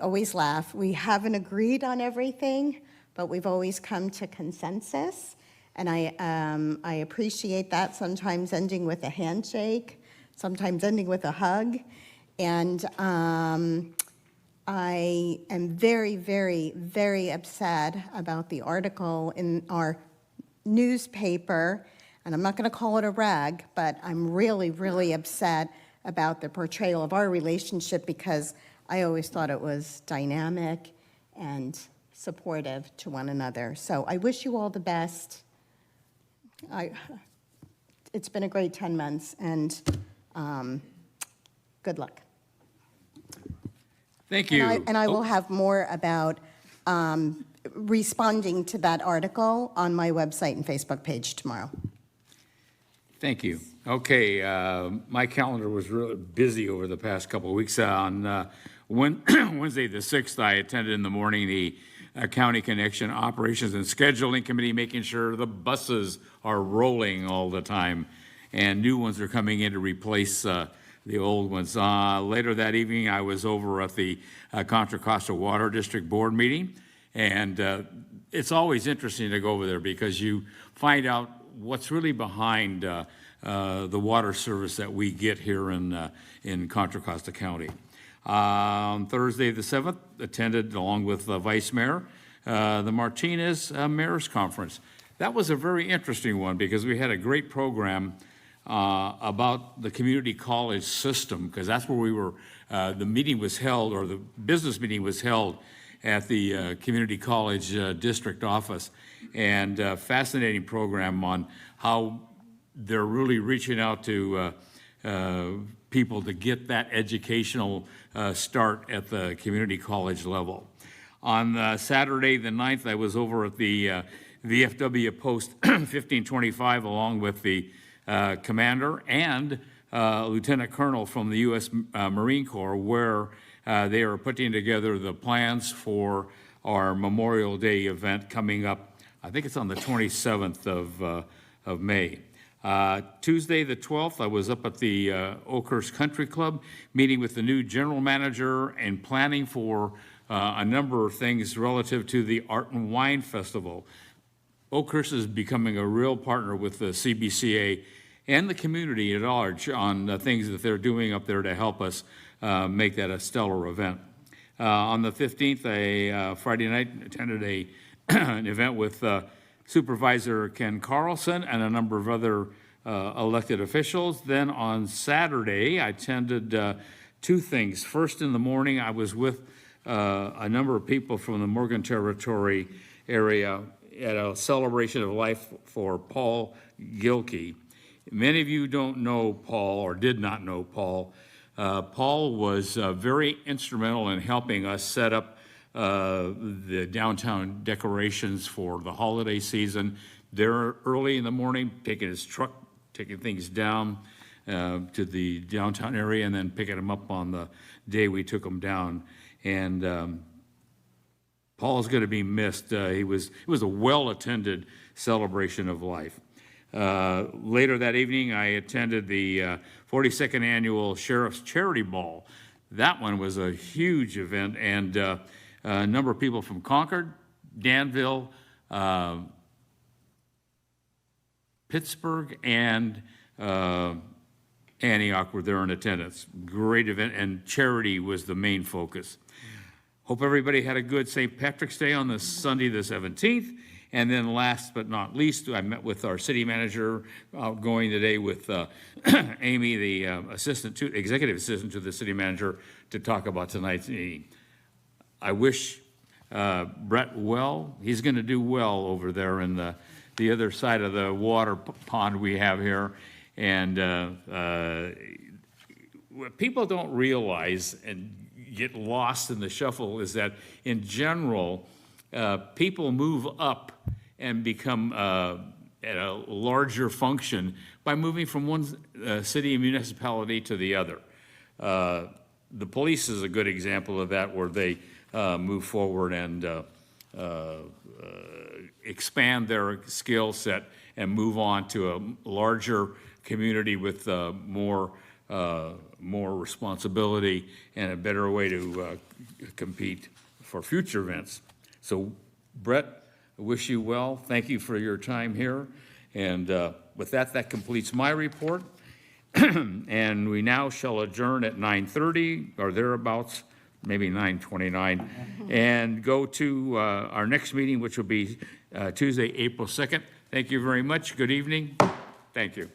always laugh. We haven't agreed on everything, but we've always come to consensus. And I appreciate that, sometimes ending with a handshake, sometimes ending with a hug. And I am very, very, very upset about the article in our newspaper and I'm not going to call it a rag, but I'm really, really upset about the portrayal of our relationship because I always thought it was dynamic and supportive to one another. So I wish you all the best. It's been a great 10 months, and good luck. Thank you. And I will have more about responding to that article on my website and Facebook page tomorrow. Thank you. Okay, my calendar was really busy over the past couple of weeks. On Wednesday the 6th, I attended in the morning the County Connection Operations and Scheduling Committee, making sure the buses are rolling all the time and new ones are coming in to replace the old ones. Later that evening, I was over at the Contra Costa Water District Board meeting, and it's always interesting to go over there because you find out what's really behind the water service that we get here in Contra Costa County. Thursday the 7th, attended along with the Vice Mayor, the Martinez Mayor's Conference. That was a very interesting one because we had a great program about the community college system, because that's where we were, the meeting was held, or the business meeting was held at the community college district office. And fascinating program on how they're really reaching out to people to get that educational start at the community college level. On Saturday the 9th, I was over at the VFW Post 1525 along with the commander and lieutenant colonel from the U.S. Marine Corps, where they are putting together the plans for our Memorial Day event coming up. I think it's on the 27th of May. Tuesday the 12th, I was up at the Oakhurst Country Club, meeting with the new general manager and planning for a number of things relative to the Art and Wine Festival. Oakhurst is becoming a real partner with the CBCA and the community at large on the things that they're doing up there to help us make that a stellar event. On the 15th, Friday night, attended an event with Supervisor Ken Carlson and a number of other elected officials. Then on Saturday, I attended two things. First, in the morning, I was with a number of people from the Morgan Territory area at a celebration of life for Paul Gilkey. Many of you don't know Paul or did not know Paul. Paul was very instrumental in helping us set up the downtown decorations for the holiday season. There early in the morning, taking his truck, taking things down to the downtown area and then picking them up on the day we took them down. And Paul's going to be missed. It was a well-attended celebration of life. Later that evening, I attended the 42nd Annual Sheriff's Charity Ball. That one was a huge event, and a number of people from Concord, Danville, Pittsburgh, and Antioch were there in attendance. Great event, and charity was the main focus. Hope everybody had a good St. Patrick's Day on the Sunday the 17th. And then last but not least, I met with our city manager, going today with Amy, the executive assistant to the city manager, to talk about tonight's meeting. I wish Brett well. He's going to do well over there in the other side of the water pond we have here. And what people don't realize and get lost in the shuffle is that in general, people move up and become at a larger function by moving from one city and municipality to the other. The police is a good example of that, where they move forward and expand their skill set and move on to a larger community with more responsibility and a better way to compete for future events. So, Brett, I wish you well. Thank you for your time here. And with that, that completes my report. And we now shall adjourn at 9:30 or thereabouts, maybe 9:29, and go to our next meeting, which will be Tuesday, April 2nd. Thank you very much. Good evening. Thank you.